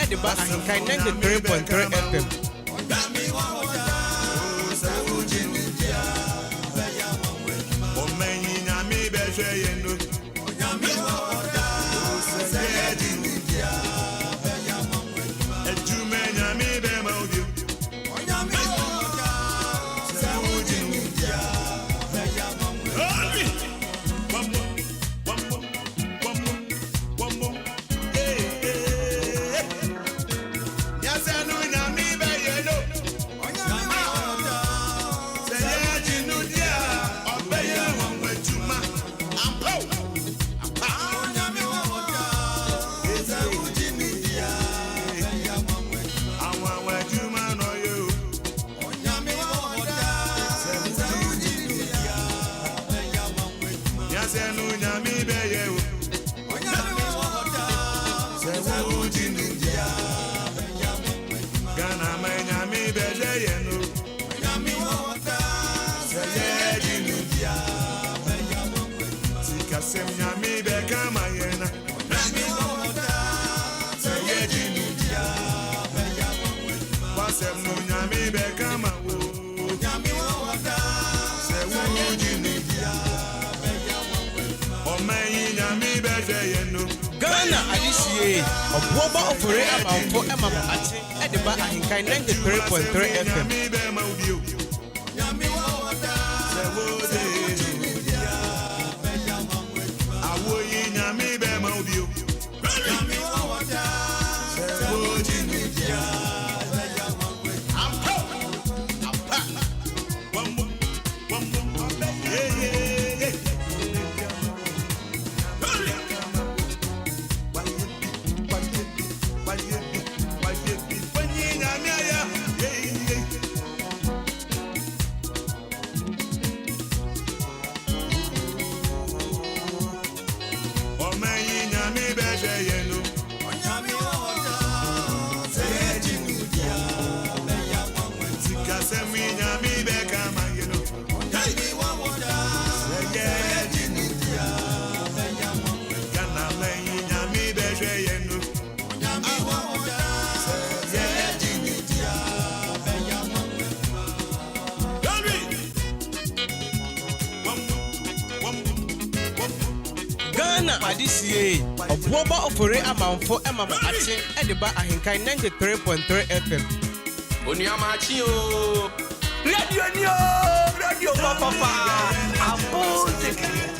Ediba AHENKAN933FM. Ghana Alicia Obuoba Ofori Amanfo Maakye Ediba AHENKAN933FM. Ghana Alicia Obuoba Ofori Amanfo Maakye Ediba AHENKAN933FM. Onyamachi o Radio Papa Abo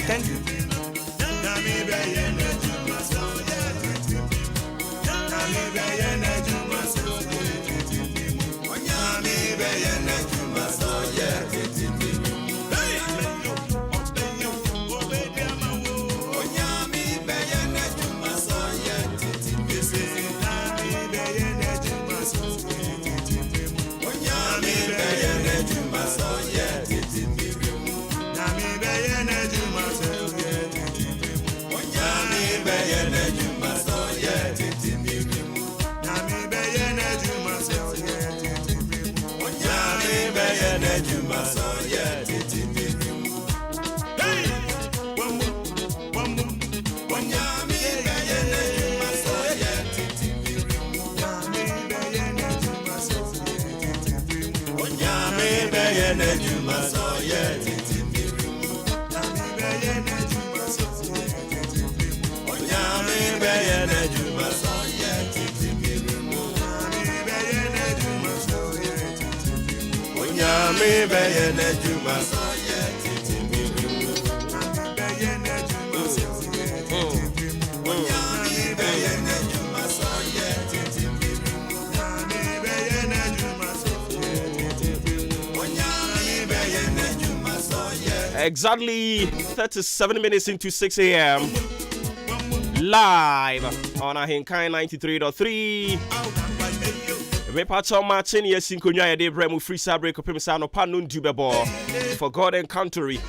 thank you. Exactly 37 minutes into 6 a.m. Live on AHENKAN933.3. Repacho Martin, yes, in Kunya, de Bremu Free Sabre, Copimisano Panun Dubebo for God and Country.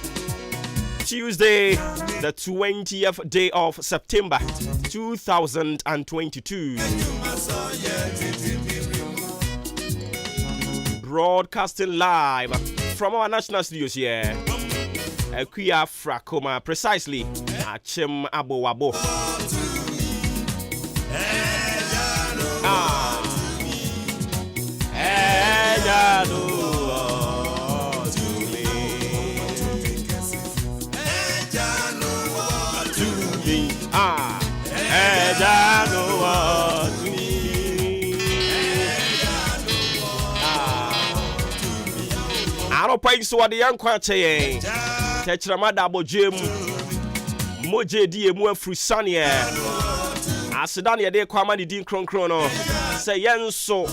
Tuesday, the 20th day of September 2022. Broadcasting live from our national studios here. Kuya Frakoma, precisely Achem Abo Wabo. Aropa so ade yankwa che techrama da bojem moje die mu afrusane aseda ne de kwama ne din kronkron no se yenso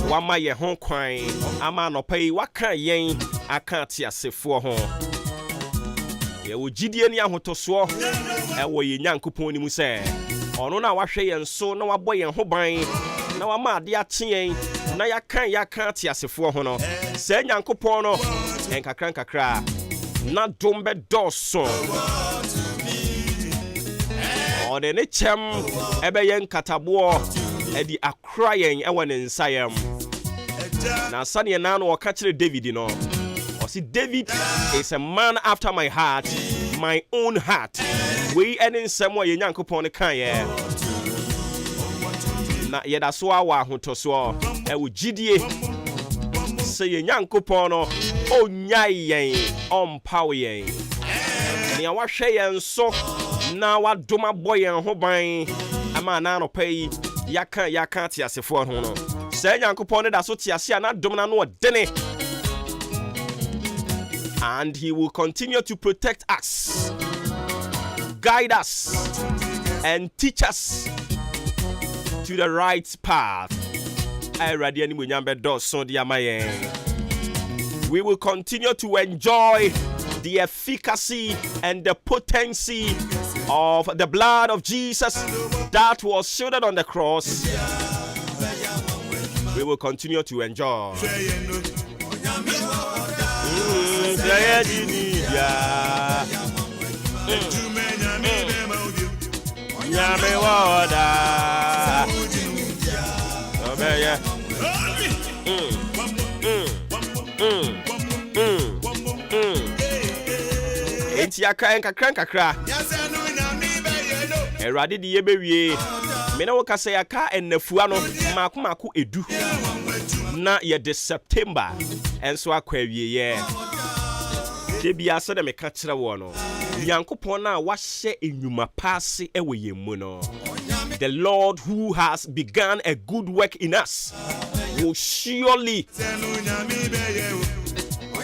wama ye ho kwan ama anopa yi waka yen aka te asefo ho ye wogidie ni ahotoso wo ye nyankopon ni mu se ono na wahwe yenso na wabɔ yen ho ban na wama ade ache yen na yaka te asefo ho no se nyankopon no enkakra na dombe doso ode ne chem ebe yen katabo edi akra yen ewa ne nsayam na sane na no waka kire David no o si David is a man after my heart, my own heart. We enen nsem ye nyankopon kan ye na ye da so awa hotoso e wo gidie se ye nyankopon no onyai yen ompaw yen ne awahwe yen so na wadoma boyen ho ban ama na no pai yaka ti asefo ho no se nyankopon da so ti ase na dom na no dene, and he will continue to protect us, guide us and teach us to the right path. We will continue to enjoy the efficacy and the potency of the blood of Jesus that was shed on the cross. We will continue to enjoy. Enti aka enkakra erade de yebewie me na wo kasa yaka ennafua no maako edu na ye de September enso akwawie ye de bia so de me ka kire wo no Yankopon na wahye enwuma paase ewe yemmu no. The Lord who has begun a good work in us will surely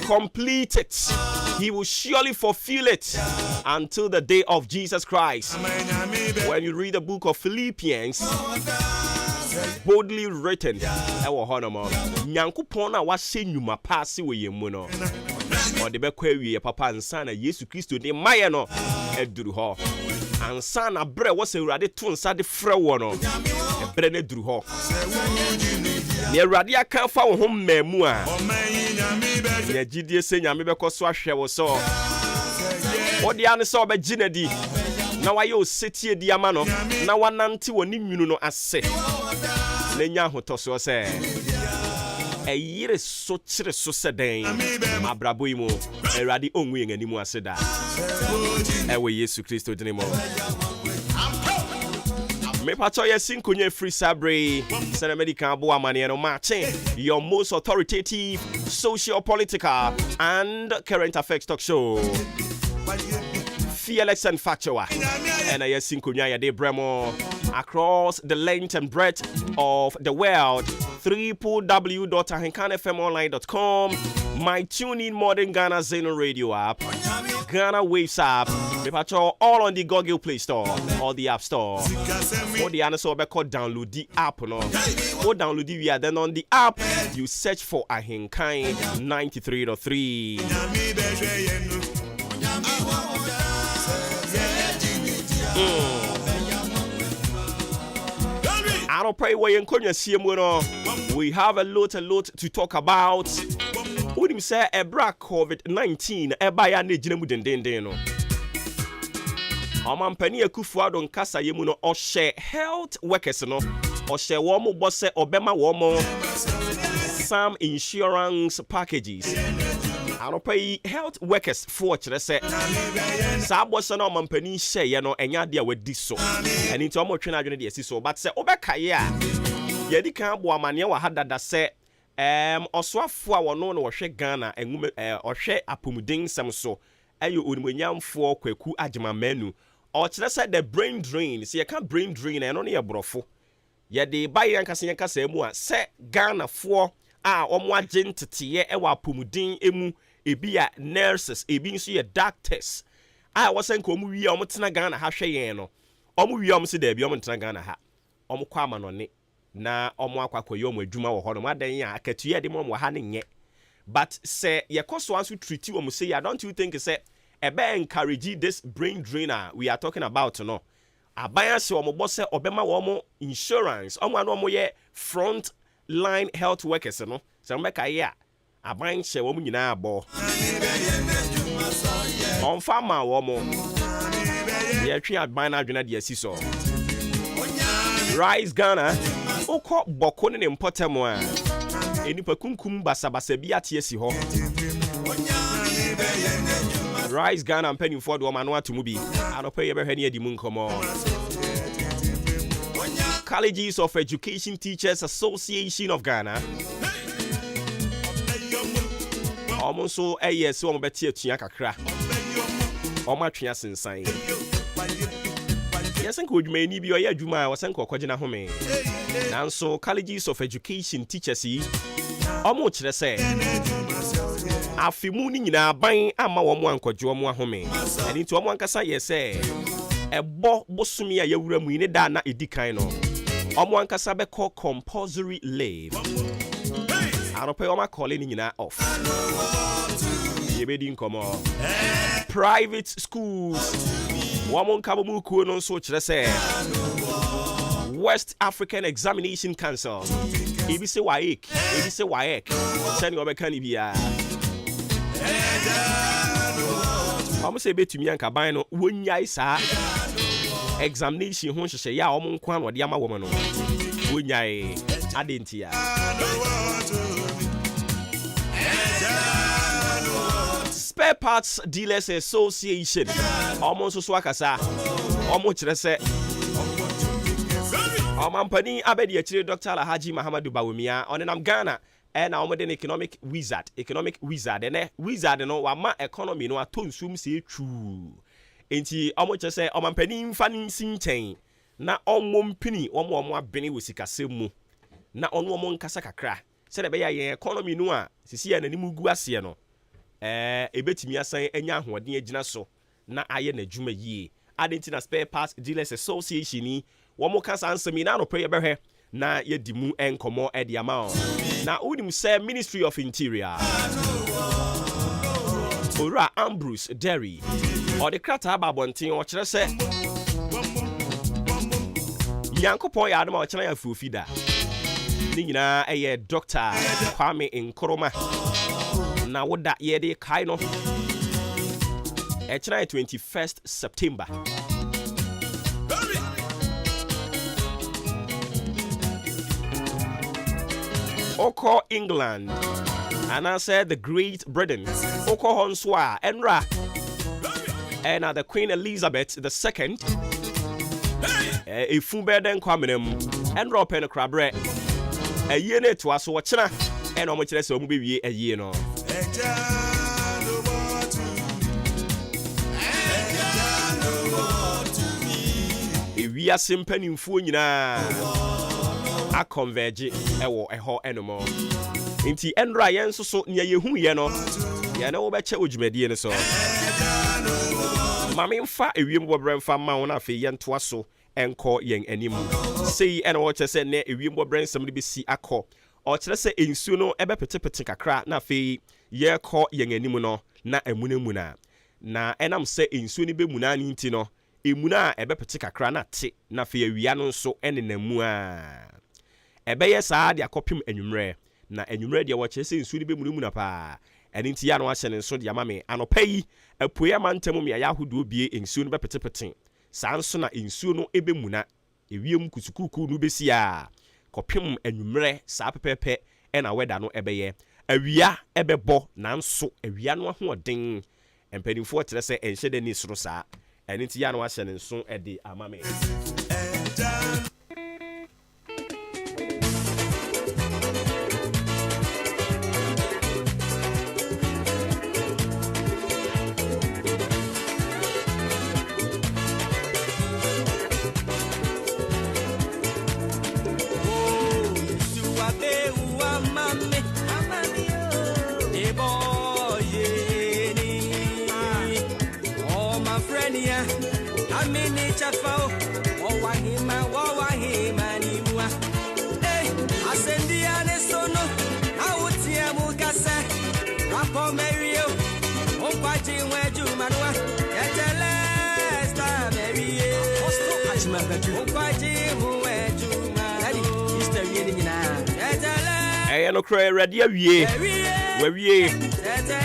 complete it. He will surely fulfill it until the day of Jesus Christ. When you read the book of Philippians, boldly written, Yankopon na wahye enwuma paase we yemmu no. Or the bekwe papa ansana Yesu Kristo de maye no eduru ho ansana bre wo se urade to nsa de frɛ wo no ebre ne duru ho ne urade aka fa wo ho mamu a ne gidie se nyame bekoso ahwɛ wo so wo de ane se obeginadi na waye osetie di ama no na wanante woni nwunu no ase na nya hotoso se eyire so kire so seden abrabo imo erade onwu yen animu aseda ewe Yesu Kristo dinimo me pato yesin konye free sabre sena medical bo amane no Maakye, your most authoritative socio political and current affairs talk show, fearless and factual, and yesin konya ya de bremo across the length and breadth of the world. www.AHENKAN933FM.com, my TuneIn Modern Ghana Zeno Radio app, Ghana Waves app, all on the Google Play Store or the App Store. Or the answer download the app, no? Or download the then on the app you search for AHENKAN933.3. I don't pray where you we have a lot to talk about. What him say a black COVID-19 e baya ne gina mu dendenden no. Amampani Akufo-Addo nkasa yemu no o share health workers no. O share wo mo bose obema wo mo some insurance packages. I don't pay health workers for say Sabos no mampani share ye no enya de awadi so. And into omo twena adwene de asi so, but say obeka ye a yedi kan bo amane wa hadada say oswafo a wono no wohwe Ghana engume ohwe apomuden sem so ayo onimonyamfo kwaku agema manu o kire say the brain drain. See, you can't brain drain eno no ye brofo ye de baye ankasa mu a say Ghana fo omo agent tete ewa pomudin emu ebi ya nurses ebi nso ye doctors wasen ko omu wi omo tena Ghana ha hwe yen no omu wi omo se da bi omo tena Ghana ha omo kwa amanone na omo akwakoye omo adwuma wo ho no madan ya akatuye de mo ha ne nye but say ye koso anso treat omo say ya don't you think say ebe encourage this brain drainer we are talking about no abaya se omo bo se obema wo omo insurance omo anu omo ye front line health workers no se omo ka ye aban hye wo nyina abo on farmer wo mo ye twi aban na adwena de asiso Rise Ghana oko boko ne mpotemo a enipa kunkum basabasa bi atie si ho Rise Ghana penny for do manu atumu bi anope ye behwe ne adi mu nkomo Colleges of Education Teachers Association of Ghana Omonso yes wo beti atua kakra omatwea sensan yes nko dwuma ni bi oya dwuma wasanko kwagina home nanso Colleges of Education Teachers yi omo kire se afimu ni nyina ban ama wo mo ankwadwo mo ahome eni nti omo ankasa yese ebo bosumi a yawura mu ni da na edikan no omo ankasa be call compulsory leave anope oma calling nyina off yebedi nkomo private schools woman kabomu kuo no so kire se West African Examination Council ebi se WAEC sani obeka ni bia omo se betumi anka ban no wonyai saa examination ho hyehyɛ ya omo nko an wode ama wo no wonyai adentia Spare Parts Dealers Association omo so akasa omo kire se omampani abedi akire Dr. Alhaji Mahamadu Bawumia onenam Ghana na omo den economic wizard ene wizard no wama economy no atonsum se twu enti omo kire se omampani mfa nsinchen na omo mpini omo abene wosikasem mu na ono omo nkasa kakra se de be ya yen economy no a sisi ya nanimu gu ase no ebetimi asan enya ahoden agina so na aye na dwuma yie Adentina Spare Parts Dealers Association ni womo kasa ansemi na no prayer behwe na yedimu enkomo ediama na udim say Ministry of Interior Ora Ambrose Derry or the krata babontin o kire se Yankopon ya adama o kire ya fufida ni nyina eye Dr. Kwame Nkrumah na woda ye de kai no Echira 21st September Oko England and I said the Great Britain Oko Honswa Enra and the Queen Elizabeth II Ifubeden kwamenem Enra pen krabre a year ne to aso wachina and omo kire se omo be wie a year no we are simply mfuo nyina a converge ewo eho enemo nti enra yen so nya yehu ye no ye na wo be che odwumadie ne so mame mfa ewiem bobre mfa ma wona afi ye ntoa so enko yen anim sei ene wo che se ne ewiem bobre nsam ne be si akọ o kire se ensuo no ebe petepete kakra na afi ye kọ yen anim no na emunamuna na enam se ensuo ne be muna ni nti no emuna ebe pete kakra na te na fe awia no nso enenamu a ebe ye saa de akopim anwumre na anwumre de wo kyese nsu ni be munu na pa eni nti ya no ahye ne nso de amame anopai apuye mantam me ya hodo bie nsu no be pete pete saa nso na nsu no ebe muna ewiem kusukuku no besi a kopim anwumre saa pepepe ena weda no ebe ye awia ebe bo na nso awia no ahoden empanimfo kire se enhye de ni soro saa and it's Yano Ashen and soon at the Amame. Hey, no cry, ready, we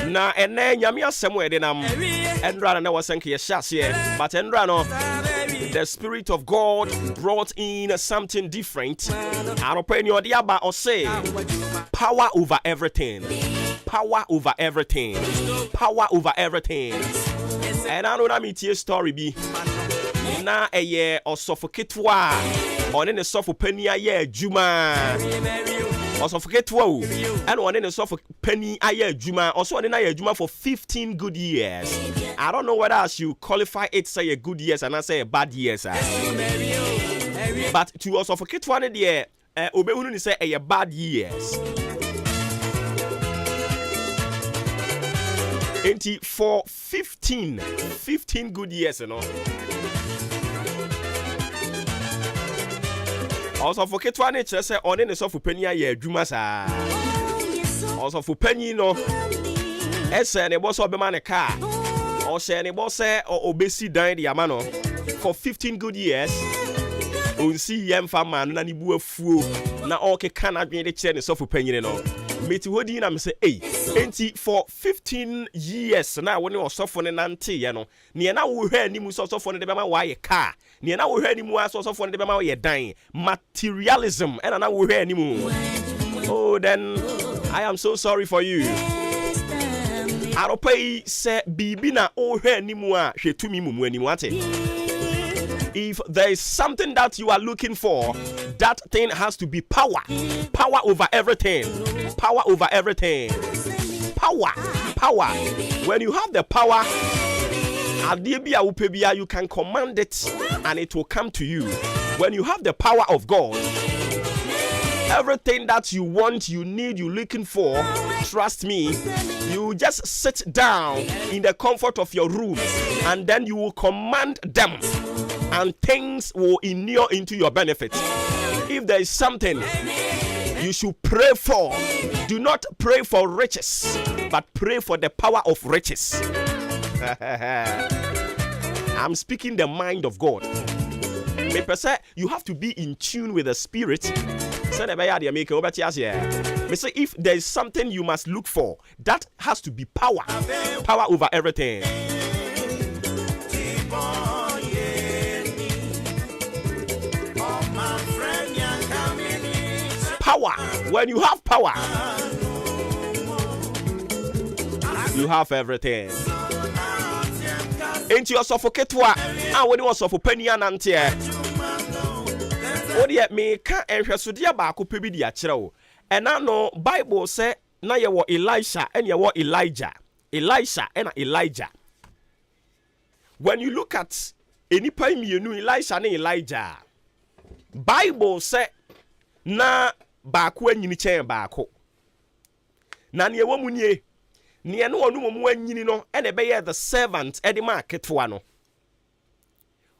na ene nyame asem we de nam endra na wasanke ye hyase but endra no the Spirit of God brought in something different. Aropa ni odi aba o say power over everything, power over everything, power over everything. And I know na me tie story bi na eye osofoketwa one ne sofopani aye adwuma also forget wow and one in the soft penny aye juma also one in aye juma for 15 good years. I don't know whether I should qualify it say a good years and I say a bad years. But to also forget one in the obehunu say a bad years. And for 15 good years, you know. Also for Ketwa nature say on in the soft penny aye juma sa. Also for penny no. Ese ne boss obe man a car. Or say ne boss or obesi dan the amano for 15 good years. Unsi yem fama na ni bu afuo na okay can adwen de che ne soft penny no. Meti hodi na me say enti for 15 years na woni osofo ne nante ye no ne na wo hwa animu so osofo ne de bema wa ye car ne na wo hwa animu aso osofo ne de bema wa ye dan materialism and na wo hwa animu. Oh then I am so sorry for you. Aropai se bibi na o hwa animu a hwetumi mumu animu ate. If there is something that you are looking for, that thing has to be power. Power over everything. Power over everything. Power. Power. When you have the power, you can command it and it will come to you. When you have the power of God, everything that you want, you need, you're looking for, trust me, you just sit down in the comfort of your room and then you will command them. And things will inure into your benefit. If there is something you should pray for, do not pray for riches, but pray for the power of riches. I'm speaking the mind of God. You have to be in tune with the Spirit. Say if there is something you must look for, that has to be power. Power over everything. Power. When you have power, you have everything. Ain't you suffocate what? I when you was for penny and auntie. Oh dear me can't enhwesodia ba ko pebi dia kire and I know Bible say na ye wo Elisha and ye wo Elijah. Elisha and Elijah. When you look at any time you know Elisha and Elijah, Bible say na baako anyini chen baako na ne ewo munye ne no onu mu anyini no e na be ye the servant e de marketwa no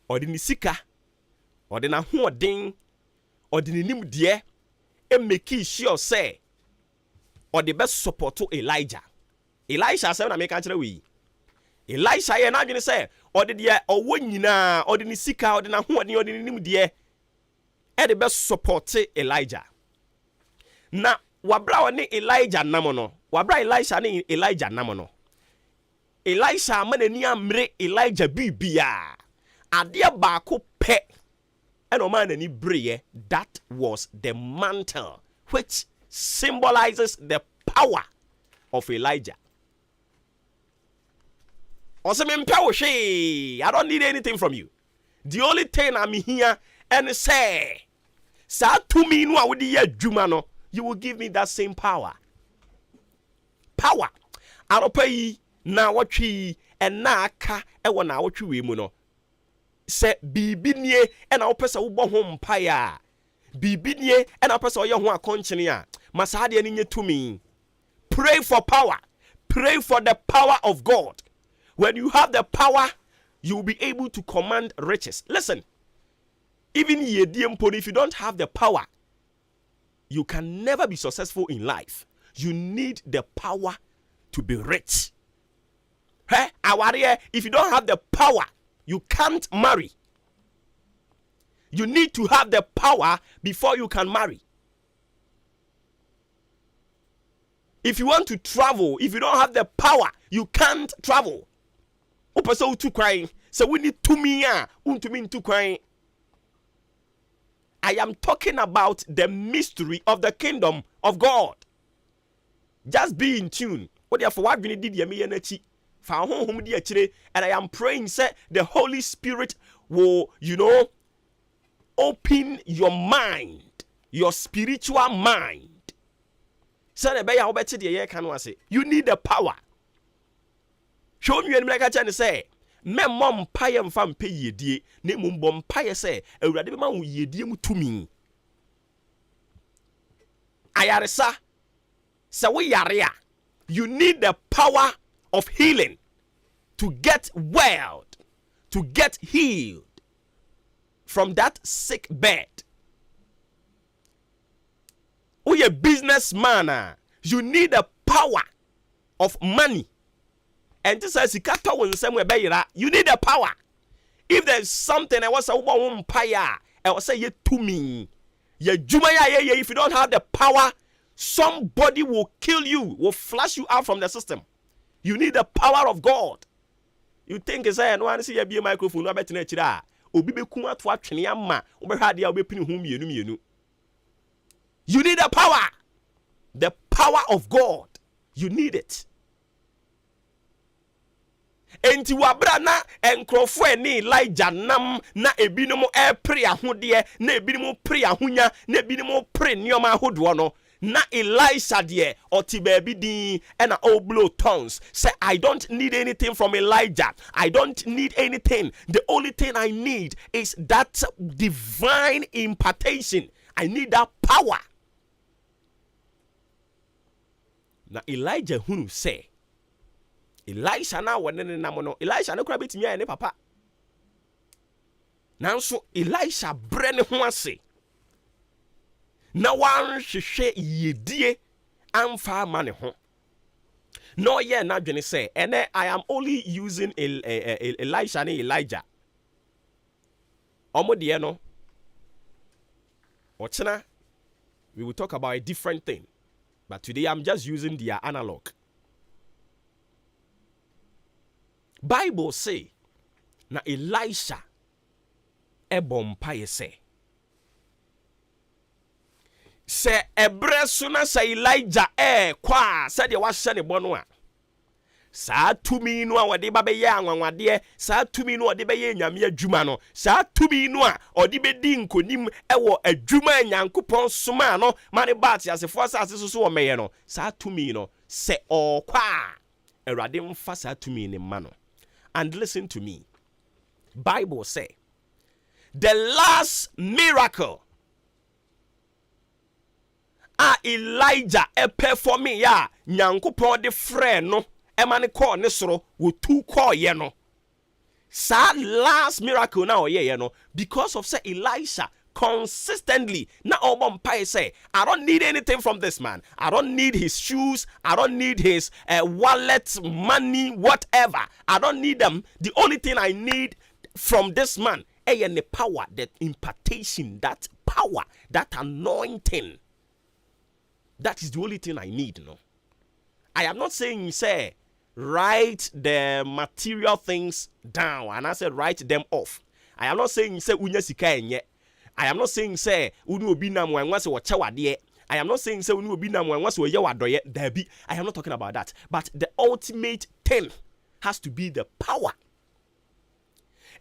odi ni sika odi na hoden odi ni nimde e make sure say odi be support Elijah. Elisha say na make kire we Elisha ye na adwene say odi de owo nyina odi ni sika odi na hoden odi ni nimde e de be support Elijah. Na wabra ne Elijah namono wabra Elisha ne Elijah namono Elisha manani amre Elijah bibia ade baako pe eno manani breye. That was the mantle which symbolizes the power of Elijah. I don't need anything from you. The only thing I'm here and say sa to me no awodi ye adwuma no, you will give me that same power. Power. Aropai na watwi na aka e wona watwi we mu no. Se bibi nie e na wopesa wo bo ho mpae a. Bibi nie e na wopesa wo ye ho akonchene a. Masade ani nye to me. Pray for power. Pray for the power of God. When you have the power, you will be able to command riches. Listen. Even if you don't have the power, you can never be successful in life. You need the power to be rich. Hey, if you don't have the power, you can't marry. You need to have the power before you can marry. If you want to travel, if you don't have the power, you can't travel. So we need to me. I am talking about the mystery of the kingdom of God. Just be in tune. And I am praying, say, the Holy Spirit will, open your mind, your spiritual mind. You need the power. Show me when I can say, me mom pay and fam pay ye die, ne mum pay say, a radima ye diem to me. Ayaresa, so we yaria. You need the power of healing to get well, to get healed from that sick bed. Oh, you businessman, you need the power of money. And this is you need the power. If there's something I was a woman paya, I will say it to me. If you don't have the power, somebody will kill you, will flush you out from the system. You need the power of God. You think it's I want to see a microphone, no better nature. You need the power of God. You need it. Enti wabra na enkrofo ni Elijah nam na ebinom pre ahode na ebinom pre ahonya na ebinom pre nioma ahodo no na Elisha de oti baabi din na all blow tongues. Say, I don't need anything from Elijah. I don't need anything. The only thing I need is that divine impartation. I need that power. Na Elijah hunu say, Elisha na wanene namono. Elisha no krabiti mi ne papa. Nanso Elisha brene ho ase. Na wan hwehwe yedie amfa ma ne ho. No ye na dwene say, ene I am only using Elisha and Elijah. Omo de no. Ochina we will talk about a different thing. But today I'm just using their analog. Bible say na Elisha ebompaye se ebreso na say Elijah kwa se de wahye ne bono a saa tumi no a wode ba be ye anwanwade saa tumi no ode be ye nyame adwuma no saa tumi no a ode be di nkonim ewo adwuma nyankopon soma no mane bat asefo asase so wo meye no saa tumi no se okwa erade mfa saa tumi ne ma no. And listen to me. Bible say the last miracle Elijah perform ya nyankopon de friend no emane call ne soro wo tu call ye no. Sa last miracle na oye no because of say Elisha consistently na obompaye say I don't need anything from this man. I don't need his shoes, I don't need his wallet, money, whatever. I don't need them. The only thing I need from this man is the power, that impartation, that power, that anointing. That is the only thing I need, no. I am not saying say write the material things down and I said write them off. I am not saying say unya sika enye. I am not saying say unu obi na mwanwa se woche wade. I am not saying say unu obi na mwanwa se woye wadoye dabi. I am not talking about that. But the ultimate thing has to be the power.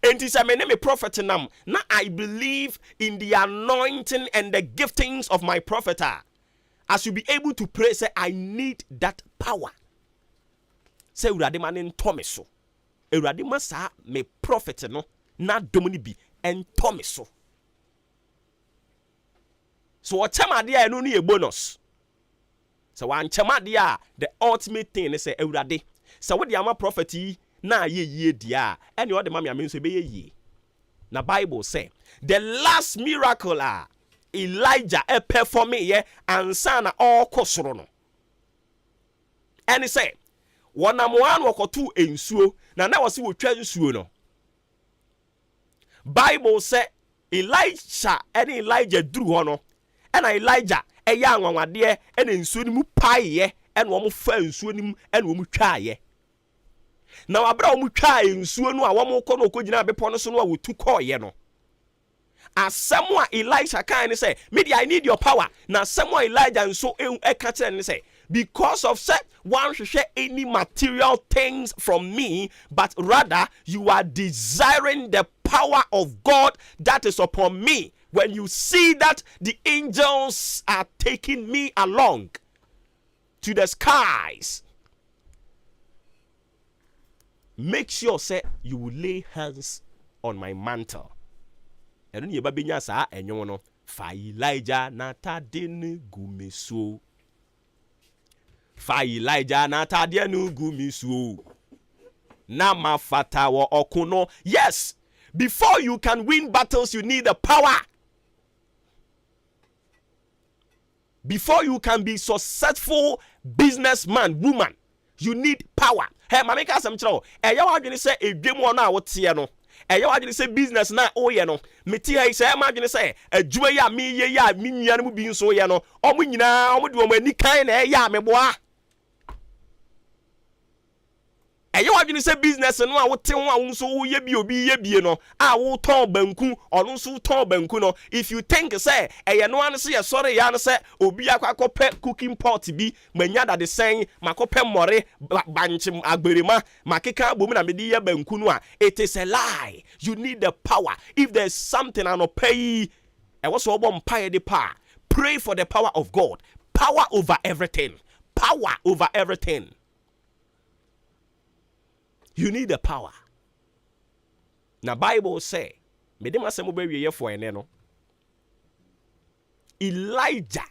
And this I name a prophet nam. Now I believe in the anointing and the giftings of my prophet. I should be able to pray say I need that power. Say urade manen tomeso. Urade masa me prophet no na domini bi en tomeso. So what chama dia no ni a bonus. So one chama dia the ultimate thing is say Eurade. So what the ama prophet na ye dia any other mammy mean say be ye. Na Bible say the last miracle Elijah perform ye and sana all kosoro no. And he say Wanamoan wakotu ensuo na wasi wotwa nsuo no. Bible say Elisha and Elijah drew hono and Elijah a young one dear and ensuo ni mu paye and wo mu fa nsuo ni mu and wo mu twaye. Na wabra wo mu twaye nsuo no a wo mu kɔ no kɔgyina bepɔ no so no a wo tu kɔye no. Asemwa Elisha kind say, "Media, I need your power." Now, somewhere Elijah and so and say, "Because of that, one should share any material things from me, but rather you are desiring the power of God that is upon me. When you see that the angels are taking me along to the skies, make sure, say, you will lay hands on my mantle." And you babinya sa enyo no fa Elijah na tadenu gumesuo. Fa Elijah na tadenu gumesuo. Na mafata wo okuno. Yes, before you can win battles, you need the power. Before you can be successful businessman, woman, you need power. Hey, mameka samchro. Eya wa dwene se edwemu no a wote no. Eya wa dwene se business na oye no. Meti ha se ma dwene se adwuma ya me ye ya me nua no bi nso ye no. Omo nyina omo de omo ani kan na eya meboa. Eya wa dwene se business no a wote ho a wo nso wo ye bi obi ye bie no. A wo ton banku, ono nso ton banku no. If you think say eya no an se ye sorry ya no se obi akwakope cooking pot bi manya da de sen makope more banchim agberema makeka bomu na medi ye banku no a, it is a lie. You need the power. If there's something I no pay, e was so bom pay the power. Pray for the power of God. Power over everything. Power over everything. You need the power. Now Bible say, medema se mo be wiye for ene no. Elijah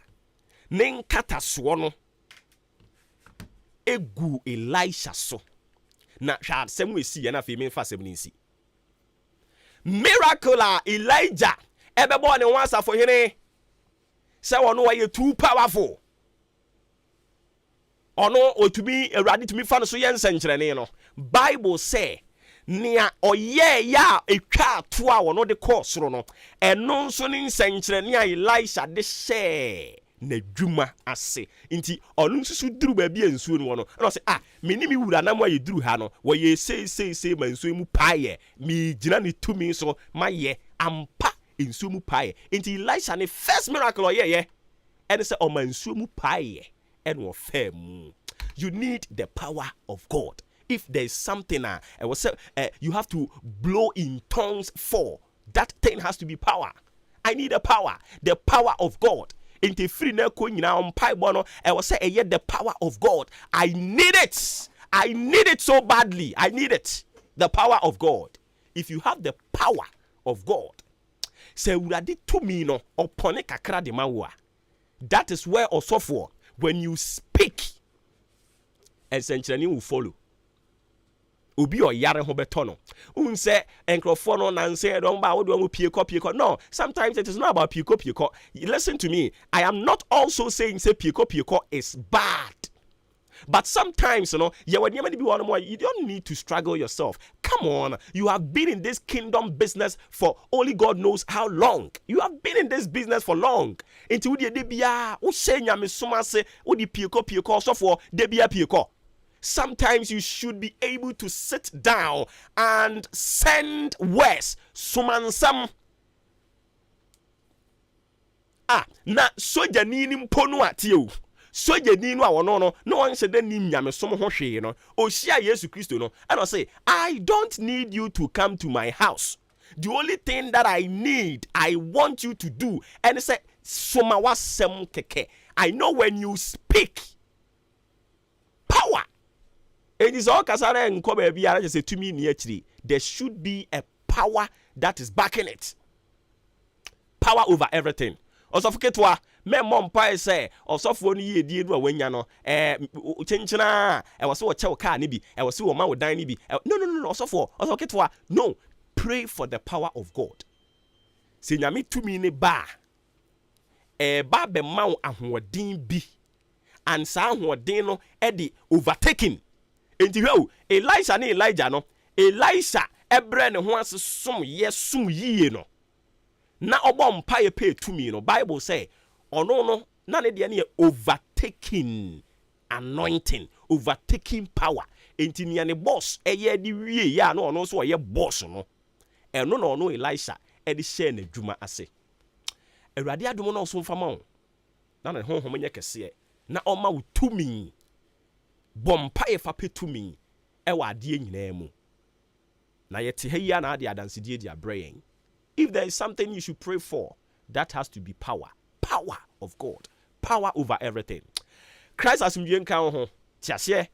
nenkata so no egu Elisha so. Na hwa asem we si na fe me fa asem ni si. Miracle Elijah ebebo ne wansa for hene. Se wono wa ye too powerful. Ono otumi erade tumi fa no so ye nsenkyerene no. Bible say nia oye ya etwa to a wono de kosoro no eno nso ni nsenkyerene a Elisha de share na dwuma ase nti ono nsusu duru ba bia nsuo no no na say meni mi wura na mo ye duru ha no wo ye sei ma nsuo mu paaye mi gina ni tumi so ma ye ampa nsuo mu paaye nti Elisha ne first miracle ye and say o ma nsuo mu paaye and wo fam. You need the power of God. If there is something you have to blow in tongues for, that thing has to be power. I need the power of God. Into free na ko nyina on pai bono I was say the power of God. I need it so badly. I need it. The power of God. If you have the power of God, say urade to me no opone kakra de mawa. That is where also for when you speak, essentially will follow. Obi or yare ho betono. Unse enkrofo no na nse don ba wo do mu pieko. No, sometimes it is not about pieko. Listen to me. I am not also saying say pieko is bad. But sometimes, you know, you don't need to struggle yourself. Come on, you have been in this kingdom business for only God knows how long. You have been in this business for long. Into the debia, so for debia pieko. Sometimes you should be able to sit down and send words. Sumansam. Na soja nini mpono atio. Soja nini wa no one said ni nyame som ho hwe no. Oshia Yesu Kristo no. And I say, I don't need you to come to my house. The only thing that I want you to do, and say somawa sem keke. I know when you speak, power. It is all kasara nko ba bia just say to me near chiri. There should be a power that is backing it. Power over everything. Osofoketwa me mompa say osofo no ye die no awanya no chenchena e wo se wo che wo car ni bi e wo se wo ma wo dan ni bi no osofoketwa no, pray for the power of God. Se nyame tumi ne ba ba be ma wo ahoden bi and sa ahoden no e di overtaking enti hwe Elisha ne Elijah no Elisha ebre ne ho ase som yie no na obom mpaye pe tumi no Bible say ono no na ne de ne overtaking anointing, overtaking power. Enti ne ne boss eye di wie ya na ono so oye boss no eno na ono Elisha e de share na dwuma ase. Awurade adom na so mfama wo na ne honhom nye kese na oma wo tumi bompa e fa petumi e wa ade nyina mu na yete ha ya na ade adansede dia brain. If there is something you should pray for, that has to be power of God, power over everything. Christ asumdie nka ho tiase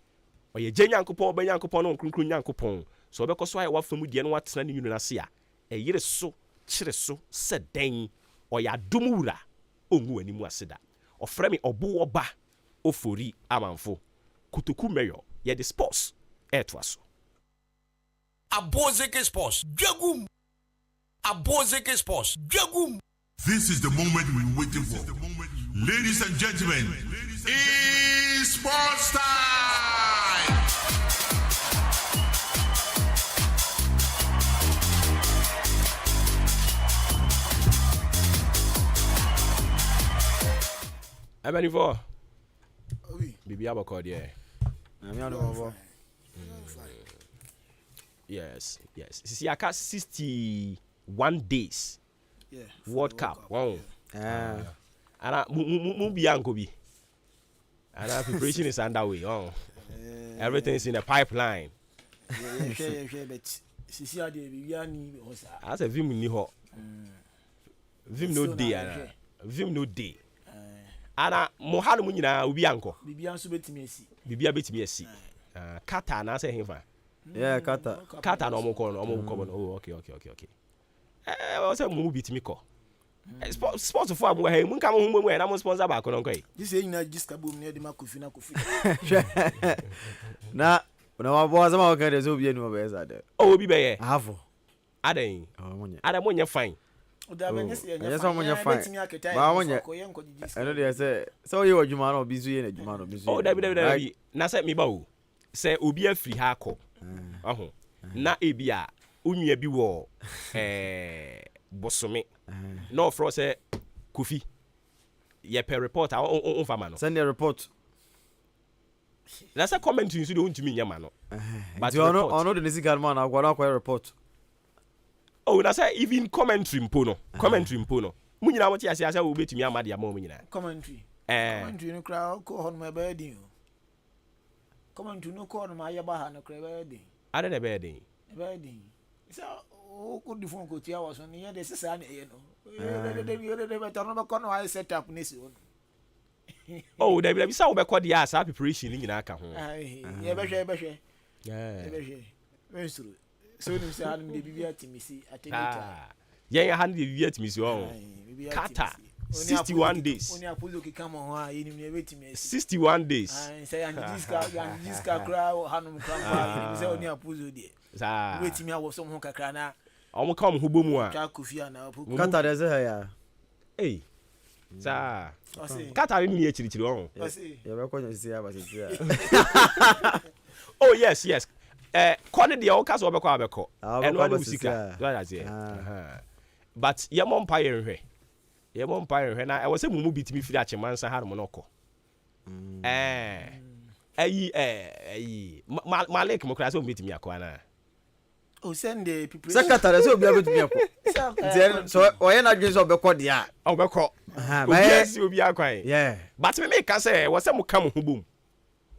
oye gyenyankopon ba nyankopon no nkrunkru nyankopon so obekoso aye wafamu die no watena ne yunu na se a eyire so kire so seden oya dumura ongu animu aseda ofre me Obuoba Ofori Amanfo kutuku mayor ye the sports etwaso Abozeke Sports, Jagum. Abozeke Sports, Jagum. This is the moment we're waiting for. Ladies and gentlemen, it's sports time! I'm ready for Bibi Abakod, yeah. Yes. See, I got 61 days. Yeah. World Cup. Wow. And I Mubiankobi. And our preparation is underway. Oh. Everything is in the pipeline. But As a Vim ni ho. Vim no day. Vim no day. Ana mohanu mu nyina obi anko. Bibia nso betimi esi. Bibia betimi esi. Kata na say hefa. Yeah, Kata no omko no Oh, okay. Say mu bitimi ko. Sports for am we mun ka mo mu na mo sponsor ba ko no kai. This is na jiska bom na de makofi na kofi. Na wa bo azama ka de so bi enu be za de. Oh, obi be ye. Hafo. Adan. Monye. Adan monye fine. Yes, monye fine. Ba monye. Eno de say so ye wadwuma na obi so ye na dwuma na obi so. Oh, David. Na say me ba o. Say obi afiri ha ko. Aho. Na ebia onua bi wo bosome. No fro say Kofi. Ye per report on fama no. Send a report. That's a comment you don't to me nyama no. But you know the nisigal man agwara kwa report. Oh, that's a even commentary mpo no. Mu nyina wo ti ase ase wo betumi amade ama mu nyina. Commentary no kra ko hon ma ba din. Commentary no ko no ma ya ba ha no kra ba din. Ade na ba din. Ba din. So o ko di phone ko ti awo so ne ye de sesa na ye no. De better no ko no I set up nesi wo. Oh, David, sa wo be ko dia asa preparation nyina aka ho. Ye be hwe. Wensuru. So ni say han de bibia timisi atenita. Yen han de bibia timisi o. Kata 61 days. Oni apuzo ki kama ho a yini me betimi 61 days. Say anjiska kra hanum kra say oni apuzo de. Sa Betimi awoso ho kakra na. Omo ka mo hobo mu a. Ka kofia na apu. Kata de ze ya. Hey. Sa Kata ni e chirichiri o. Ye be ko nyesi ya ba se ya. Oh yes. Kone de o ka so be ko abeko. Eno ani musika. But ye mo mpa ye na e wo se mumu bitimi firi achemansa harum no ko. Malik mo kra so bitimi akwana. O send the people. Secretary so bia betumi akọ. So oye na dwen so obekọ dia. Obekọ. Obi akwan. Yeah. But me ka say wo se mo ka mo hubum.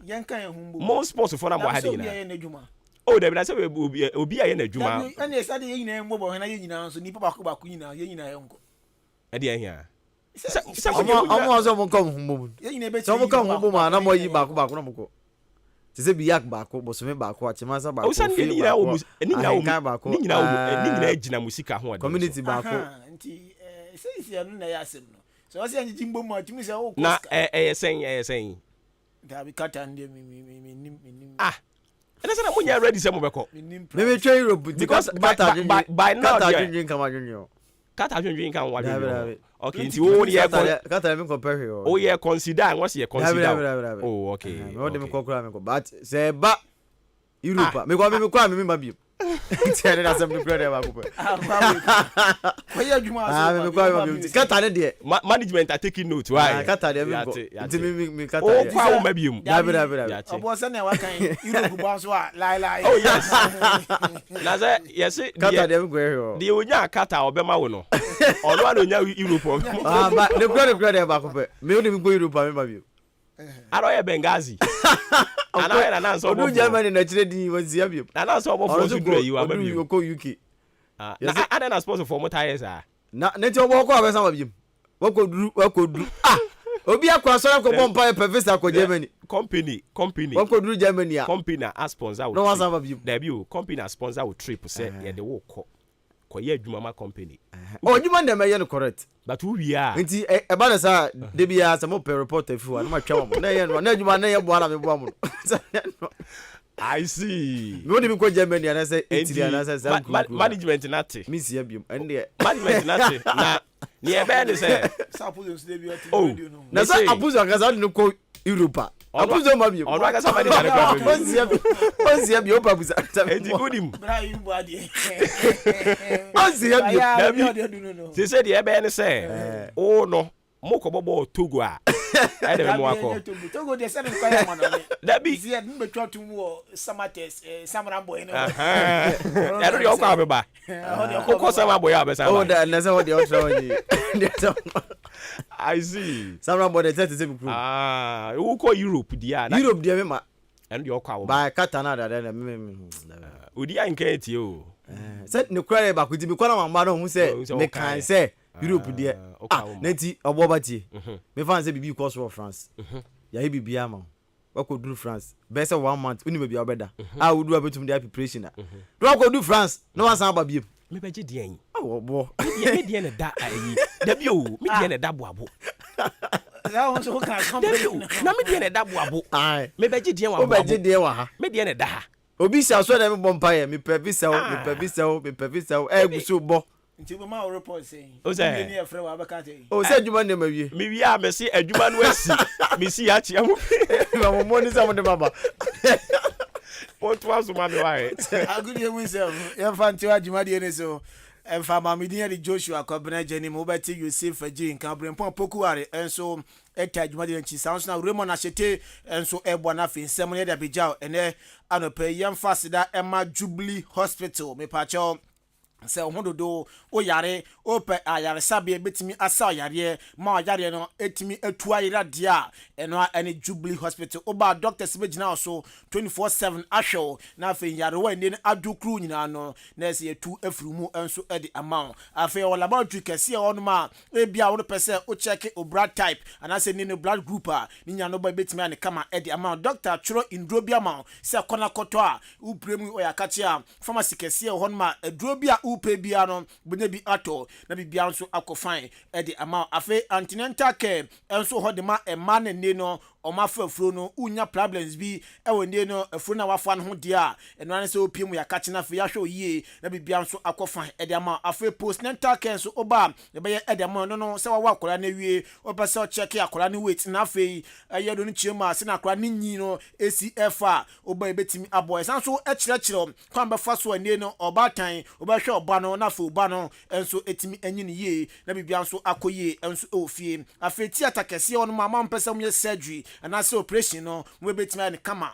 Yen kan humbu. Mo sports for na bo ha na. Oh, David, I say obi aye na dwuma. Ani esa de yin na mbo bo na yin na so nipa bako yin na yonko. E de ahia. Omo so mo kom humbu. Yin na be so mo kom humbu ma na mo yi bako na mo ko. Ti se biyak bako bosome bako achemansa bako. O san ni nyina agina musika ho ade. Community bako. Nti say anu na ya asem no. So say anji jimbo mu atimi say o ko. Na sen. Da bi kata ndi mi. And that's not when you're ready, some of the maybe try Europe because by now, drink Kata drink and what okay, into all year Kata even compare here. Oh, yeah, consider what's your consider. Oh, okay. But say, but Europa. Me kwa me mabiem. Tiare na sem no kura de ba ko pe. Koye adwuma Ah, me kwa mabiem. Kata ne de. Management are taking note. Why? Kata de me go. Nti me kata. Oh, kwa wo mabiem. Dabi. Obo se na wa kan Europe bounce wa lai. Oh yes. Na say yes. Kata de me go here. De onya kata obema wo no. Ono ana onya Europe. Ah, ba ne kura de ba ko pe. Me oni me go Europe me mabiem. Aroye Benghazi. Ana na nanso obo. Odu Germany na chire di wanzi abiem. Na nanso obo for to do you amabiem. Odu ko UK. Ah, ana na sponsor for motor ah. Na nti obo ko abesa mabiem. Wako duru. Ah. Obi akwa so ko bompa professor ko Germany. Company. Wako duru Germany a. Company a sponsor. No one say mabiem. Da bi o company a sponsor wo trip say ye de wo ko ye adwuma ma company. Oh, adwuma dem ye no correct. But who we are? Nti e ba sa de bia some report afu na ma twa mo. Na ye no na adwuma na ye boa na me boa mo. I see. Me woni me ko Germany na say Italy na say management nati. Me see abiem. Ende Management nati. Na ni e be ni say. Sapuzo se dey bi Oh, radio no. na say apuzo akaza no ko Europa. Apuzo mabiem. Ono aka sa mani na kwa. Onzi abiem opa buza. Enti udim. Bra yu bo ade. Onzi abiem. Se se de e be ni say. Oh no. Moko bobo Togo a. E de mo akọ. Togo de se kwa ya mo no. Da bi Zi ed mbetwa tum wo Samates Samra boy no. E do yo kwa beba. Ko sama boy abesa. Oh, da na say what the ultra one. I see. Samra boy de tete se bukuru. Ah, who call Europe dia na. Europe de me ma. And yo kwa wo. Ba kata na da me. Odi an kan ti o. Say ne kware ba kudi me kwa na mama no hu say me kan say Europe de. Ah, neti Obuoba tie. Me fan say bibi course for France. Ya he bibia ma. Wako do France. Be say 1 month uni bibia obeda. Ah, we do abetum the preparation na. Do wako do France. No one san ba biem. Me beje de an. Oh, bo. Me de na da ayi. Da bi o, me de na da boabo. Ya won so kan company. Na me de na da boabo. Ai. Me beje de wa boabo. boabo. O beje de wa ha. Me de na da ha. Obi sha so na me bompa ye, me pevisa o, e gusu bo. Nti we ma report say. O say. Ni e frɛ wa baka te. O say adwuma na mawie. Me wi a me se adwuma no asi. Me si a chia mo. Ma mo ni sa mo de baba. What was my way? Agudi e wisem. Ye fa nti adwuma de ne so. Emfa ma medin de Joshua Kobena Jenny mo beti Yusuf Faji nka brempon pokuare enso eta adwuma de nchi sounds na Raymond Achete enso ebo na fe nsem ne da bejao ene anope yemfa sida Emma Jubilee Hospital me pacho se ohododo o yare o pe ayare sabe betimi asa yare ma yare no etimi etu ayira dia eno ene Jubilee Hospital oba doctors be gina so 24/7 ahwe na afi yare wa ne adukru nyina no na se etu afrumu enso e de amount afi o laboratory kese ono ma e bia wo pese o check o blood type ana se ne blood group a ni nya no ba betimi ane kama e de amount doctor churo indrobia amount se kona koto a u premu o yakati a pharmacy kese ono ma edrobia upe bia no bune bi ato na bibia nso akofan e de ama afi antenatal care enso ho de ma ema ne no o ma fafuro no unya problems bi e wonde no afuro na wafa no ho dia eno an se opiem ya kache na fe ya hwe oyie na bibia nso akofan e de ama afi postnatal care nso oba e be e de ama no se wa akora na wie o be se check akora ni weight na afi e do no chiema se na akora ni nyi no ACFA oba e betimi aboy sanso e kire kwan be fa so ane no obatan oba hwe oba no na fo ba no enso etimi anyi ne ye na bibia nso akoye enso ofie afi theater kese ono mama mpesa mu surgery and as operation no we betimi na kama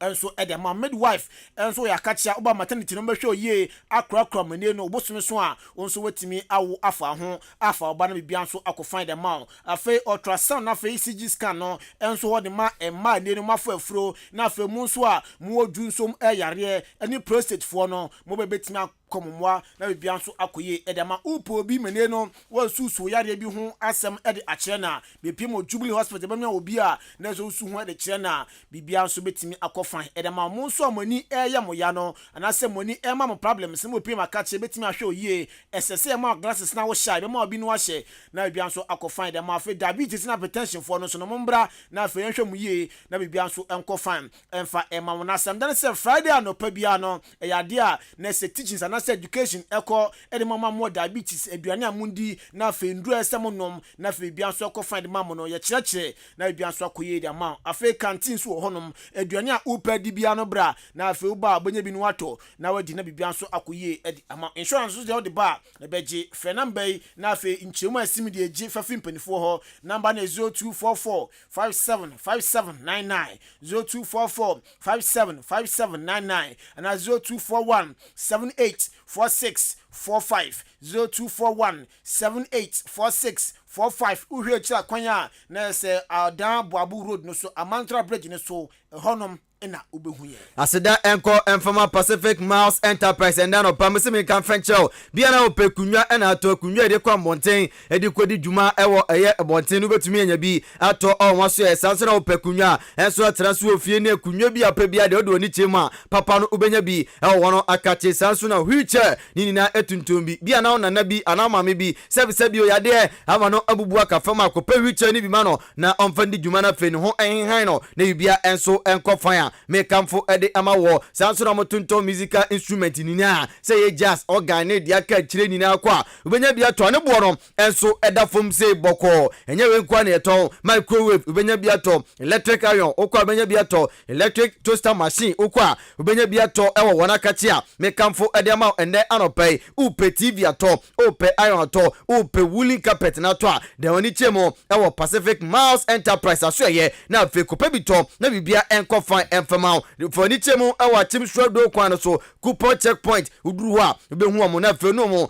enso e de ma midwife enso ya kachia oba maternity no behwe oye akra mane no obosume so a onso wetimi awo afa ho afa oba na bibia nso akofan de ma afi ultrasound na afi ECG scan no enso ho de ma emma ne no mafo afuro na afi mu nso a mu odu nso yare ani prostate fo no mo betimi komomwa na bibia nso akoye edama upo obi mene no wansusu yare bi ho asem ede akire na bepimo Jubilee Hospital bemia obi a na so su ho ede kire na bibia nso betimi akofan edama mo nso amoni eye moya no anase moni ema mo problems mo pima ka kire betimi ahwe oye esese ma glasses na wo shy be ma obi no ahye na bibia nso akofan edama afi diabetes na hypertension for no so no mbra na afi yenhwe mu ye na bibia nso enkofan emfa ema mo na asem dan se Friday anopa bia no eyade a na se teachings anase education eko e de mama mo diabetes aduane amundi na afi nduru esemonom na afi bia so akọ find mama no ye kyerɛkyerɛ na bia so akɔye de ama afi canteen so honom aduane a upa di bia no bra na afi uba abonye bi no ato na wadi na bia so akɔye edi ama insurance so de ba na beje frɛ number yi na afi nkyemu asim de agi fafi mpanifo ho number na 0244 575799 0244 575799 and 0241 784645 0241 784645 uhwe cha kwanya na se adan boabu road no so amantra bridge no so honom ena ubehuye aseda enko enfama Pacific Miles Enterprise and no pamsimi kan frenchel bia na opekunwa ena ato kunwa de kwa monten edi kodi djuma ewo eye monten no betumi anya bi ato onwa so esanso na opekunwa enso atraso ofie ne kunwa bi apa bia de odo ni chema papa no ubenya bi ewo wono akache sanso na wheelchair nini na etuntum bi bia na ona na bi ana mame bi sebi o yade ama no abubu aka fama akopa wheelchair ni bi ma no na omfandi djuma na fe ne ho enhan no na bia enso enko fan me kamfo ede amawo sanso na motonto musical instrument ni na say ye jazz organ ne dia ka kire ni na kwa ubenya bia to ne bo no enso eda fom say boko enye we nkwa na eton microwave ubenya bia to electric iron okwa ubenya bia to electric toaster machine okwa ubenya bia to ewo wona kachia me kamfo ede amawo ende anopai upe tv ato upe iron ato upe woolen carpet na to de oni chemo ewo Pacific Miles Enterprise aso ye na fe kopa bi to na bibia enko fan enfama for ni chemu awa chim do kwan so coupon checkpoint uduru ha be hu omo na fe no mo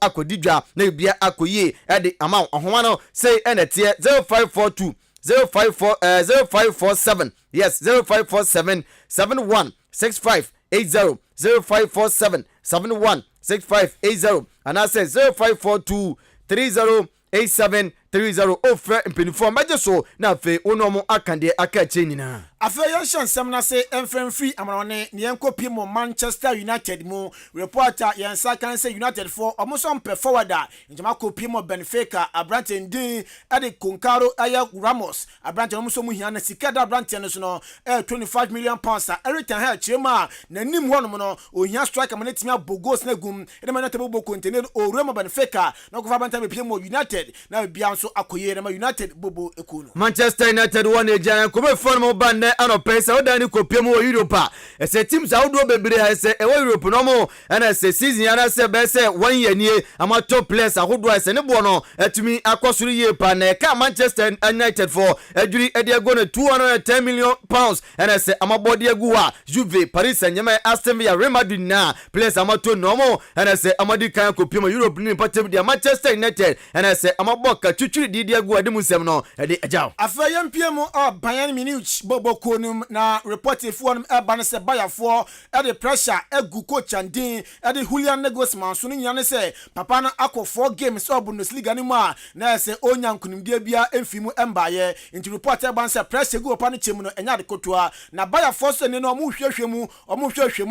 akodidwa na bia akoye e de amount ohoma no say enetie 0542 0547 yes 0547 716580 0547 716580 and I say 0542 308730 offer impenifor maje so na fe onomo akande akache nyina afa yanshan semna se enfremfri amarone ne enkopi mo Manchester United mu reporter yansa kan se United for omosom pe forwarder njama kopi mo Benfica abrante ndin ade Konkaro aya Ramos abrante omosom hia na sikada abrante no so no 25 million pounds everything ha chema na nim honom no ohia striker mo netimi abogos na gum ede man tabo bo container o Remo Benfica na ko fa banta be pie mo United na bia so akoye na United bobo ekuno Manchester United one ejana ko be phone mo bande ano pesa odani kopiem wo Europe ese teams awdo bebre ha ese e wo Europe no mo ana ese season ana se be se 1 year nie ama top players ahodo ese ne bo no atumi akosoro ye pa na ka Manchester United for aduri ede go na 210 million pounds ana ese amabodi agu ha Juve Paris Saint-Germain Aston Villa Real Madrid na players amato no mo ana ese amadi kan kopiem Europe ni patem dia Manchester United ana ese amaboka chuchuri di agu ade musem no ede ajaw afayem piemu Bayern Munich bobo konum na reported for ban se Bayer for the pressure egu coach andin the Julian Nagelsmann so nya ne se papa na akọ 4 games of Bundesliga ni ma na se onya nkunimde bia emfimu embaye into report ban se pressure gu opa ne chemu no enya de kotoa na Bayer for so ne no omo hwehwemu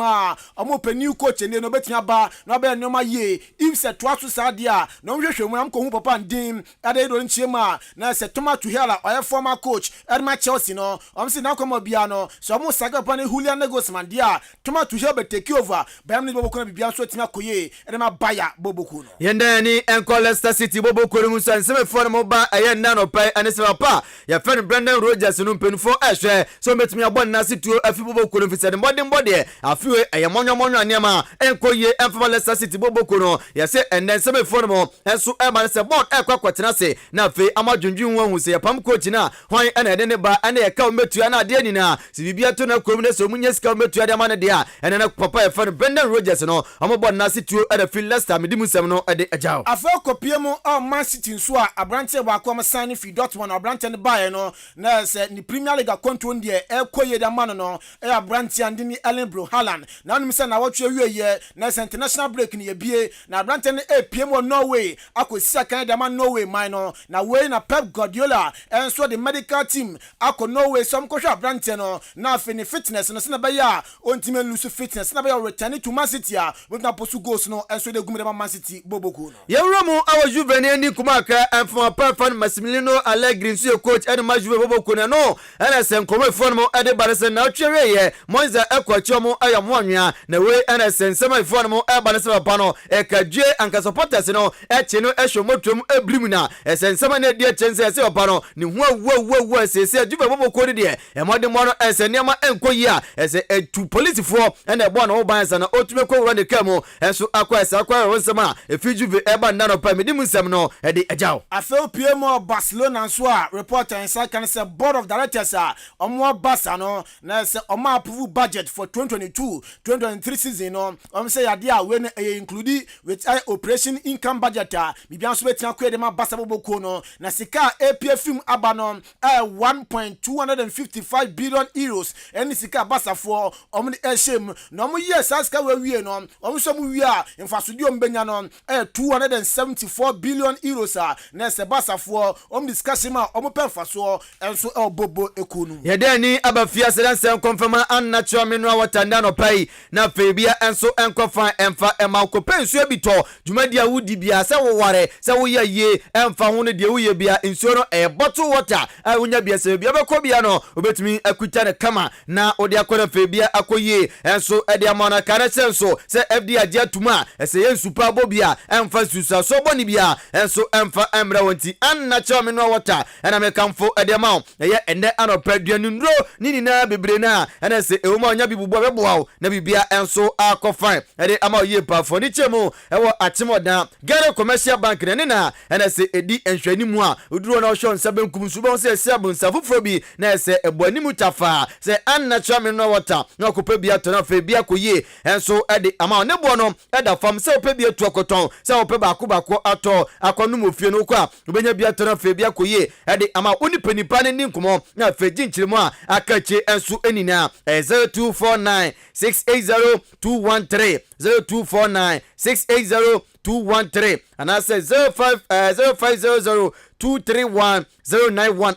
a omo pe new coach ne no betia ba na ba no ma ye if se to aso sa dia no hwehwemu am ko hu papa andin ade do nchiema na se Thomas Tuchel oya former coach Edma Chelsea no omsi na komo bia no so omo saga pa ne Julian Nagelsmann dia Thomas Tuchel be take over Bayern ni bobo ko na bia so tima koye Edma Bayer bobo ko no yenda ni enko Leicester City bobo ko mu so nseme fo no ba ayenda no pai anese papa ya friend Brendan Rodgers no mpenfo ehwe so metumi abon na situo afi bobo ko no fi sede mbode afiwe ayamonyo anema enko ye enfama Leicester City bobo ko no ya se enden nseme fo no enso e ma se board e kwakwatena se na fe amadwundwun hu se pam coach na hwan ene de ne ba ene ye ka metua na ade ni na si bibia to na kom ne so munye sika metua de ma ne de a ene na papa ye fa Brendan Rodgers no omobo na situo e da fi Leicester medimusem no e de ajaw afa kopiemu Man City nso a abrante ba akọ sign fi Dortmund abrante ne bae no na se ni Premier League control de e koye de ma no e abrante ande ni Erling Haaland na anu se na wotwe wieye na se international break ni ye bie na abrante ne piemu Norway akosi kan de ma Norway man no na we na Pep Guardiola enso the medical team akọ Norway some ko hwa abrante no na afini fitness no se na be ya ontime lose fitness na be return to Man City a with na posu goals no enso de gumre Man City boboku no yewramu awo Juvenile ni kumaka enfo perfan Massimiliano Allegri nso coach edema Juve boboku no NSN komo form ede barese na twere ye Monza ekwachi omo ayamo anwea na we NSN sema form e barese papa no ekadwe anka supporters no echi no ehwomotwom eblimuna esensema na die chense ese papa no ni hu sese Juve boboku de emode mo no ensenema enkoyi a ese etu police fo na ebo na obansa na otume ko wura de kamo enso akwa ese akwa wonsema efi Juve eba nano pa medimu nsem no ede ejaw afel PM Barcelona nso a reporter inside can say board of directors a omo Barca no na say omo approve budget for 2022-2023 season no say yade a we include with operation income budget a bibia nso betia ko edema Barca boboko no na sika APFM aba no 1.255 billion euros any sika Barca for omo eshem no omo yes aska we wie no omo so mu wie a infasudio mbenya no 274 billion euros a na se Barca for discussion ma omo penfa so enso bobo ekunu yede ni abafia sedanse confirm unnatural mineral water ndano pai na febia enso enkofa emfa ema kopenso ebito dwumadi awudi bia se wo ware se wo ye emfa ho ne de wo ye bia enso no bottle water awunya bia se bia bekọ bia no obetumi akuta ne kama na odi akọ febia akoye enso ede amana kare senso se FD agia tuma ese ye super bobia emfa susa so boni bia enso emfa emra wonti unnatural mineral water ena me kamfo ede ma ye ende anopedua nundro nini na bebre na ena se ewoma onya bibubo beboa na bibia enso akofan ede ama ye pa fo ni chemu ewo atimodan gare commercial bank ne na ena se edi enhwani mu a oduro na ohwo nsabe nkum subo se ese abunsa foforo bi na ese eboni mutafa se unnatural mineral water na okopa bia to na fe bia koye enso ede ama ne bo no eda fam se opa bia tu okoton se opa bako ato akonu mofie no kwa obenya bia to na fe bia koye ede ama oni panipa ne nkomo na fe ginchiremu a akache enso enina 0249 680 213 0249 680 213 and I say 0500 231 091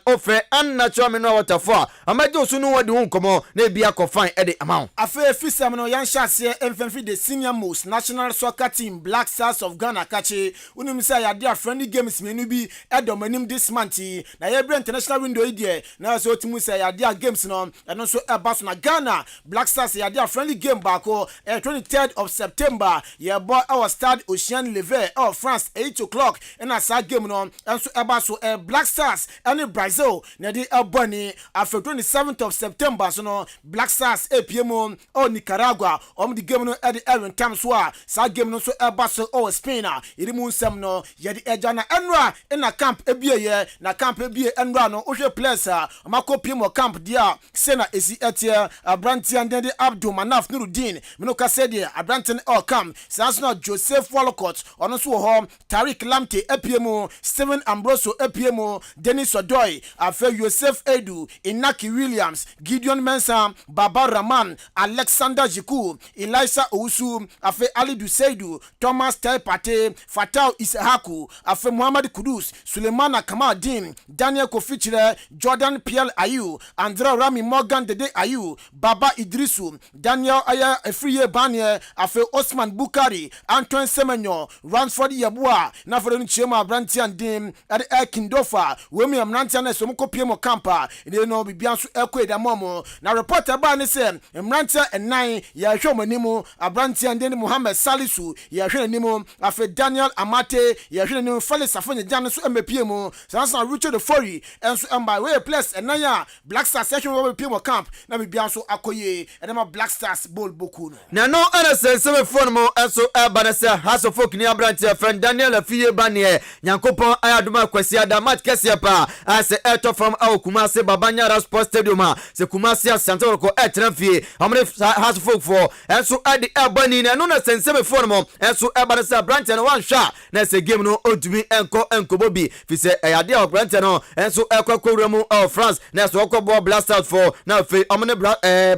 unnatural mineral water for amajo sunu wadi hunkomo na bia ko fine ede amount afa fisam no yan shase emfemfi the senior most national soccer team Black Stars of Ghana kache unim say yade a friendly games menu bi edomanim this month na yebre international window ide na so timu say yade a games no eno so eba so na Ghana Black Stars yade a friendly game bako 23rd of September ye boy our stade Ocean Lever of France 8 o'clock and a sa game no enso eba so Black Stars and Brazil na di Albany after 27th of September so no Black Stars APM or Nicaragua the game no at the Aaron time so sa game no so eba so Spain irimu nsem no ye di ejana enra na camp ebie ye na camp ebie enra no ohwe players amako pimo camp dia sena esi etie Abranti and the Abdul Manaf Nuruddin mino ka said dia Abranti all camp sans no Joseph Walcott ono so ho Tariq Lamte APM Steven Ambroso APM Dennis Odoy afa Yosef Edu Inaki Williams Gideon Mensah Baba Rahman Alexander Jiku Elisha Ousu afa Ali Duseidu Thomas Taipate Fatau Isahaku afa Muhammad Kudus Suleiman Kamadin Daniel Kofichire Jordan Pierre Ayu Andra Rami Morgan Dede Ayu Baba Idrisu Daniel Aya Efriye Banye afa Osman Bukari Antoine Semenyo Ransford Yabua na for no chema Abranti and Dim at Kindofa we me Amranti na so mkopie mo campa ide no bibia so ekweda momo na reporter ba ne se Amranti and ya hwe manimu Abranti and Dim Muhammad Salisu ya hwe animu afa Daniel Amate ya hwe animu Felix Afonye Jan so empie mu sansa Richard Ofori enso emba we place and ya Black Stars section we pie mo camp na bibia so akoye edema Black Stars ball boku no na no ana sense phone mo enso abanese House of Folk ni Abranti friend Daniel Afie Banie Nyankopon ayaduma kwasi adamat kese pa ase eto from Kumasi Babanyara Sports Stadium se Kumasi Asante ko etrenfie amre House of Folk for enso ade ebani na no na sense phone mo enso abanese Abranti na wan hwa na se game no odumi enko bobi fi se ayade Abranti no enso ekwakwuramu of France na so okwo blast out for na fe amne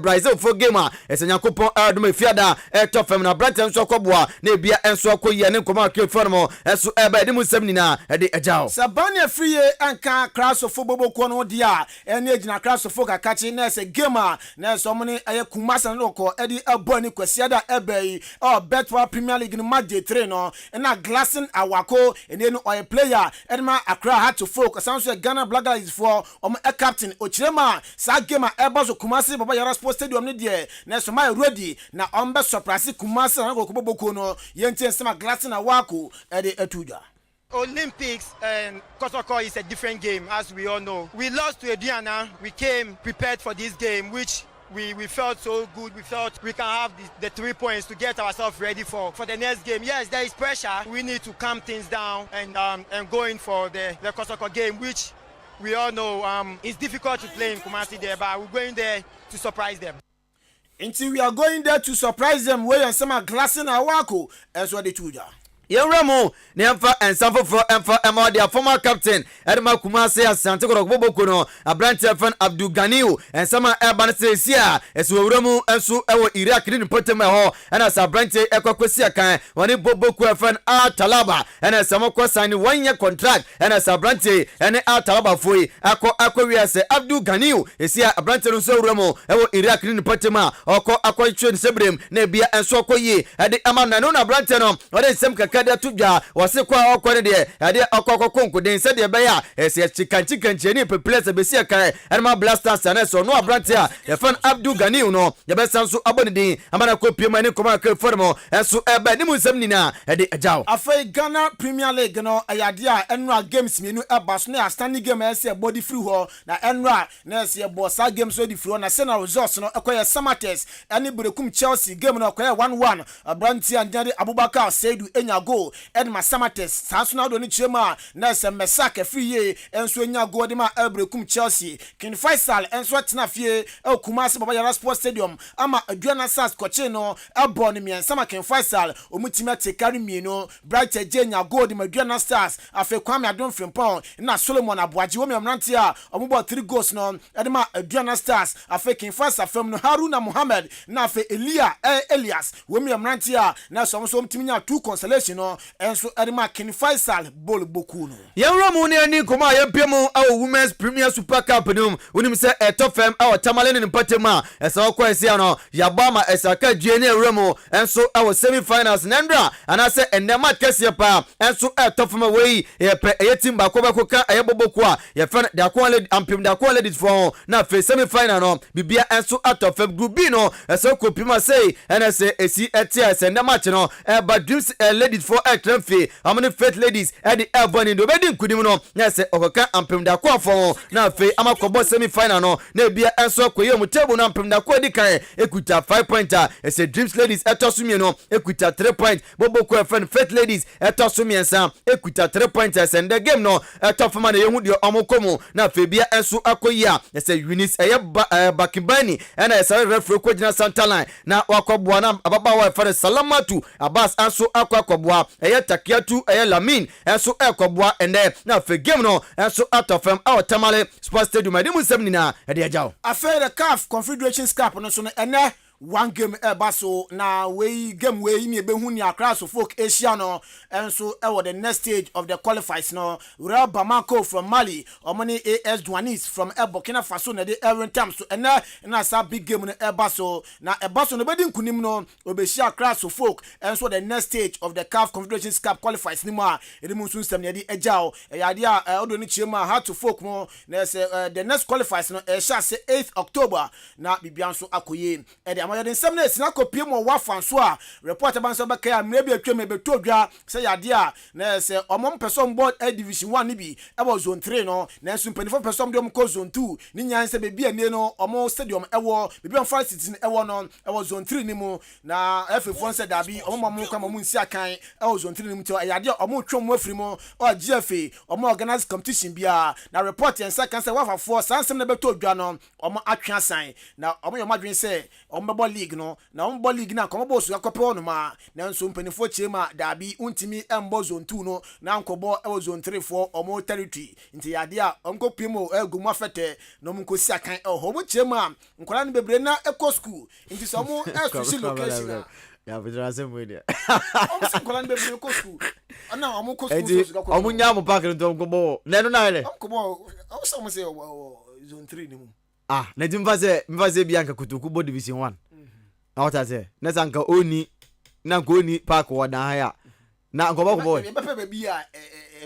Brazil for game ese Nyankopon ayaduma fiada eto FM na brant enso koboa na bia enso koye ne nkoma akefo enso eba edi musem nina edi ejao Sabania free anka crash of football kono dia ene ejina crash of football kachi na se gamer na so moni aye kumasa no ko edi aboni kwasiada ebe o betwa Premier League no match 3 no na glassing awako ene no oy player edma Accra had to folk asanso Ghana Black Lions for a captain ochirema sa gamer eba so kumasi baba yara sports stadium ne de na so my ready na ombe surprise kumasi na ko boboko no yenti nsema glassing awako edi etuja. Olympics and Kotoko is a different game, as we all know. We lost to Ediana. We came prepared for this game, which we felt so good. We felt we can have the 3 points to get ourselves ready for the next game. Yes, there is pressure. We need to calm things down and go in for the Kotoko game, which we all know is difficult to play in Kumasi there, but we're going there to surprise them. Until we are going there to surprise them, we and some glassing awako as what they told. Yewramo Nemfa and Sanfo Emfa Emma their former captain Edma Kumase Asante Bobokono Abrante Fan Abdul Ganiu and Sama Urban Sesia as Wuramu and so our Iraq didn't put them ho and as Abrante Ekwakosia kan when it Boboku fan Talaba and as Samako signed 1 year contract and as Abrante and Talaba Fui Aquaria say Abdul Ganiu is here Abrante so Ramo our Iraq didn't put them or Aquachuan Sebrim Nebia and Sokoye at the Amana no Abrante no or then some kada tuja wase kwa okore de ade okokokonko den se de be ya ese chikan cheni peplese be sia kan Erma Blasters na so no abrante a ye fan Abdul Ganiu no ye be sanso abone din amana ko piem ani koma ka formo enso eba ni musam nina ade ajao afei Ghana Premier League no ayade a enra games mienu eba so na standing game ese body free ho na enra na ese bossa game so di free na se na results no ekoye Samates ani Burekum Chelsea game no ekoye 1-1 abrante andade Abubakar Saidu enya go Edma Samates saso do ni chema na se Mesaka free enso enya go de ma Burekum Chelsea King Faisal enso tena fie Kumasi Baba Yara Sports Stadium ama Aduana Stars koche no ebo ni mien sama King Faisal omutima tekari mieno Bright Enya go de Aduana Stars afi Kwame Adon Frimpong na Solomon Abuaji wo miamnante a omubo 3 goals no edema Aduana Stars afi King Faisal fam no Haruna Mohammed na afi Elias wo miamnante a na so mtiminya 2 consolation no enso edema King Faisal bol boku no Yewramu ni ani koma yempemu awo Women's Premier Super Cup num wonim se etofem awo tamale ne mpatema esa okwa esia no yabama esaka due ne Yewramu enso awo semi finals nendra anase enema kese pa enso etofem wei ye team ba ko ka ayeboboku a ye fan da ko le ampim da ko ladies for na fe semi final no bibia enso atofem group B no esa ko pima sei enese esi etia ese enema che no ba dreams ladies for Ekranfe amene faith ladies e di Ebony do be di nkudim no na se okoka ampim da ko for na fe amakobo semi final no na bia enso koye mu table na ampim da ko di kan ekuta 5 pointer ese dreams ladies etosumie no ekuta 3 point boboku fan faith ladies etosumie san ekuta 3 pointers and the game no etofama na yehu de omokomu na fe bia enso akoya ese Eunice Bakibani na ese referee ko gina center line na wakoboa na ababawa fa Salamatu Abbas enso akwakoboa Takiatu Lamin enso ekoboa ende na fe game no enso atofem Tamale Sports Stadium ade musem nina ade ajao afei the CAF Confederations Cup no so no ene one game baso na we game we ni ebehu ni Accra so folk Asia no enso the next stage of the qualifiers no Real Bamako from Mali omoni AS Douanis from Burkina Faso na de every time so na sa big game no baso na baso no bedi nkunim no obeshi Accra so folk enso the next stage of the CAF Confederations Cup qualifiers ni ma edimu sun sem ne de ejao yade a odo ni chema had to folk mo na say the next qualifiers no sha say 8th October na bibianso akoye ama yade nsem na esina kopie mo wafanso a report abanso be kai amre bi atwem be todwa se yade a na se omom person board division 1 ni bi ebo zone 3 no na nso mpanifo person dem ko zone 2 ni nyan se be bi anie no omo stadium ewo bi on Forest City ewo no ewo zone 3 ni mu na FF1 se dabi omo mo kwa mo nsi akan ewo zone 3 ni mu to yade omo twom mo afiri mo o GFA omo organize competition bia na report en second se wafafo sansem na be todwa no omo atwa san na omo yo madwen se omo league no na ombo league na komo so yakope no ma na nso mpanifo chema dabi untimi embo zone 2 no na nkobo e zone 3 for omo territory nti yade a onko pimo egumu afete no mkosi akan ho bo chema nkwara ne bebre na eco school nti so mo e social location Yeah, but there's some way there. I'm so calling baby go school. And now I'm go school. I'm nyam park no go ball. No. Come on. I was someone say zone 3 ni mu. Ah, na ti mfa se Bianca Kutuku bo division 1. Na what I say? Na sanka oni na ko oni park wa dan ha ya. Na ko ba ko boy. E be pe be a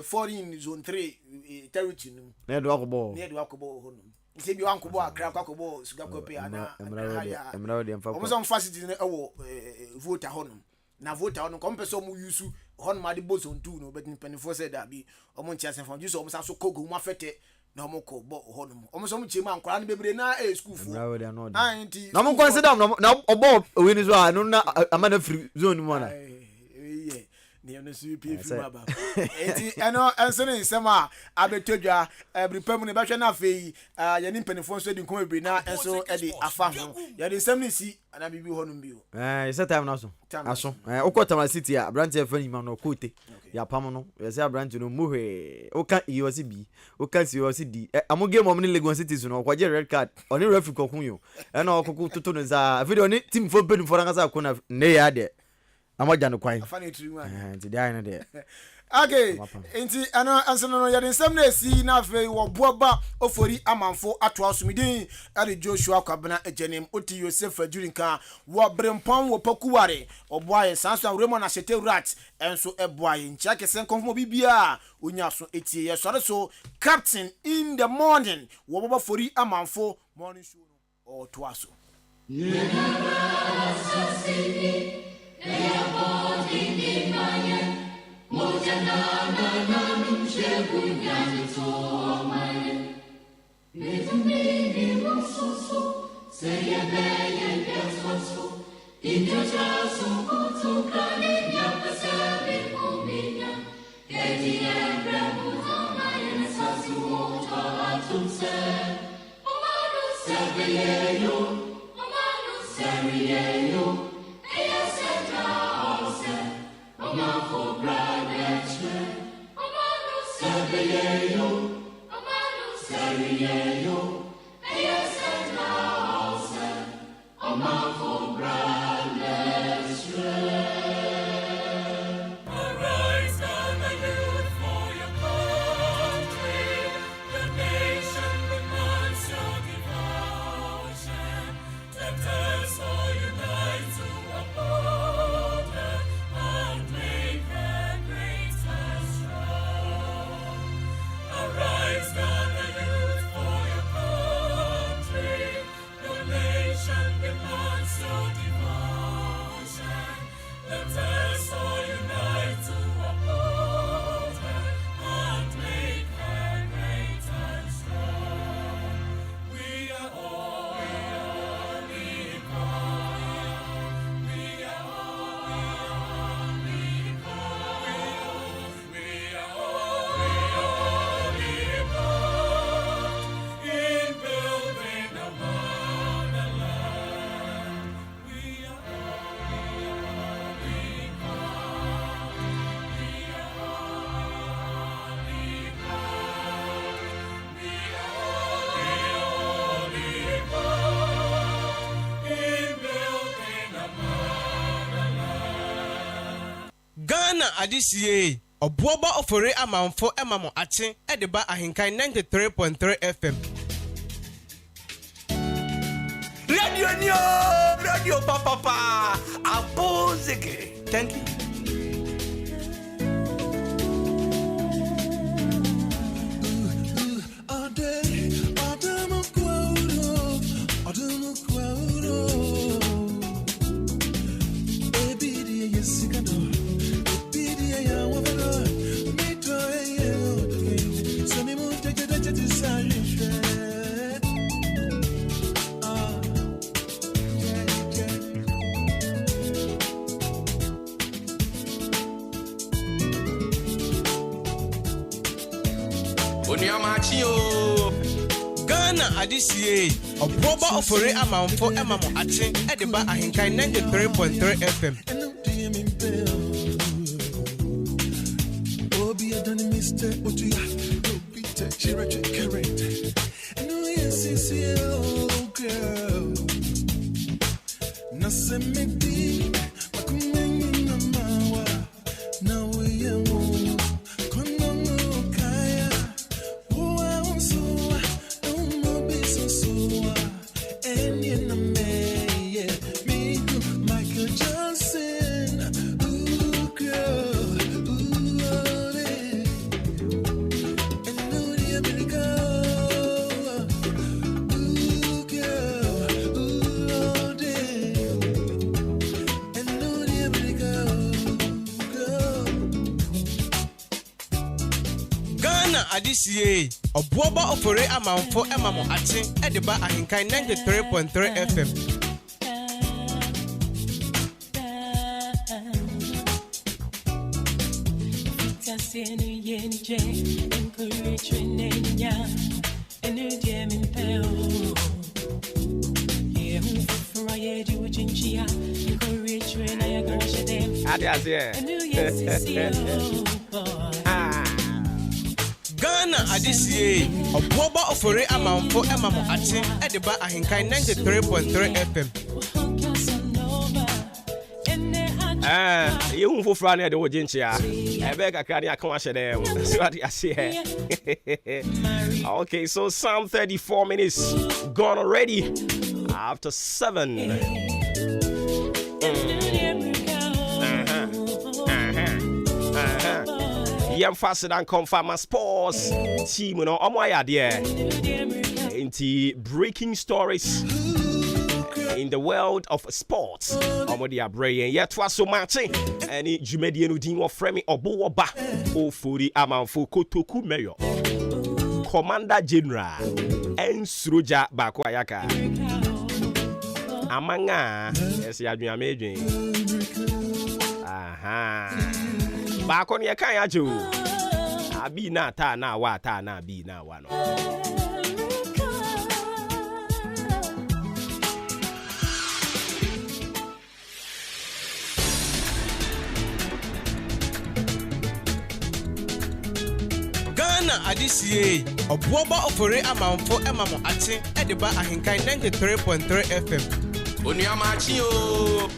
foreign zone 3 territory ni. Na do ko bo. Na do ko bo ho no. Nse bi wan ko bo akra ko bo suga ko pe ana. Emra de mfa ko. Omo so facility ne wo voter ho no. Na voter ho no ko mpe so mu use ho no ma de bo zone 2 no but ni penifo say da bi omo ntia se fam use omo sa so kogo mu afete na omo ko bo ho no omo so mu chema ankora ne bebre na school fu na mo consider na obo we ni so a no na amana free zone mu na ne no so pi fi baba enti eno enso ne sema abetodwa bripam ne bahwe na afei ya ni mpanifo so di nkom bebre na enso e di afa ho ya di nsem ne si ana bibi ho no bi o isa time na so aso okota city a branch e fani ma no kote ya pam no ya say branch no muhwe oka iyosi bi oka si iyosi di amoge mom ne Lagos City so no kwaje red card oni referee kokun yo na okoko toto no za video ni team fo penu fo nga ko na ne ya de amaja no kwan afani tiri wa ti dai na de okay enti ano ansono no ya de nsem na esi na afei Obuoba Ofori Amanfo ato asumidin ade Joshua Kwabena ejenim oti Yosef Ajurinka wo brempon wo pakuware oboaye sanso Raymond Ashete rat enso eboaye ncha kesen konfo bibia onya so etie ye sore so captain in the morning Obuoba Ofori Amanfo morning show no to aso Adisiye Obuoba Ofori Amanfo emamo ache edeba AHENKAN933 FM Radio papa Abozeke. Thank you. Ghana Adisiye Obuoba Ofori Amanfo emamo ache edeba AHENKAN933 FM adisiye Obuoba Ofori Amanfo emamo ate edeba ahenkan 93.3 FM. Ghana adisiye Obuoba Ofori Amanfo emamo ate edeba ahenkan 93.3 FM. You for Franny at the Wojinchia. I beg a cardiac commercial there. What I see here. Okay, so some 34 minutes gone already after 7. Yam faster than confirm sports team, you know, on my idea. Into breaking stories in the world of sports. Omodi Abrey, yet was so much. Any Jumedian Udin or Fremi Obuoba Ofori Amanfo Kotoku Mayor Commander General and Sruja Bakwayaka Amanga. Yes, you have been amazing. Aha. Back on your kayaju. Abi na ta na wa ta na bi na wa no. Ghana adisiye Obuoba Ofori Amanfo emamo ate edeba ahenkan 93.3 FM. Maakye o.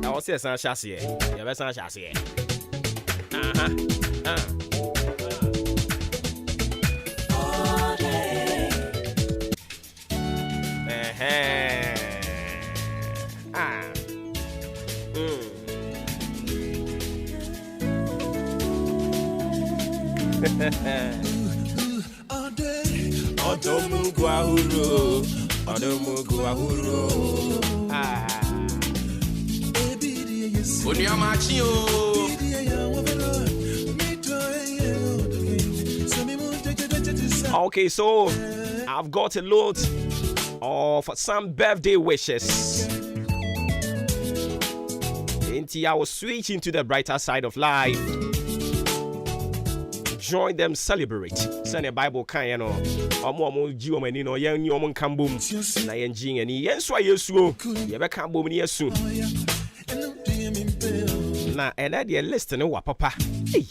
I was saying, San Chassis. You have San Chassis. Maakye o. Okay, so I've got a lot of some birthday wishes. Until I was switching to the brighter side of life. Join them, celebrate. Send a Bible can you know. Omo ji omo ni no yan ni omo kan bom. Na yan ji ani yan so ayesu. Ye be kan bom ni yesu. Na and I dey listen wa papa. Hey.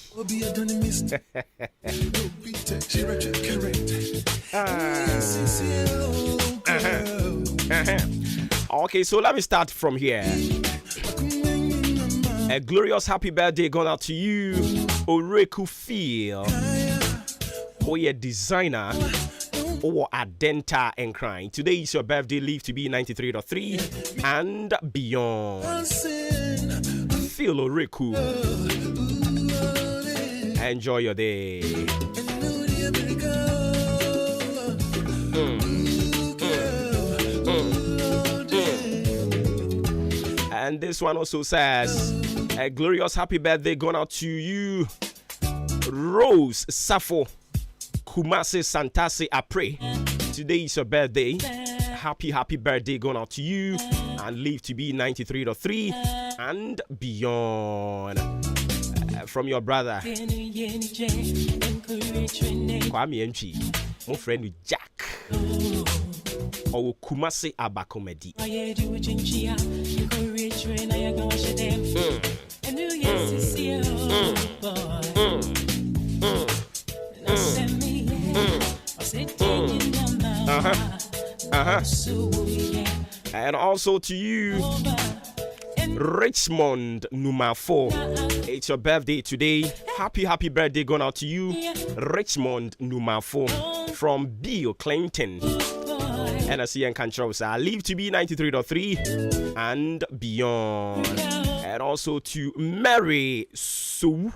Okay, so let me start from here. A glorious happy birthday going out to you, Oreku Feel. Oh, yeah, designer. Or Adenta and crying. Today is your birthday, live to be 93.3 and beyond. Feel Oreku. Enjoy your day. And this one also says, a glorious happy birthday going out to you, Rose Safo Kumase Santase Apre. Today is your birthday. happy birthday going out to you and live to be 93.3 and beyond. From your brother Kwame Nchi, my friend Jack or Kumasi Abakomedi. And also to you, Richmond number 4. It's your birthday today. Happy birthday going out to you, Richmond number 4 from Bill Clinton. And I see AHENKAN933FM. I live to be 93.3 and beyond. And also to Mary Sue.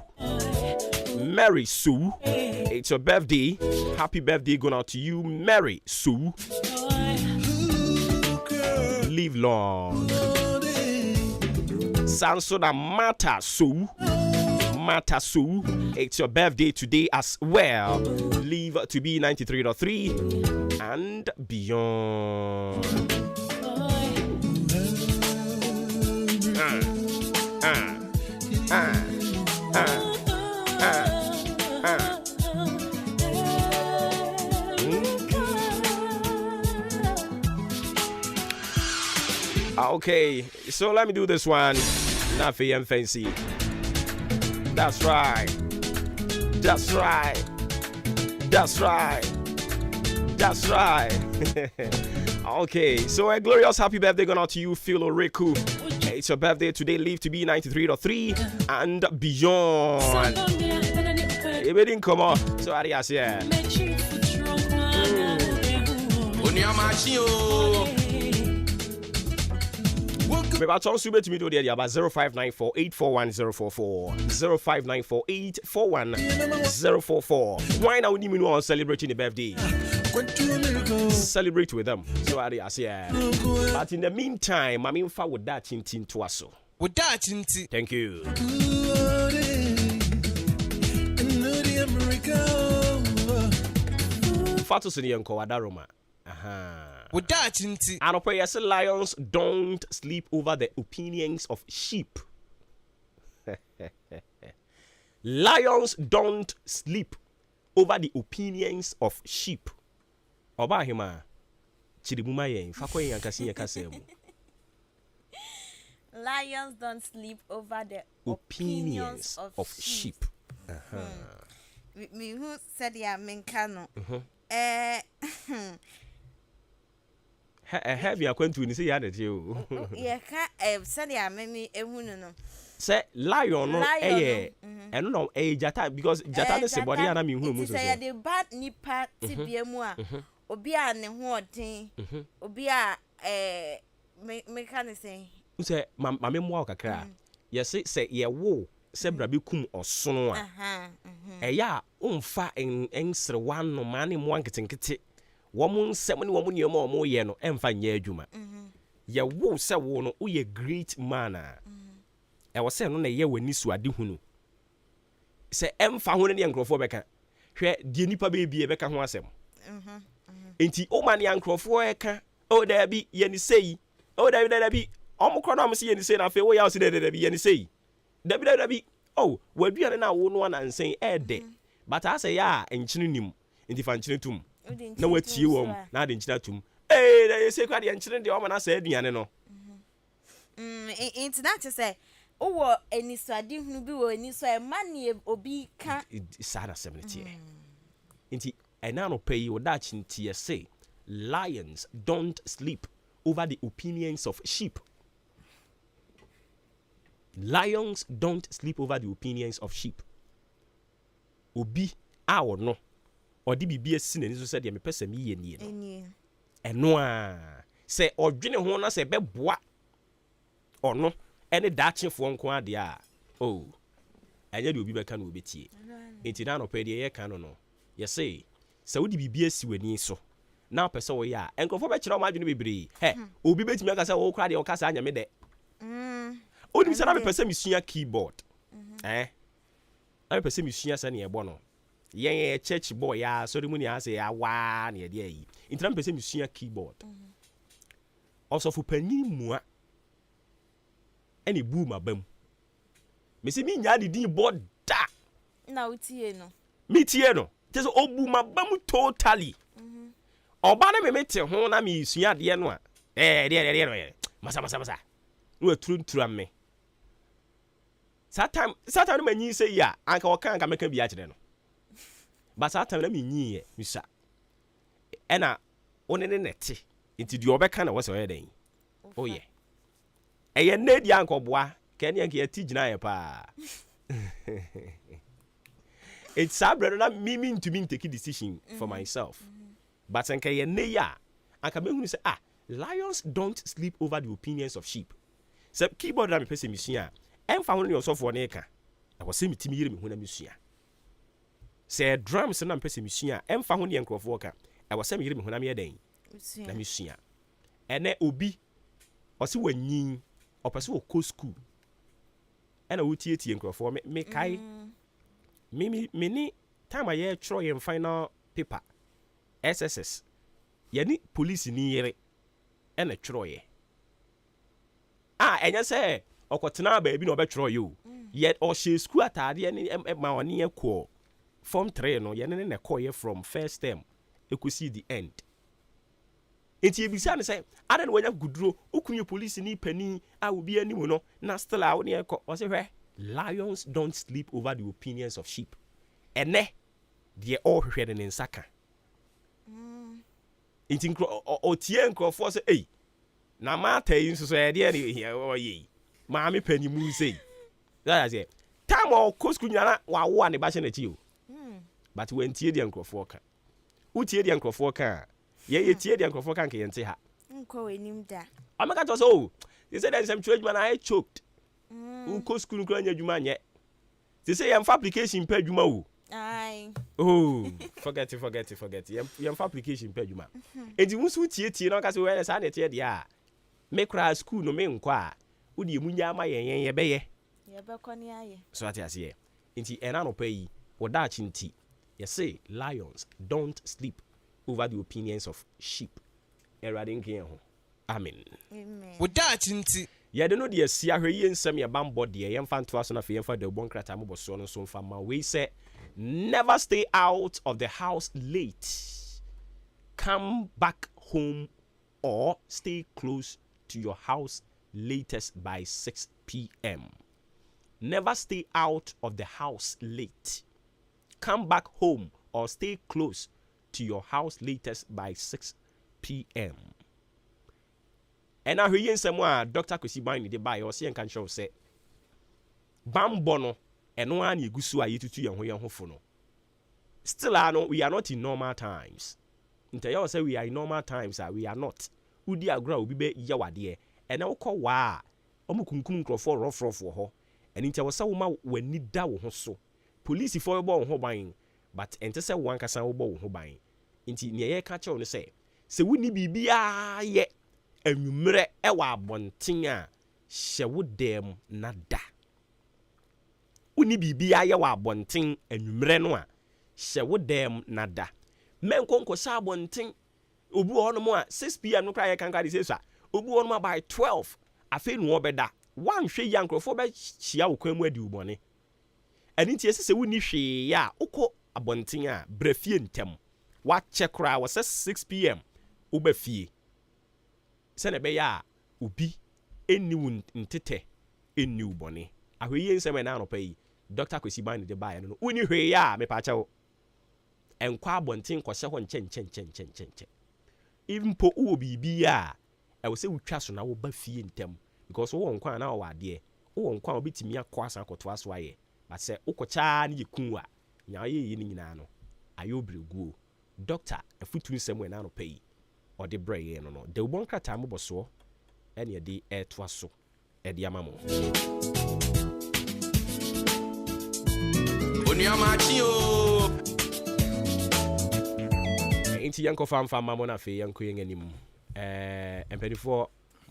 Mary Sue. It's your birthday. Happy birthday going out to you, Mary Sue. Live long. Sansona Mata Sue. Mata Sue. It's your birthday today as well. Live to be 93.3 and beyond. Okay, so let me do this one. Nothing and fancy. That's right. That's right. That's right. That's right. Okay, so a glorious happy birthday going out to you, Philo Riku. It's your birthday today. Live to be 93.3 and beyond. It didn't come on. So adios, yeah. Maybe I'll also bet me to the about 0594-841-044 0594-841-044. Why now we are celebrating the birthday? Celebrate with them. So adios, yeah. But in the meantime, I'm in far with that chintin to us. With that chintin. Thank you. Fatos in the Uncle Adaroma. With that chinti. And up here, lions don't sleep over the opinions of sheep. Lions don't sleep over the opinions of sheep. Oba hima chidibuma yen fakoyen yankasi yakasemu. Lions don't sleep over the opinions of sheep. Me who said ya menkano. Have you acquainted with the you? Yeah, said ya me no. Say lion no and no jata because jata is a body and I'm in say the bad nipa tibiemu obi a ne ho odin obi a me can say say mama mo kakra yes say ye wo se bra be kum osono a ya umfa ensre wan no mane mo anketenkete wo mo nsem ne wo mo niam o mo ye no emfa nya adwuma ye wo se wo no wo ye great man a e wo se no na ye wani su ade hunu se emfa ho ne nkrofo beka hwe die nipa be bie beka ho asem enti o man yankrofo eka o da bi ye ni sei o da bi o mo kro na mo se ye ni sei na fe wo ya o se da bi ye ni sei da bi oh waduane na wo no na nsen ede but I say ya enchine nim enti fa nchine tum na watie wom na de nchina tum na say kwa de nchine de o ma na sa aduane no enti na to say owo enisade hunu bi wo eniso e mane obi ka sada 70 enti ena no pay o da chintie say lions don't sleep over the opinions of sheep. Lions don't sleep over the opinions of sheep. Obi awo no odi bibia si na ni so said me pese me ye ni no eno a se odwene ho na se beboa ono ene dachefo nko ade a oh anya de obi beka na obetie enti na no pe de ye ka no ye say se odi bibia si wani so na pese wo ya enkofo be kire o ma adwene bebre he obi betimi aka se wo kra de o kasa anya me de Odim sana me pese misua keyboard. I pese misua sa na ye bo no. Ye church boy ya so de mu ni ase ya wa na ye de yi. Intra me pese misua keyboard. also for penny mua any boom abem. Missy me yadi di board da. Na utieno. Mitieno. Just Obuoba bam totally. Obana me mete ho na me sua de no a. De. Masa. No true me. Satan manyi say ya anka waka anka meka bia kire no. But satan na me nyi ye misa. Ena one ne nete. Nti di obeka na wo se o ye den. Oh yeah. Eye na di anka oboa. Kani anka ya ti gina ye pa. It's sad, brother. Not me to me take a decision for myself. But anka ye ne ya anka me hu say lions don't sleep over the opinions of sheep. So keyboard na me pese misua. Emfa ho ne yourself for na eka. I was say me timi yire me hu na misua. Say drums na me pese misua. Emfa ho ne enkrofo ka. I was say me yire me hu na me den. Na misua. Ene obi osi wanyin opese wo ko school. Ena wo tie enkrofo me kai. Me ni time I hear try in final paper. SSS. Yani police ni yere. Ena try. Enya say okotena ba bi na obetro you. Yet or she school atade ni ma oni ekọ form 3 no ye ne koye from first term ekusi the end. Enti ebisa ne say ada na wanya guduro okunye police ni pani a obi ani mu no na still a oni ekọ o say hwe lions don't sleep over the opinions of sheep. Ene de all hwehwe ne nsaka. Enti o tie nkrofo say eh na mata yi nso so e de ne oye maami pani mu say that is time o kosku nyana wa wo ne ba hye na chi o but when tie de nkrofo ka utie de nkrofo ka ye tie de nkrofo ka nke ye nte ha nko wenim da amaka to so they say that some church man I choked kosku nkra nya djuma nye they say yam application pa djuma o ai oh forget yam application pa djuma enti musu tie na ka se we sa na tie de a me kra school no me nkwa udi munya ama ye beye ye be koni aye so ati ase nti ena no pa yi oda chinti you say lions don't sleep over the opinions of sheep erade nken ho amen Woda chinti ye de no de asi ahwe yi nsem ye bambo de ye mfa nto aso na fe ye mfa de bon krata mo boso no so mfa ma we say never stay out of the house late, come back home or stay close to your house latest by 6 p.m. Never stay out of the house late. Come back home or stay close to your house latest by 6 p.m. And now here someone Dr. Kosiban de buy or see and can show say Bambono and one you gusu a yitu yan ho no. Still we are not in normal times. Until say we are in normal times, we are not. Udi agra obi be yawade and now call wa omukunkum nkrofo rough wo ho and ntia wasa wo ma wani da wo ho so police for bo ho ban but ente se wan kasa wo bo ho ban nti ne ye ka che wo se woni bibia ye anwumre e wa abonten a hye wo dem na da woni bibia ye wa abonten anwumre no a hye wo dem na da menkonko sa abonten obu ono mo a 6 p.m. no kra ye kan ka de se so obu ono ma by 12 afi no obeda wan hwe yankrofo be chia wo kwamu adi ubone ani tie se woni hwe ya ukọ abonten a brafie ntem wa chekra wo se 6 p.m. ubafie se ne be ya obi eni won ntete eni ubone ahwe nsem na no pai Dr. Kosiban de bae no woni hwe ya me pa chewo enkwa abonten kwose ho nchen even po wo bibia I will say we trust na wo ba fie ntem because wo nkwa na wo ade wo nkwa obetimi akwa san koto aso aye but say ukocha ni yekun a nya ye ni nyina no ayo bregu doctor afutu nsem na no pay or the brain no de bon krata mo boso ene de eto aso e de amamo Oni amachi o inti yanko famfa mamo na fe yanko yenim empedifo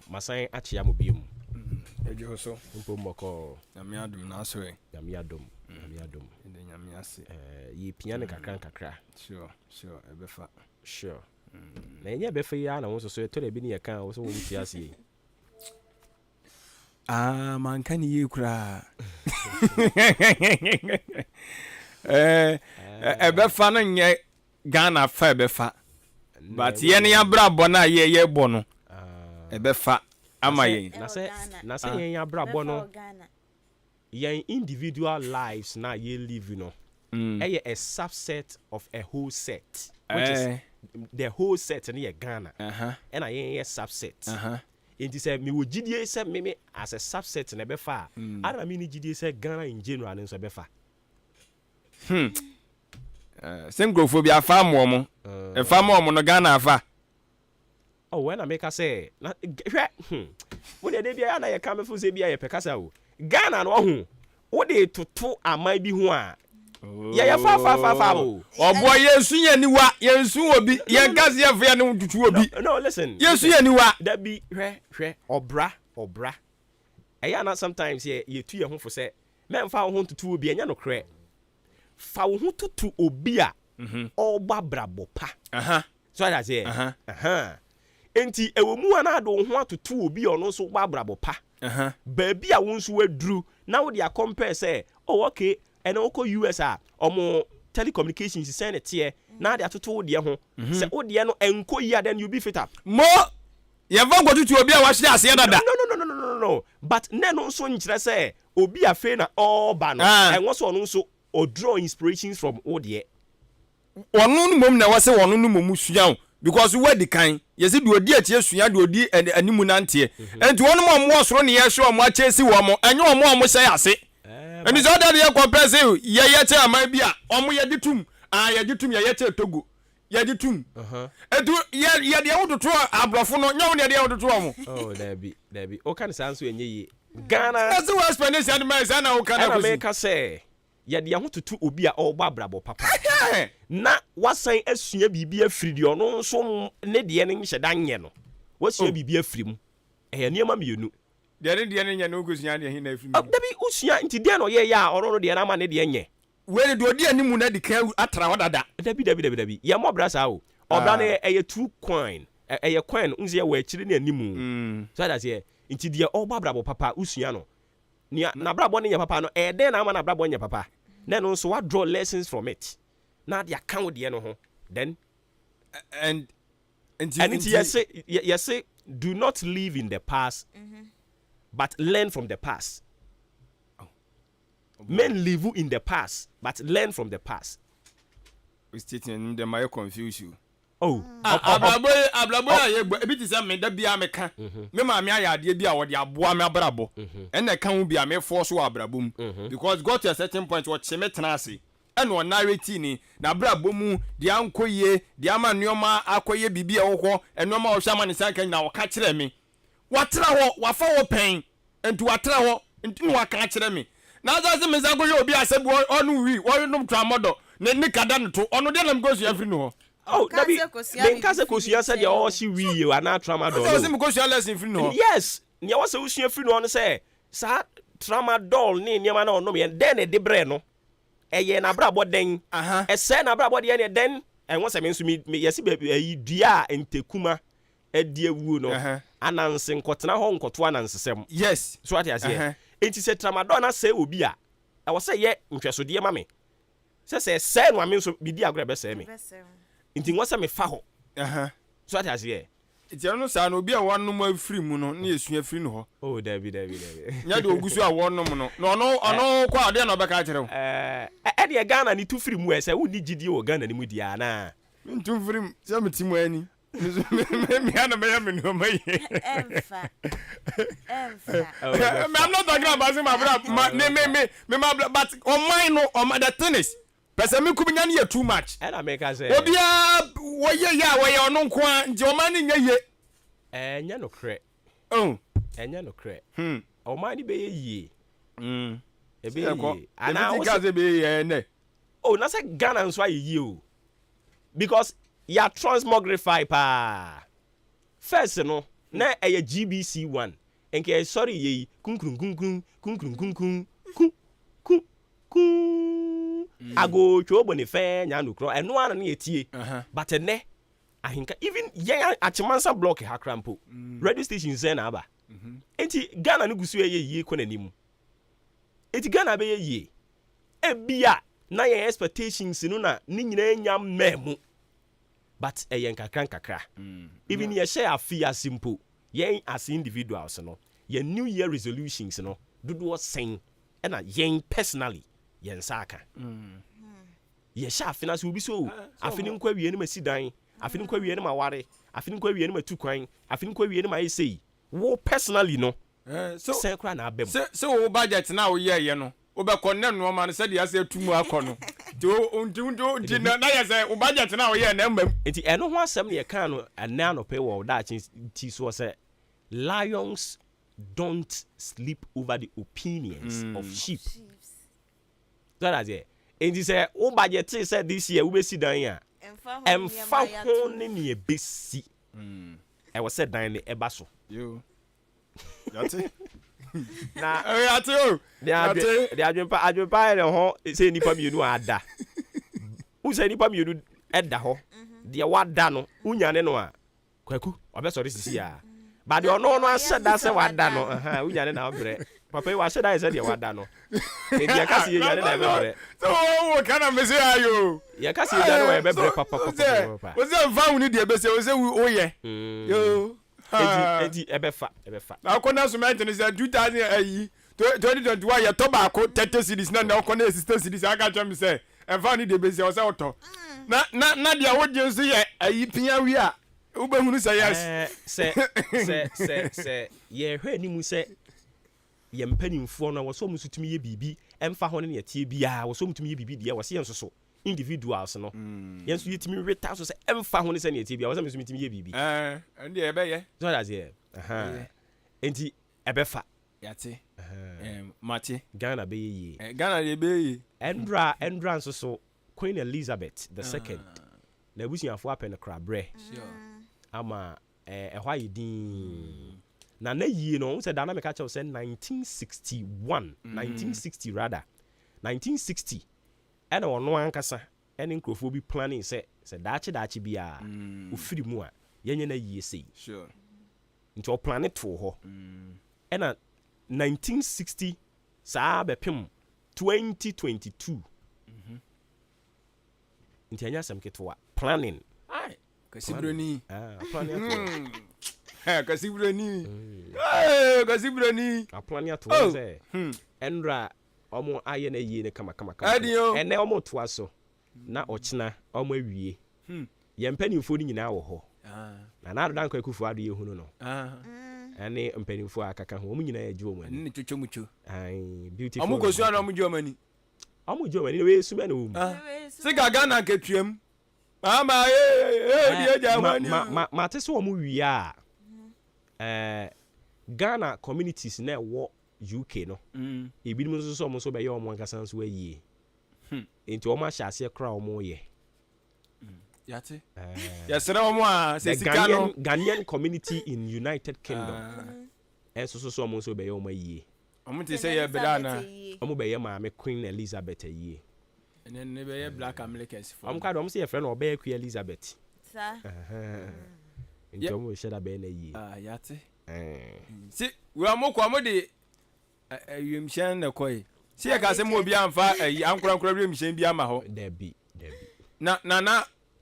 masan achia mo biom ejo so mpo mboko nyame adum na so e nyame adum ende nyame ase yi pia ne kakra sure ebefa sure na enye be fa ya na wo so to le bi ne ya kan wo so wo ti ase man kan yi kura ebe fa no nye Ghana fa ebe fa but ye ne ya bra bo na ye bo no ebe fa ama ye na se yen ya bra bo no yen individual lives na ye live you know a subset of a whole set which is the whole set in Ghana and a subset it is a me wo gidie se me as a subset na be fa ara me ni gidie se Ghana in general nso be fa Sengrophobia fa mo e fa mo no Ghana fa oh when I make say na when dey bia na ye come fu se bia ye pekasa o Ghana no ho wo dey toto amai bi ho a ya fa o obo yesu yaniwa yesu obi ye gas ye fa ne tutu obi no listen yesu yaniwa that be hwe obra eya na sometimes ye tu ye ho fo se men fa ho tutu obi enya no kre fa wo ho tutu obi a ogba brabo pa so that say enti ewo mu ana do ho atutu obi ono so gba brabo pa ba bia wo nso waduru na wo dia compare say oh okay and oko US a omo telecommunications send it here na dia toto wo dia ho say wo dia no enko yi then you be fit up mo ye va go tutu obi a wa hye ase dada no but neno nso nkyere say obi afe na oba no enwo so no nso o draw inspirations from odie onu no mom na wase wonu no mom suyan because we di kan yesi de odi atie suyan de odi animu nante enti wonu mom wo soro ne ye hwe omo achesi wo mo enye omo say ase eni so da ye compare say ye che aman bia omo ye ditum ye ditum ye che Togo ye ditum etu ye de wototo abrofo no nyawo ne de wototo omo oh dabi o kan sanso enye yi Ghana that's the explanation and my son o kan na make say ya de ho tutu obi a ogba brabo papa na wasan asua bibia afiri de ono nso ne de ne nhye danye no wasua bibia afiri mu niema mienu de ne nya no gosua de hin na afiri mu dabi usua nti de no ye ya ono no de na ma ne de nye we de odi animu na de kan atra wadada dabi ya mo bra sa o obra na eye true coin eye coin unze ye wa akiri ne animu so that say nti de ogba brabo papa usua no na brabo ne nya papa no den na ma na brabo nya papa na no so what draw lessons from it na dia kan de no ho then and yes say do not live in the past but learn from the past. Men live in the past but learn from the past. We stating them may confuse you. Ablabo ye ebi ti say me da bia me ka me ma me ayade bia wo de aboa me abrabo en na kan bia me force wo abrabom because got to a certain point what che me tenase en wo narrate ni na abrabo mu de ankoye de ama nneoma akoye bibia wo ho enneoma wo hwa ma ne san kan na wo ka kire me watra ho wafa wo pen entu watra ho entu no waka kire me na za se me za go ye obi asebu onu wi wo num tramodo ne kada no to ono de lam go su afri no ho. Oh, Dabi, Benkase Kosia said you all see we you are not tramadol. Yes, you was a free one say, Sir, tramadol, name your man or no, and then a debreno. A yen abrabo den, a sen abrabo den, and once I mean to me, yes, baby, dear and Tekuma, a dear wuno, announcing Cotana home, Cotuan and Sam. Yes, so what I say. It is a tramadona say, Ubia. I was say, yeah, interest, dear mammy. Say, send one means to be dear grabber, say me. Inti wasa me fa ho so at as here iti no sa no obi a wonnom afiri mu no na yesu afiri no ho oh dabi nya de ogusu a wonnom no ono kwa ade na obeka kire ho e de Ghana ni tu firi mu ese wo ni gidi o Ghana ni mu dia na ntu firi mu se metimu ani me ana me ya me no mai Emfa I'm not talking about my brother me but on mine no on the tennis person me kubinya na too much and I make us say obia wo ye ya wo ye ono nko a nje o man nya ye enya no kre enya no kre o man ni be ye e be ye ana o say be ye ne oh na say Ghana nso aye o because ya transmogrify pa first no na e GBC1 enke sorry ye kunkrun ago chobo ne fe nya no kro eno ana na etie but ene ahenka even yen achemansa block ha krampo radio station zen na aba enti Ghana no gusu ye ko nanim enti Ghana be ye ebia na yen expectations no na ni nyina nya memu but yen kakra even ye share afia simple yen as individuals no yen new year resolutions no dodo sen na yen personally yen saka ye sha finance will be so afini nkwa wie ne masidan afini nkwa wie ne maware afini nkwa wie ne matukwan afini nkwa wie ne mayesei wo personally no so say kra na abem so wo budget na wo ye no wo be konne no ma no se de ase atumu akono ti na ye say wo budget na wo ye na mbam enti eno ho asem ne ye kan no ana no pe wo da chin ti so say lions don't sleep over the opinions of sheep. That is it. And he said, "Oh, budget said this year we be see down here. And found only a busy. I was said down the ebaso. You. That's it. Na, that's you. The adjun pa the ho say nipa mi nu ada. Who say nipa mi nu edda ho. The wada no unya ne no a. Kwaku, obeso this year. But you no said that say wada no. Unya ne na obre. Papa you said that say the wada no. E dia kasi ye nyane na be. So what kind of message are you? Ya kasi ye nyane we be papa. Was there van ni dey be say we say we oye. Yo. Edi ebefa. Na kona so ment ni say 2021 ya to ba ko 30 cities na kona assistant cities aka twa me say e van ni dey be say o say oto. Na dia wo je so ye ayi pia wi a wo be hunu say yes. Say ye hwe ni mu say ye mpanimfo no wo so musutumi ye bibi emfa ho ne ye tie bia wo so mutumi ye bibi de wo se yenso so individuals no yenso yetimi reta so se emfa ho ne se ne tie bia wo se musutumi ye bibi ende e be ye so that's it enti ebefa yate Maakye Ghana be ye Ghana de be ye Endra so Queen Elizabeth II na busuafo apene krabre ama ehwa yedin na yie no say dynamic catch say 1960 rather 1960 and ono ankasa ene nkrofo bi planning say daachi bia ofiri mu a yenye na yie sei sure nti o planet for ho and 1960 saa bepem 2022 nti anya sam ketwa planning ai kasibroni planning Kasibroni. Aplan ya to say. Endra omo aye na yie ne kama. Ene omo to aso. Na ochina omo awie. Ye mpanimfo ni nyina wo ho. Na do dan kwakufu ado ye hunu no. Ene mpanimfo akaka ho omo nyina ye ju omo ani. Ni twetwomucho. Ai beautiful. Omo kosu ana omo ju omo ani. Omo ju omo ani we su be na wo mu. Siga Ghana ketuam. Mama die jamani. Ma te so omo wie a. Ghana communities na wo UK no ebi nim so mo so be ye omo ankasa so ayie enti omo ahase kra omo ye yate yesere omo a se sika no Ghanaian community in United Kingdom so omo so be ye omo ayie omo te say ye bedana omo be ye maame Queen Elizabeth ayie ene ne be ye Black Americans omo ka do omo se ye friend obe Queen Elizabeth sa nti omo sheda be na ayie yate si we amokwa mo de yemshan na koi si e ka se mo bi amfa ankura yemshan bi ama ho debi na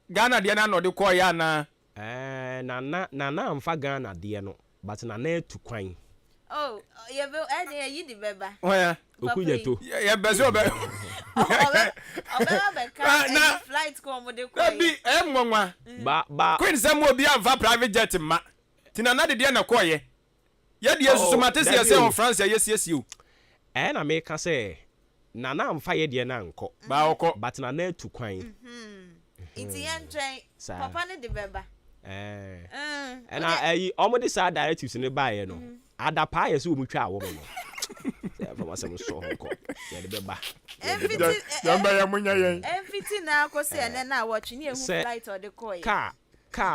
Ghana de na no de koi ya na na amfa Ghana de no but na etu kwan oh ye be yi di beba oya okujeto ye be so be obe ka na flight ko mo de koi bi nwanwa ba Queen se mo bi amfa private jet ma tina na de na koi ye de yesu mate se say on France yes o na me ka say na amfa ye de na nko ba okọ but na etu kwan iti entren papa ne de beba na omo de sa directives ne ba ye no ada pa ye se o mu twa awo no se fa ma se mo so nko ye de beba yamba ya munya ye enfiti na akosi ene na watch ni ehu flight or the koi car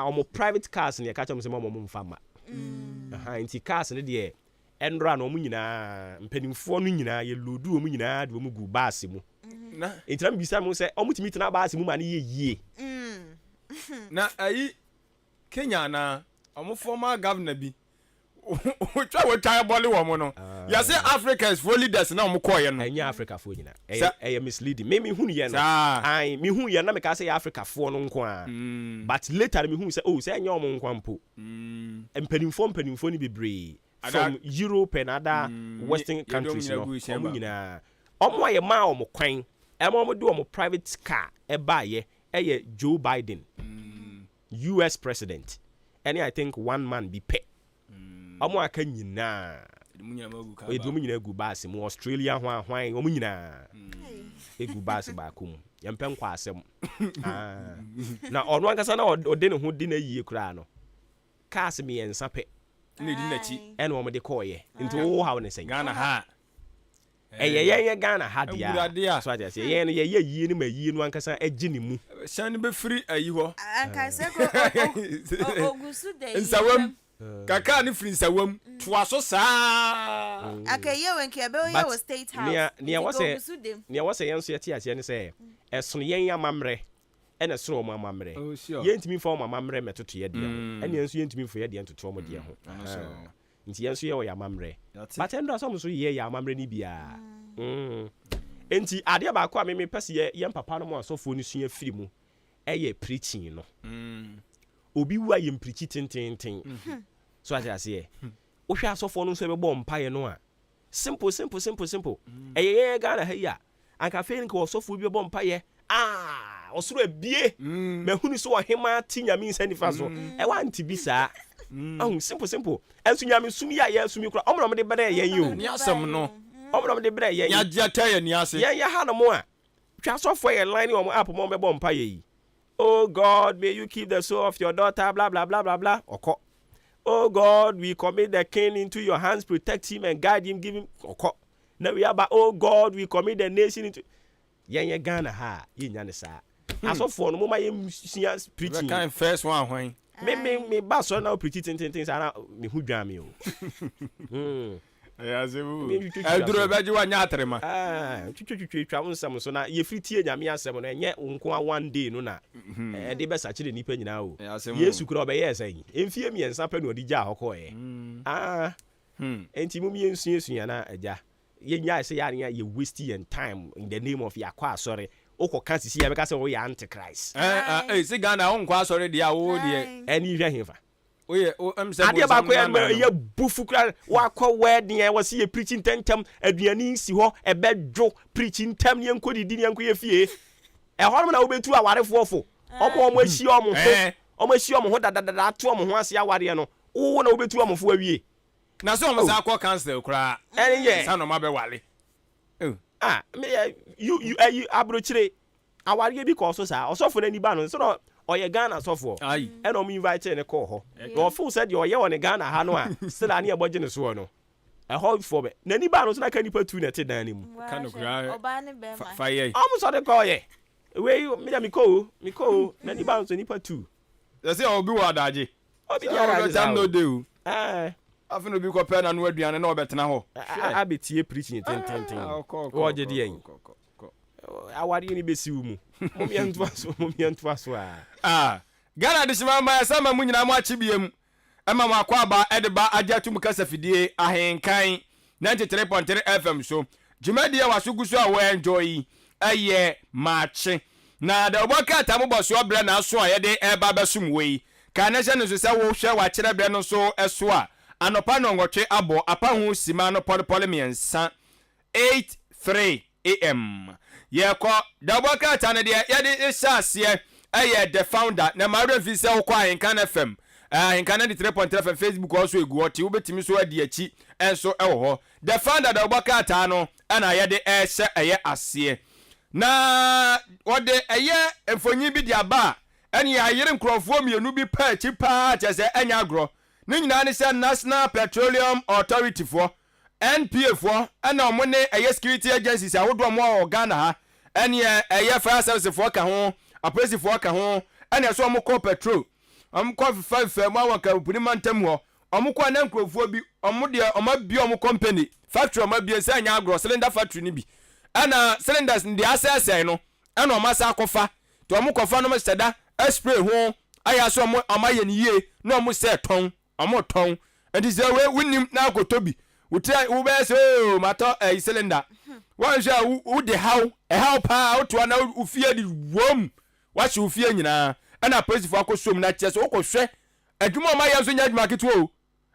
omo private cars ne ka cha mo se mo mfa ma nti cars ne de Endra no mu nyina mpanimfo no nyina ye lodu mu nyina de mu gu bus mu na etram bisa mu se omutimi tena bus mu ma ne ye na ayi Kenya na omo former governor bi we try body wo no ya say Africa is for leaders na omo call ye no enya Africa fo nyina e misleading me hu ye no ai me hu ye na me ka say Africa fo no nko a but later me hu say oh say enya omo nko ampo empanimfo ni bebre from Europe and other western countries no omo nyina omo ye ma omo kwan omo do omo private car e ba ye Joe Biden US president and I think one man be pay omo aka nyina edum nyina gu baase mu Australia hwan omo nyina egu baase ba kom yempe nkwa asem na ono ankasa na ode ne ho de na yie kura no cars me ensa pe na di na chi ene omo de koye nti wo ha ne sen Ghana ha ye Ghana ha dia so aja se ye no ye yie ni ma yie no ankasa agi ni mu shan be free ayi ho anka se ko ogusu de nsawam kaka ni free nsawam toaso saa akaye wenke be ye wo state house ne wose yenso ye tia ne se esono yen amamre ene soro mo amamre yentimi fo mo amamre metoto ye dia ene yenso yentimi fo ye dia ntoto mo dia ho nti yenso ye wo ya amamre but endo so mo so ye ya amamre ni bia enti ade ba ko a me pese ye papa no mo asofo ni sua firi mu eye preaching no obi wa ye preaching tententen so aja se wo hwa asofo no so be bom paye no a simple eye Ghana ha ya anka fe nka asofo bi bom paye osoro abie mahunu so ohema tinyame nsa nifa so e wa ntibi saa simple enso nyame sumi ya ye sumi kura omro de bere ye yi o ni asem no omro de bere ye ya dia taya ni ase ye ha no mo a twa asofo ye line o mo app mo be bom paye yi. Oh God, may you keep the soul of your daughter, blah, blah, blah, blah, blah. Okay. Oh God, we commit the king into your hands, protect him and guide him, give him. Okay. Now we are about, oh God, we commit the nation into. Yanya Ghana ha, yinyane sa. Aso for no mama yem preaching. Kind first one when. Me bass now preaching things ana me hu dwan me o. Ya zebu. Duro beji wa nya atrema. Twitwa nsam so na ye fritie nyame asem no enye nko a one day no na de be sache de nipa nyina o. Yesu kura obe ye san. Emfie miensa pe no odija hokoe. Enti mum yensuya na aja. Ye nya se ya ye waste your time in the name of yakwa sorry. Oko kan sisi ya beka se wo ya antichrist. Se Ghana on kwa sorry dia wo de. Eni hwe hefa. Oye ade ba ko ya bufu kra wa kwa wedding e wasi ye preaching tentam aduani si ho e bedwo preaching tam ne enko didi ne enko ye fie e ho na wo betu awarefo ofo omo ahyi omo ahyi omo ho dadada to omo ho ase aware no wo na wo betu omo fo awie na so omo sa kwa cancel kra ene sa no ma be wale me you abrochire aware bi ko so sa osofo na ni ba no so no oye Ghana sofo e no me invite ne call ho no feel said you oye on Ghana ha no a still ani eboje ne so no e hold for me na ni ba no so na kan nipa tu na te dan ni mu kan no kura oba ne be ma fire am so de call ye we me ko na ni ba no so nipa tu they say obi wa daje obi dia daje sam no dey afi no bi ko pe na no aduane na obetena ho abetie preaching ten o je de yen awari ni besi mu momiantu aso Ghana de shima ma sama mu nyina mu achibiem ema ma kwa ba edeba ajatu mu kasafidie ahenkan 93.3 FM so jumadi ya wasugusu a we enjoy eye Maakye na da oboka tamu boso obra na aso a ye de eba besum wei ka na hye no so se wo hwe wa kire bre no so eso a anopa no ngotwe abo apa hu sima no pole miensa 8:3 AM yeko da oboka tane de ye de isase the founder na Mario Visa okwa AHENKAN933FM AHENKAN933FM Facebook also egu oti ubetimi so adi achi enso ewo ho the founder da oboka ata no na ye de ehye ase na wode emfonyi bi dia ba ene ayire nkrofo mienu bi pa achi pa chese enya agro ne nyina ne se National Petroleum Authority for NPA for na omone security agencies ahodo mo Ghana ha ene fire service for ka ho apesi for ka ho ene so omko petrol omko 5 ma wa ka puni mantem ho omko na nkrofo bi omde omabi om company factory omabi se anya agro cylinder factory ni bi ana cylinders ndi asese no ana omasa akofa to omkofa no mseda spray ho aya so mo amaye ni ye no mo se ton amo ton enti se we winim na akotobi utia wo be se o mato cylinder wan sha wo de how pa oto na ufie di wom wa shi ufie nyina ana polisi akosom na che so wokohwe adwuma maye so nya adwuma keto o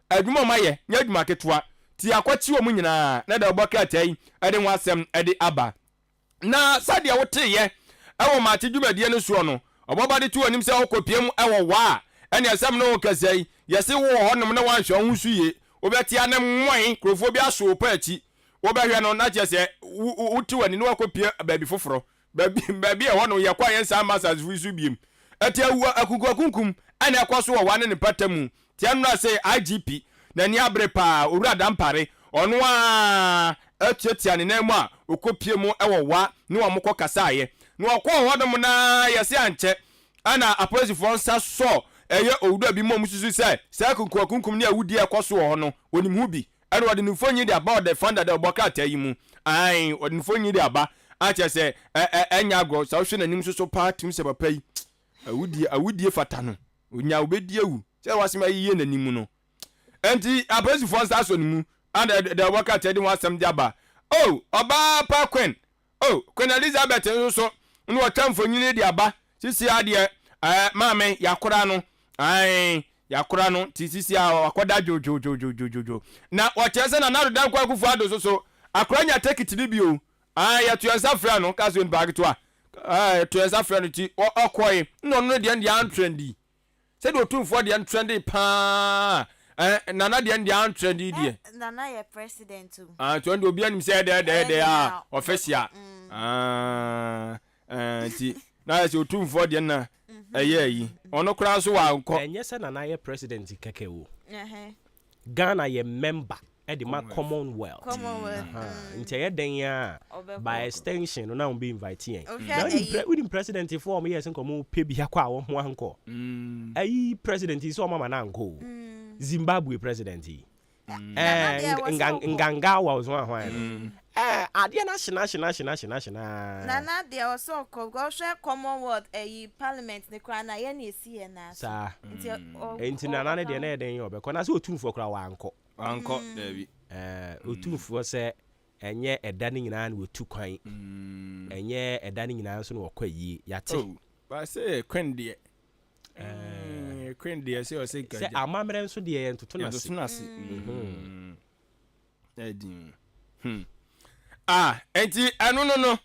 adwuma maye nya adwuma keto ti akwachi wo nyina na da oboka tai ade ho asem ade aba na sadia wote ye ewo Maakye dwumadie no so no Obuoba de tu anim se okopiem ewo wa ene asem no kasai yesi wo honom na wanhwe ho suye obeti ane mwan krofo bi aso pa achi obehwe no na che se wuti wani no akopie baabi foforo baabi e hono ye kwa yen sa masters visu biem eti awu akukunkum ane akwaso wo wane ne patamu ti anu ase IGP na ni abre pa owura dampare ono a etiatia ne namu a okopie mu ewo wa ne wo mokọ kasaye no okọ hodom na yesi anche ana aposifo nsa so eye owudo bi mom susu se akukunkum ne awudi ekoso ho no onim hu bi ene wode nufonyi de about the founder de oboka atayi mu ai wode nufonyi de aba ache se enya agro sa hwe nanim so pa tim se papa yi awudi fata no onya obedi ewu se wasema yiye nanim no enti aposifo nsa so nimu and the oboka atayi de wasem de aba oba pa Queen Queen Elizabeth so no watamfonyini de aba sisi ade maame yakora no yakora no ti sisi akoda jojo na wachese na nado dan kwa kufu ado so akora nya take it bio ya to yansa fra no kaso in bag to to yansa fra no ti okoy no de antrendi se do tumfo de antrendi pa nana de antrendi die nana ye president too to ndo obi anim se de official ti na se otumfo de na yi ono kura so wa nko enye se nana ye president keke wo Ghana ye member e the Commonwealth nti ye den ya by extension na be invite yen we president for me yes nko pe bi akwa wo ho anko ayi president is o mama na anko Zimbabwe president nganga wa so ahwan adia na shina nana dia also go share Commonwealth parliament ne kra na ye na esi na sa enti nana ne de na eden yo be kona se otumfo kra wa anko David otumfo se enye eda ne nyina na wotu kwan enye eda ne nyina so na wokwa yi yate ba se Queen de Queen de se amamre nso de ye ntoto na se enti anu no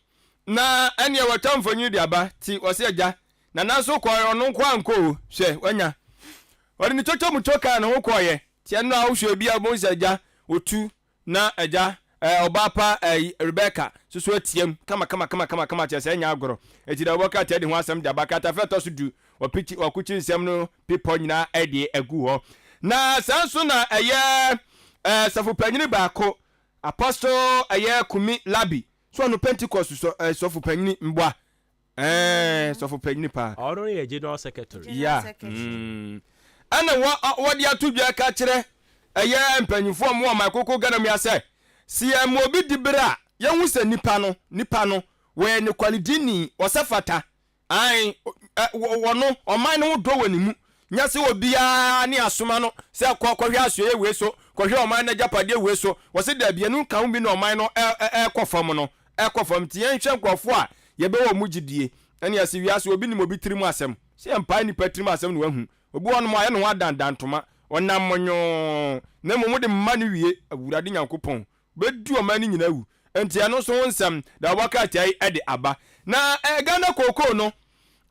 na ene watamfonyi de aba ti wose agya na naso ko ono kwa anko hwe wanya wori ni chocho mutoka na ho koye ti enu a hwe bia mo agya otu na agya obapa Rebecca so atiem kama ti se nya agoro eti da oboka ti de ho asem de aba kata fe to so du opiti okuchi nsem no pipo nyina ede agu ho na sanso na safu panyini baako Apostle Kumi Labi so no Pentecost so for panyini mbwa so for panyini pa oro ye general secretary ana wa dia tudwa ka kire mpanyifo mo makoko Ghana mi ase si obi dibra ye hu se nipa no we ne kwalidini osafata wono oman no do wanimu nya se obia ni asoma no se kwahwe asoe we so kwahwe oman na japade we so wo se da bia nu ka hu bi no oman no ekofam ti yen hwe nkofo a ye be wo mugidie ene ase wi ase obi ni mobi tirimu asem se mpa ni patirimu asem no wahu obi won mo aye no adandantoma onam monyo na mo de mma ni wie awurade nyankopon bedu oman ni nyina wu enti eno so nsem da waka tai ede aba na Ghana koko no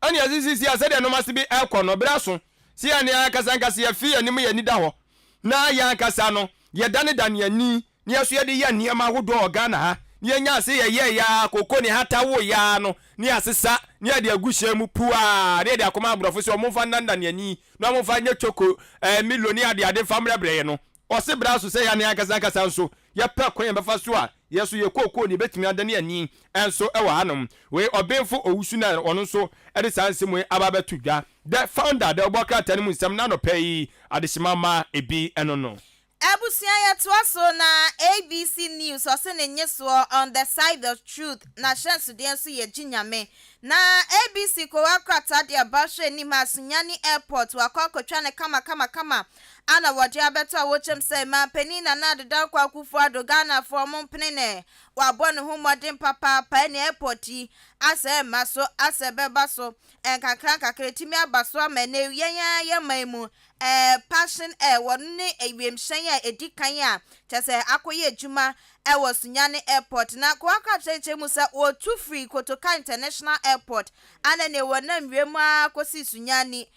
ani azisi ase de no mase bi ekono braso si ani akasankase ya fi anim ya nida ho na ya akasa no ye dane ani ni aso ye de ya niam ahodo Ghana ha ni anya ase ye ya koko ni hata wo ya no ni asesa ni ade agusha mu pua de akoma abrofo se o mo fa ndanda ni ani no mo fa nya choko miloni ade famre breye no o se braso se ya ni akasankasa nso ye pa kwen be fa so a yeso ye koko ni betimi adane ani enso ewa hanom we obenfo owusu na ono nso ede sanse mu ababetudwa the founder the Obuoba Ofori nsem na no pay adeshimama ebi eno no Ebusia ya twaso na ABC News osene nyeso on the side of truth na chance de so ye ginyame na ABC ko wakrata de abahwe ni masunyani airport wakokotwa ne kama ana wode abeta wochem say ma penina na de kwa kufu ado Ghana for mompene ne wabɔ ne ho modern papa pa ne airport yi ase maso ase beba so kakra timi abaso amene yen maimu passion wonne ewiem hyen a edikan a chese akoye adwuma wo Sunyani airport na ko aka cheche mu se o tu free Kotoka International Airport ana ne wonam wiem akosi Sunyani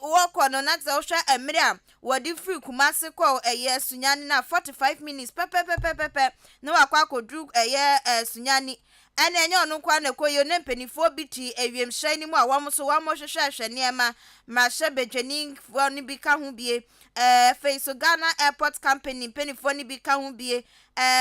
wo kono na tse hwa emre a wodi free Kumasi ko Sunyani na 45 minutes pepe na wakwa akodru Sunyani ene enye onu kwa na koyo ne mpanifo biti ewiem hyen ni mu a wom so wom hwehwehwe niema ma hye bedwani fo ni bi ka ho bie Face Ghana Airport Company mpanifo ni bi ka ho bie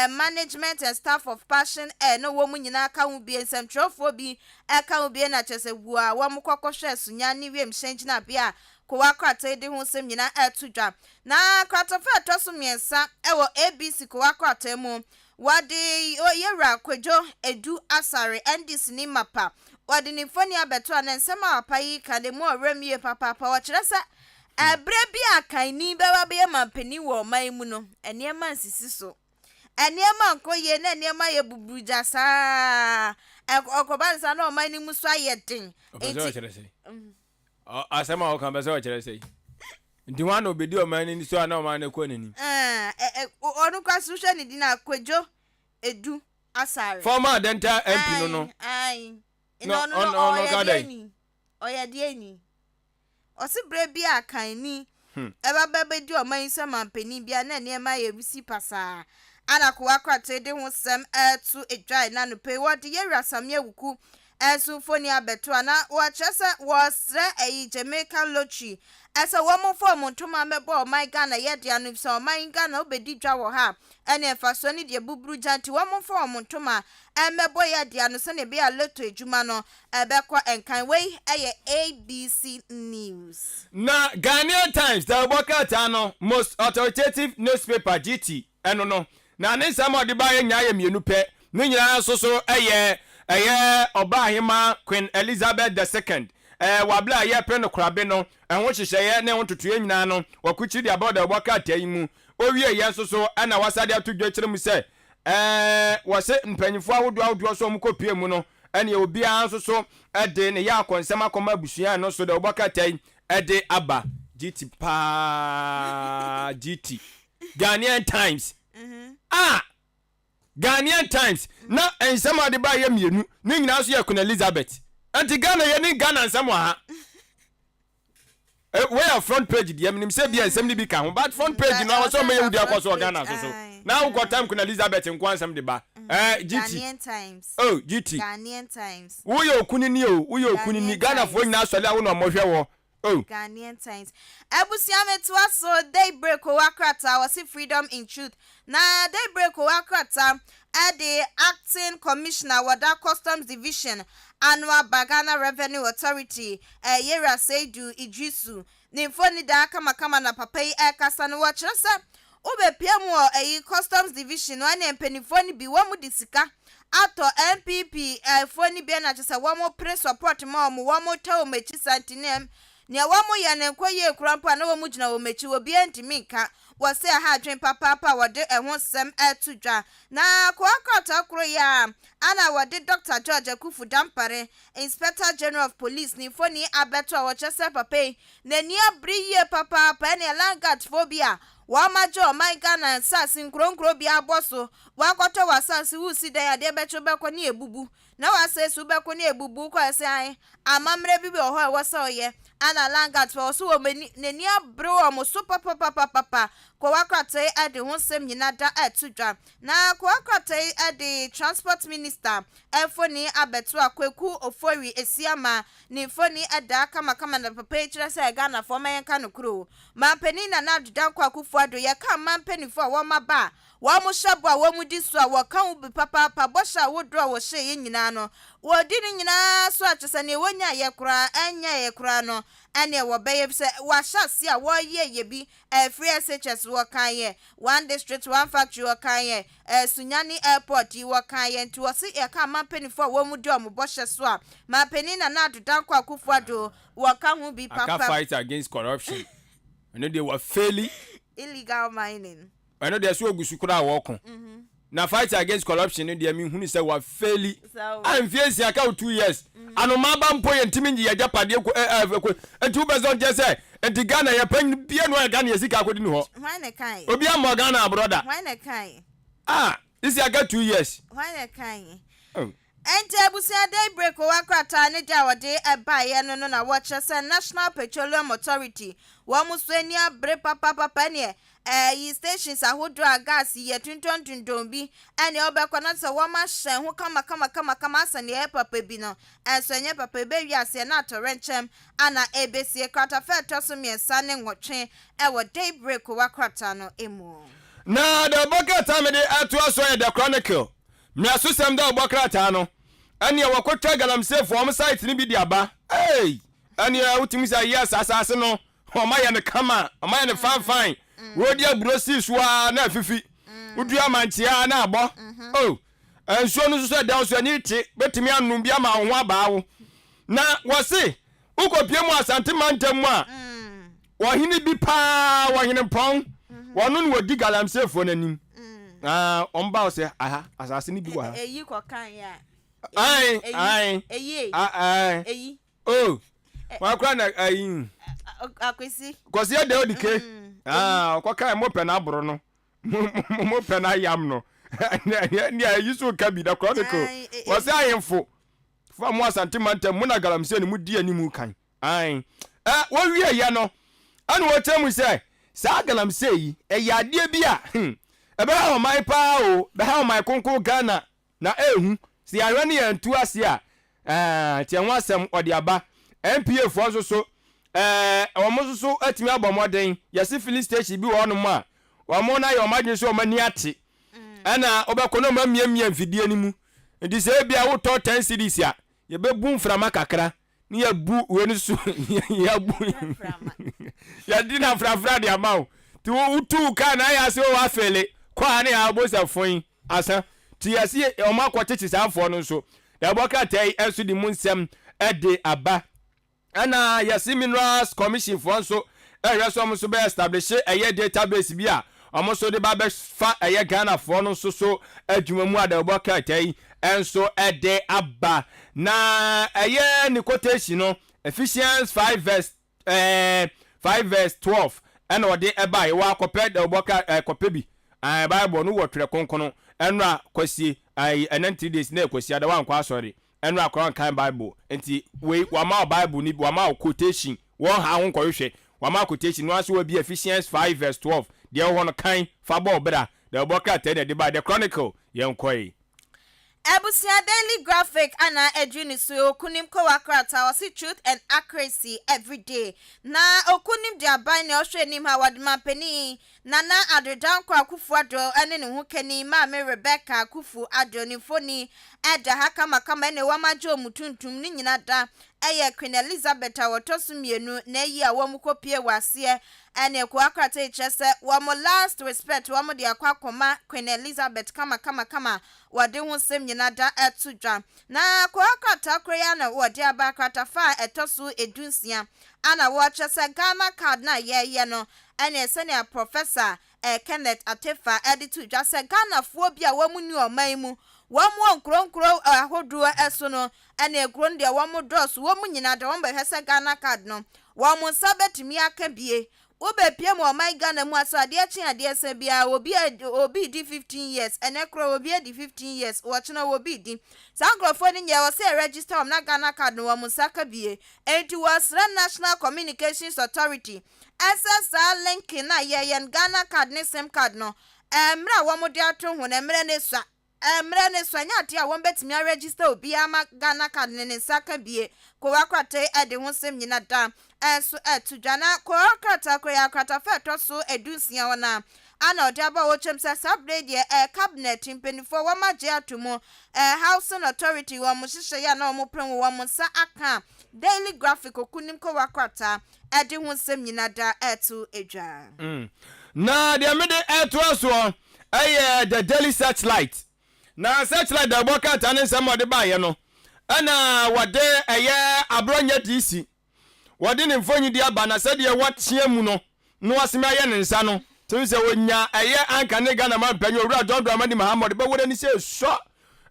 management and staff of Passion no wo mu nyina ka ho bie nsɛmtwerɛfo bi ka ho bie na kyese bua wom kokɔhwɛ Sunyani wiem hyen gina bia ko wakrata de ho sem nyina atudwa na kratofa atoso miensa wo ABC ko wakrata mu wadi oyera kwejo edu asare ndis ni mapa wadi ni foni abeto na nsema apayi kade mu oremie papa wa kyeresa ebre bi akan ni bewa be mampani wo man mu no eniema nsisi so eniema nkoye na eniema ye bubuja sa okobansa na man ni mu so ayedin asema o kan be so kyerese ndi wan obedi o man ni so na o man na ko nani onu kwa susha ni dina kwejo edu asare former dental MP no no kadai oyadieni osibre bi akan ni eba di o man so mampani bia na niema ye bisi pasa ana ko akwate de ho sem to edwai na no pe wodi ye rasamye wuku foni abeto ana wa chese was Jamaican lottery esa wo mo form ntoma mebo my Ghana ye de anu so my Ghana obedi dwa wo ha ene efaso ni de buburu janti wo mo form ntoma mebo ye de anu se ne be a lotto ejuma no ebekọ enkan wei ABC News na Ghanaian Times the Obuoba no most authoritative newspaper GT eno no na ne sama de ba ye nya ye mienu pe ne nyina so Obahima Queen Elizabeth II wabla ye pe no krabe no enwo hyehyeye ne ho totoye nyina no wakuchi di about the Obuoba yi mu owie ye so ana wasade atodwa kyere mu se wase mpanyifo ahodo so mkopie mu no ene obi an so de ne ya akonsem akoma busua no so the Obuoba de aba GT pa GT Ghanaian Times Ghanaian Times na ensema de ba ye mienu ni nyina so ye Queen Elizabeth anti Ghana ye ni Ghana ensema ha where front page de eminim say bia ensem ni bi ka ho but front page no so me ye wudi akoso Ghana so now got time Queen Elizabeth nko ansem de ba GT Ghanaian Times GT Ghanaian Times wo ye okuni ni Ghana fo nyina so le wo no mo hwe wo Ghanaian Times ebusia metwa so daybreak wakrata was freedom in truth na daybreak wakrata the acting commissioner wada customs division annual Bagana Revenue Authority Yera Seidu Idrisu nimfoni da kama na papai kasa no wakyeresa obepia mu customs division wane mpenifoni bi wamu disika ato MPP foni bi na kyesa wamu pre support ma wamu tawo mechi santinem nia wamu ya nenkwaye kurampa na wamu gina womechi obi antimika wase ha adwen papa wode ehwo sem atudwa na ko akata kro ya ana wode Dr. George Akufu Dampare Inspector General of Police ni foni abeto wo chese papa na ni abriye papa ne langat phobia wa majo my Ghana sasi nkronkro bia boso wakoto wasansi wusi da ya de becho beko ni ebubu na wase su beko ni ebubu ko ese an amamre bibi oho wasa oye ana langat for so neni abro omo so papa ko wakrate ade ho sem nyina da atudwa na ko wakrate ade transport minister efoni abeto akweku ofori esiama ni foni ada kama na papa kire se Ghana for mayenka no kro mampeni na adudan kwa kufu ado ye ka mampeni fo wo maba wo mo shabo wo mu diso wo kan ubi papa bosha wo dro wo hye nyina no wodi ni nyina so akyese ne wonya ye kura enya ye kura no ene wo beye se wa hyase a wo ye bi free SHS wo kan ye one district one factory wo kan ye Sunyani airport wo kan ye nti wo se e ka mapeni fo wo mu de o mo bo hye so a mapeni na na adodan kwa kufuado wo kan ho bi papa aka fight against corruption eno they were failing illegal mining eno they so ogusu kura wo kon na fight against corruption no dey me hunu say wa fairly am fiesi aka 2 years anoma ba mpo ye ntimi nyi ya japade ko enti bezon je say enti Ghana ye pan bia no Ghana ye sika akodi ni ho why na kai obi am Ghana brother why na kai this aka 2 years why na kai enti abusia daybreak wakrata ne dia wode ebaye no na watch say National Petroleum Authority wo muso ani abre papa ne yi stations ahodro gas ye tuntun bi ene obekọ na se wo ma hyen ho kama asane e papa bi no enso nye papa be wiase na atorenchem ana ebesie krata fe toso miensa ne nwotwe e wo daybreak wakrata no emu na the bucket time de ato aso the Chronicle me asosem da obokrata no ene wakotwa galamsey for site ni bi di aba ene utimi say yes asase no o ma ye ne kama o ma ye ne fine Rodia brosi swa na fifi udua mantia na abo enso no so da so ani ti betimi anum bia ma ho aba wo na wo se ukopie mu asante mantam a wo hini bi pa wo hini pon wono no wodi galamsey fo nanim omba wo se aha asase ni bi wa eyi ko kan ya eyi wakra na ayi akwesi kwasi de odike kwa kai mo pe na abro no mo pe na yam no ni ayiso ka bi da Chronicle wasi ayemfo fa mo asante mantem mo na galamsey ni mu di animu kan wo wie ya no anu wo temu se sa galamsey yi eyade bi a ebe ha o mai pa o be ha o mai konko Ghana na ehu si ahwe ne yantu ase a tie ho asem ode aba MPA fo so omo so atimi abomoden yesi filling station bi wo no ma omo na yo madwe so omani ate ana obekono ma miamia mfidie ni mu ndi se bia wo to 10 cedis a ye bebu mframa kakra ni ya bu we ni so ya bu ya dina frafra de amaw ti wo utu ka na ya se wo afele kwa na ya bosa fon asa ti yesi omo akotechi sanfo no so da boka tai enso di munsem ede aba ana yasi minerals commission for so reso so be establish a database bi a omo so de ba be fa Ghana for no so adwuma mu adabo katai enso ede aba na ni quotation no Ephesians 5:12 and ode eba wa akopɛ da oboka kopɛ bi Bible no wotwe konkono enra kwasi 90 days na kwasi ada wan kwa asori enra akron kan Bible enti we wama Bible ni wama quotation won ha ho nkɔhwehwɛ wama quotation no aso bi Ephesians 5:12 de wo no kan fa bo bra da oboka tɛ de ba the Chronicle yenkɔe Ebusia Daily Graphic ana edwini so okunim ko wakrata wasi truth and accuracy every day na okunim dia ban na ohwe nim ha wadma pani nana adodan kwa kufu ado ene ne ho kani ma me Rebecca kufu ado ni foni eda haka makama ene wamajo mutuntum ni nyina da eye Queen Elizabeth awotosu mienu na yi a womu kopie wase ene ko akrata echese womo last respect womo dia kwa koma Queen Elizabeth kama wade ho sem nyina da etudwa na ko akrata kroya na wode abakrata fa etosu edunsia ana wo chese Ghana card na ye no ene senior professor Kenneth Atefa editu dwa se Ghana fo bia womu ni oman mu womu nkronkro ahodo eso no ene egron de womu dos womu nyina de womba hwese Ghana card no womu sabetimi aka bie obe pie mo oman Ghana mu aso ade achi ade se bia obi di 15 years ene kro obi di 15 years wochina obi di sankrofo ni nye wo se register om na Ghana card no womu saka bie enti was National Communications Authority SSR link na yen Ghana card ne sim card no emra womu de ato ho na emre ne so nya ate a won betimi register obi ama Ghana card ne saka bie ko wakrate ade ho sim nyina da enso etudwana ko wakrata ko yakrata feto so edusia wona ana odaba wo chem sa sabre de cabinet mpenifo wa magye atomo housing authority wa mo hihye ya na mo pren wa mo sa aka daily graphic okunim ko wakwata edi ho nsem nyina da etu edwa na de me de etu aso the daily searchlight na searchlight da boka ta ne nsem ode ba ye no ana wade abronya DC wade ne mfonyi di aba na se de watie mu no no aseme aye ne nsa no tun se wonya anka ne Ghana man panyo owura John Dramani Mahamad be wode ni se so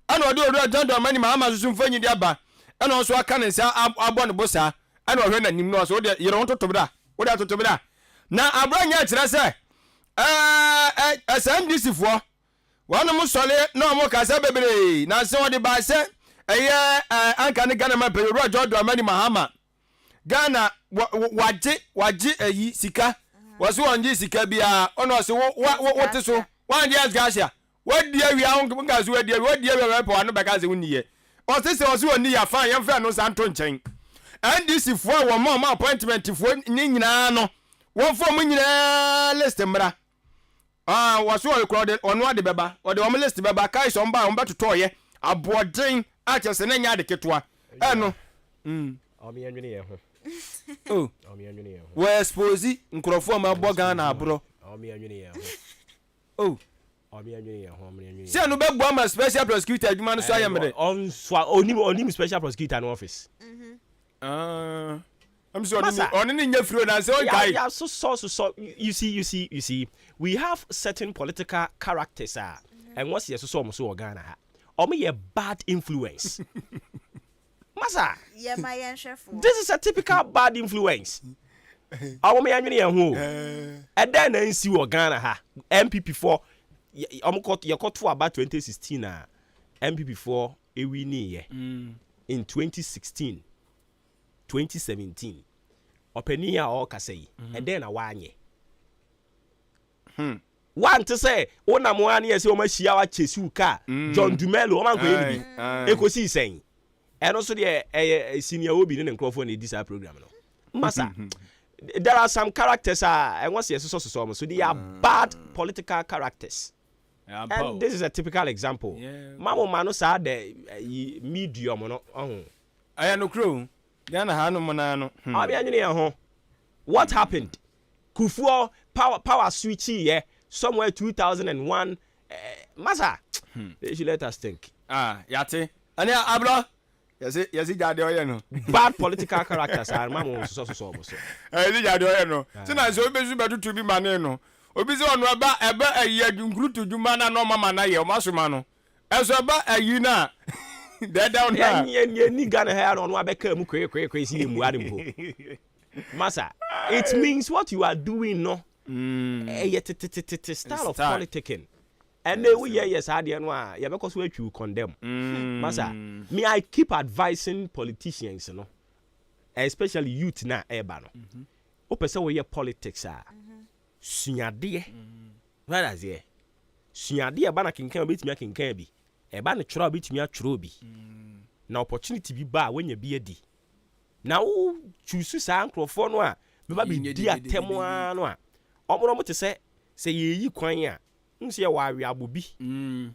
ana wade owura John Dramani Mahamad so mfonyi di aba ana oso aka ne nsa abo ne bosa ana ohwe na nim no so wode yero totobra wode totobra na abronya kire se SNDC fo wanu musole na mo ka se bebre na se wode ba se anka ne Ghana man panyo owura John Dramani Mahamad Ghana waje ayi sika waso onje sika bia ono se wote so wanje asgasia wadi awia ho nka so wadi awia po anu beka se woniye o se waso oni ya fa yemfa no santo nchen NDC fo wo ma appointment fo ni nyina no won fo mu nyina list mra waso recorded ono ade beba o de wo list beba kai so mba on betotoye aboden a chese na nya de ketwa eno omi enwene ye ho oh omi enwene ye ho we expose nkrofo ma boga na abro omi enwene ye ho oh omi enwene ye ho omi enwene se no be gbo ma special prosecutor adwuma no so ayemre on swa onim special prosecutor no office I'm sorry on ni nya firo na se on kai yeah so you see we have certain political characters and what's yes so so Ghana ha omo ye bad influence Masa yeah my chef this is a typical bad influence omo me anwene ye ho e den na nsi wo Ghana ha MPP4 omo ye koto about 2016 na MPP4 ewi ni ye in 2016 2017 openi ya o kasei e den na wanye one to say ona mo ani ese o ma hia wa chesiu ka John Dumelo o man ko ye bi ekosi sen and also the senior obi ne nkrofo na this program no masa there are some characters and what's yes so they are bad political characters and this is a typical example mamo mano sa the medium no aya no kro ya na ha no mo na no abi anwene ye ho what happened Kufuor power switch here somewhere 2001 masa they should let us think yate ani abro yes jade oye no bad political characters are mamo so jade oye no ti na so obezu betutu bi mane no obi se onu eba ayi adwunkrutu dwuma na no mama na ye o masoma no eso eba ayi na de down na ye ni Ghana hair on abeka mu kwe si emu adimpo masa it means what you are doing no style of politicking and we yes ade no a ye because we twu condemn masa me I keep advising politicians no especially youth na eba no opese we ye politics suade what as ye suade ba na kinkan obetimi akinkan bi eba ne choro obetimi achoro bi na opportunity bi ba wenya bi adi na wo choose sa ankrofo no a me ba bi di atemo no a omoro mo te se ye yi kwan a nse wa awe abobi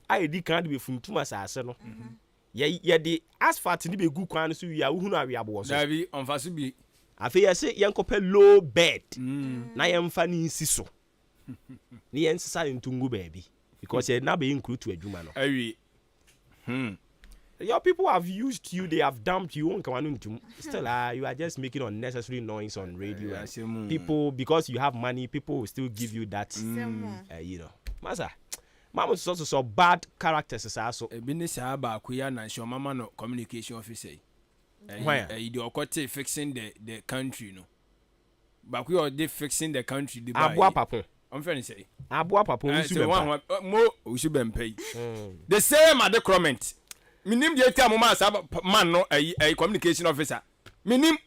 ayedi kan de be funtum asase no ye de asphalt ni be gu kwan so wi a wo hunu awe abo so dabi onfaso bi afi yese yenkopɛ low bed na yemfa ni nsi so ni yensisa ntungu baabi because ye na be include to adwuma no awi your people have used you, they have dumped you. Still, you are just making unnecessary noise on radio. People, because you have money, people will still give you that. You know, Masa, Mama is also so bad characters. Also, business about Kuya and your mama no communication officer. Why? You are fixing the country, no. But we are fixing the country. Abua Papa. I'm trying to say. Abua Papa. More we should be paid. The same at the comment. Minim de tia mo man no a communication officer minim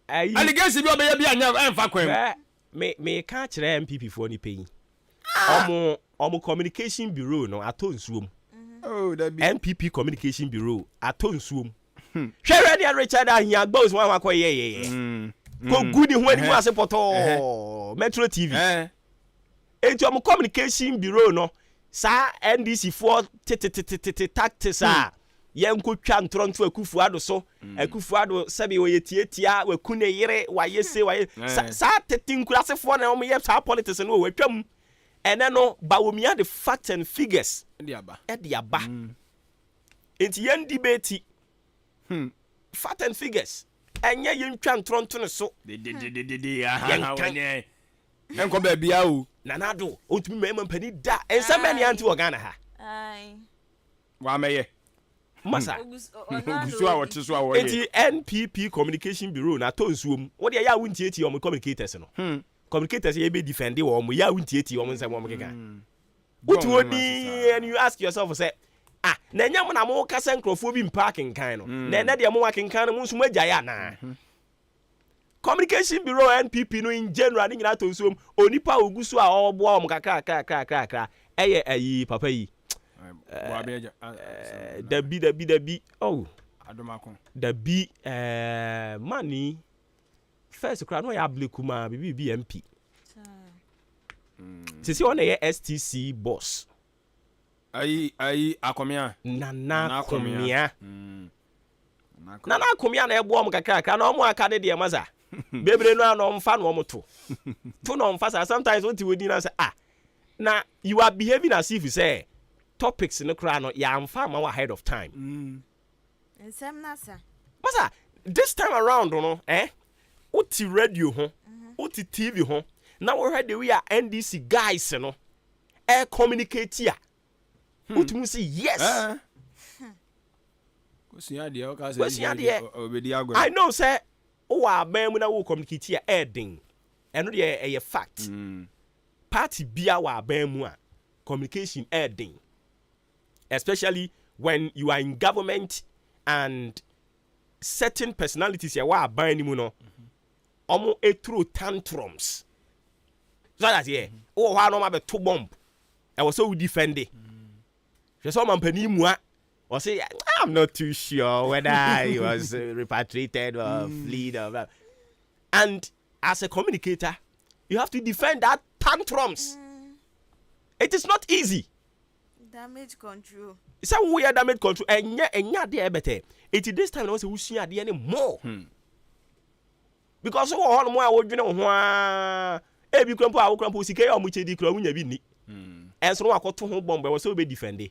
allegation bi obey bi anya emfa kwam me ka kire MPP4 ni peyi omo communication bureau no atonsuom that be MPP communication bureau atonsuom hwere dia Richard ahia gbos wan akoye ko gudi ho ani ase poto Metro TV Enti omo communication bureau no sa NDC for tactics yenkotwa ntronto akufuado so akufuado sabi wo yetietia wakune yere wayese waye sa tetinkurasefo na omo ye sa politics no watwam ene no bawomia the facts and figures ediaba enti yen debate facts and figures enye yentwa ntronto ne so enko ba bia o nanado otumi mema mpani da ensa mani anti organa ha ai wa meye masa ogusu a wote so a wo ye enti NPP communication bureau na to nsuom wo de ya wuntieti o communicators no communicators ye be defend wo mo ya wuntieti o mo nsem wo keka utuoni and you ask yourself say na nyam na mo kasa nkrofo bi parking kan no na de mo wakin kan no mo nso magya ya na communication bureau NPP no in general ni nyina to nsuom onipa ogusu a oboa o kakra eye ayi papa yi Dabi oh adomako Dabi money first crowd no ya blekuma bibi MP sisi on the STC boss ayi akomia nana komia na ebo om kakra na omo aka de maza bebre no na omfa no omoto to no omfa sometimes what you wodi na say na you are behaving as if you say topics in the crown ya amfa ma ahead of time ensem nasa masa this time around no uti radio ho uti TV ho na we heard we are NDC guys no communicate here uti mu say yes I know say o aban mu na wo communicate here ding eno de a fact party bia wa aban mu a communication ding especially when you are in government and certain personalities ya wa aban ni mu no omo throw tantrums so that here o wa no ma be to bomb e was so defend it so man pani mu a or say I'm not too sure whether he was repatriated or fled or and as a communicator you have to defend that tantrums. It is not easy. Damage control. It's a weird damage control. Enya de better. It is this time no say we see ade any more. Because all more we dwene ho e bi krampo a wo krampo sike o mu chedi kra wunya bi ni. Enso no akoto ho bomb we say we be defend.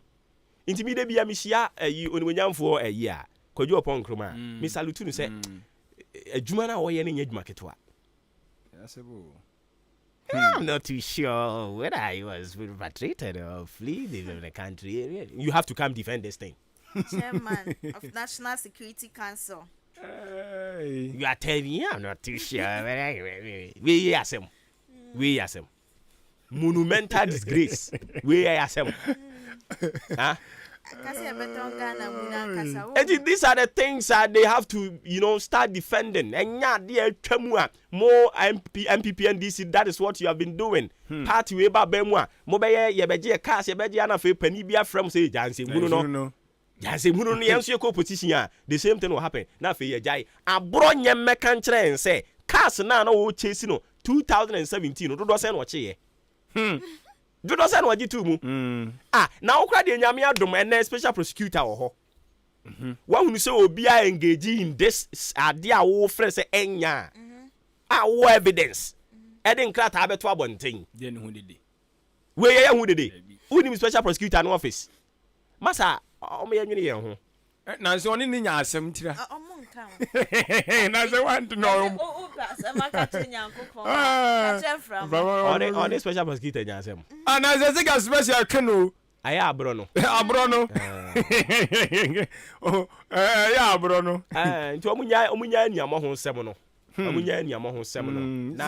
Inti de bia mi hia ayi onimonyamfo ayi a kwadwo opon kroma. Mi salute no say adwuma na wo ye ne nya adwuma ketwa. I'm not too sure whether I was repatriated or fled in the country. You have to come defend this thing. Chairman of National Security Council. You are telling me I'm not too sure. We ask him. Monumental disgrace. We ask him. Huh? These are the things that they have to, start defending. And more MPP and DC, that is what you have been doing. Party way back bemwa. Mobile yebeje cash yebeje na fe penibia from say Jansi Muno. Jansi Muno yansu ko position. The same thing will happen. Na fe ye jai. Abro nye mekan kire and say cash na wo chase no 2017 do say no che ye. Do not send what you to mu. Now cry the nyame adom and special prosecutor ho. One who say obi a engage in this ade a wo frɛ sɛ enya. Wo evidence. Eden kra ta beto abonten. Dey no hu dede. We ye hu dede. Who special prosecutor no office. Masa o me yenwene ye ho. Na so oni ni nya asem tira. Omo nka. Na so want to know. O se maka tenya nkokon. Ka che from. On the special prosecutor nya asem. Na se ga special kenu. Aya abro no. Abro no. Ya abro no. Nti omunya aniamo ho nsem no. Omunya aniamo ho nsem no. Na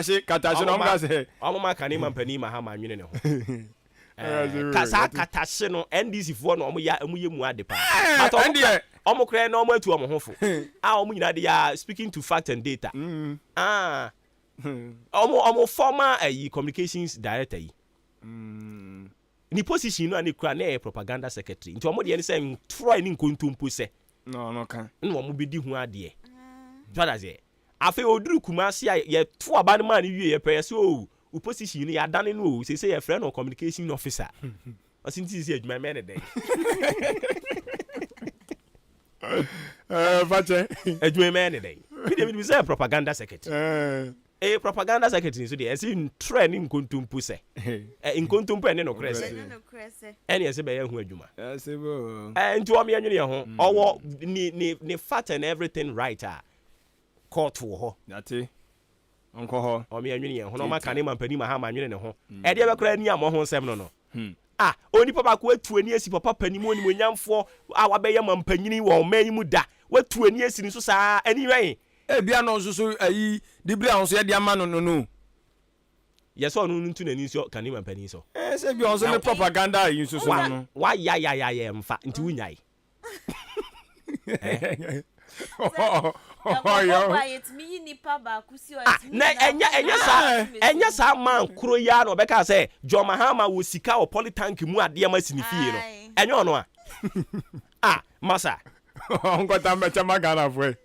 se katashe no mga se. Omo maka ni mampani ma ha ma nwene ne ho. Kasa katashe no NDC fo no omo ye mu ade pa. But omo kre na omo atu omo hofo. Omo nyina de ya speaking to fact and data. Omo former communications director yi. Ni position no ani kra na propaganda secretary. Nti omo de ni say Troy ni nkontompo se. No kan. Na omo bedi hu ade. Jada ze. Afi oduru kumasi ye to aba ne man wie ye pe se position no ya dane no say your friend or communication officer asinti say adwuma me ne dey Bache adwuma me ne dey me say propaganda secretary propaganda secretary so dey say trend nkontumpu se nkontumpu ene no krese ene ese be ya hu adwuma say bo nti o me anwene ho owo ni fat and everything right court wo ho yate onko ho o me anwene ho no maka ne mampani ma ha ma anwene ne ho e de be kra ni am ho nsem no oni papa ko atu ani asi papa panimo oni monyamfo wabe ye mampanyini wo man mu da watu ani asi ni so saa ani wen bia no so ayi dibria ho so ye de ama no yes onu ntu nani so kani mampani so say bia so me propaganda yi so no wa ya mfa nti wunyai enya sa man kuro ya no beka say John Mahama wo sika o polytank mu ade ma sinifie no enya ono masa onko tambecha magana fwe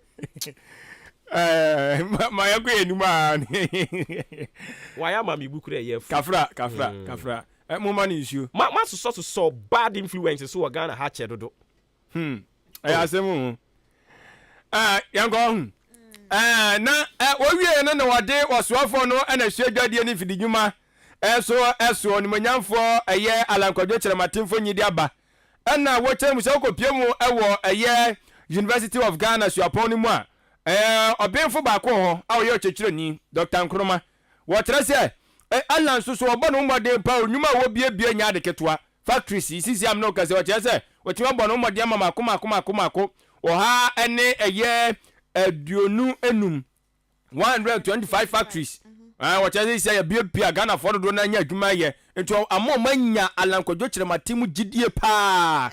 ma ya ko enuma wa ya ma mi bukure ye kafra mo man issue ma so bad influence so Ghana ha che dodo asemu yango na owie no na wode wosoafo no na hwedwadie ni fididwuma eso ni manyamfo eye alankwadwo kyerematemfo nyidi aba na wo kyeremu se okopie mu ewo eye University of Ghana suapon ni mu obenfo ba ko ho a oye okyekireni Dr. Nkrumah wo kyerɛ se alan so obo no mmode pa onwuma wo biebie nya de ketwa factories sisi am no kase wo kyerɛ se wo tima bo no mmode ama makoma oha ene eye aduonu enum 125 factories wo kyerɛ se ya biebie Ghana for do na nya adwuma ye nto amomanya alankwadwo kyerematimu gidie pa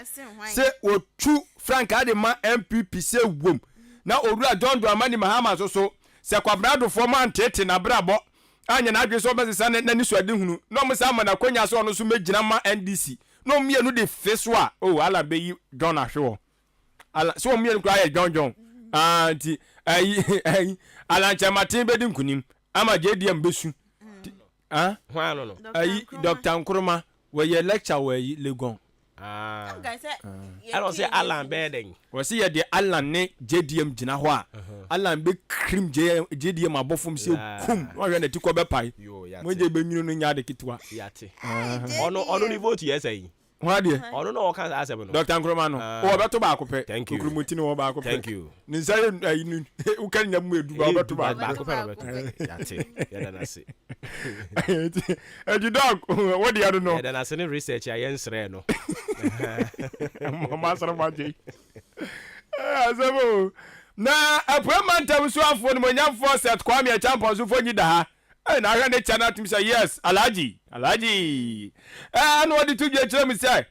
se otu Frank Adema MPP se wom na owura dondo amani Mahama so se kwabrado fo man tete na brabo anya na adwe so be se na ni so ade hunu no mo sa ma na kwanya so no so megina ma NDC no mienu de face wa ala be yi John ahwe ala so mienu kwa ya John anti ai ala chamatin be dinkunim ama JDM besu hwa no ai Dr. Nkrumah we ye lecture we Legon I don't say Alan bedding. We see the Alan ne JDM gina ho a Alan be cream JDM abofum se kum wo hwe na ti ko be pai mo je be nwunu no nya de kitwa yate ono ni vote yes ai ho de ono no kan asem no Dr. Nkrumah no wo be to ba ko pe Nkrumah no wo ba ko pe thank you ni say nu u kan nya mu edu ba be to ba ko pe yate ya na se you dog what do you know ya na se ni research ya yensre no mama sara maji azabo na appointment so afo ni monyamfo set Kwame Achampon so fonyi da ha na hwe ne channel tim say yes Alhaji no odi tudwe kire mi say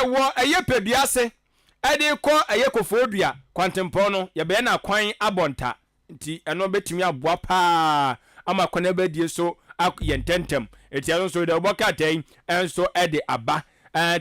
wo eye pediase ade ko eye kofodua kwantempon no ye be na kwan abonta nti eno betimi aboa pa ama kwana badie so yententem etiaso so de oboka tan enso ede aba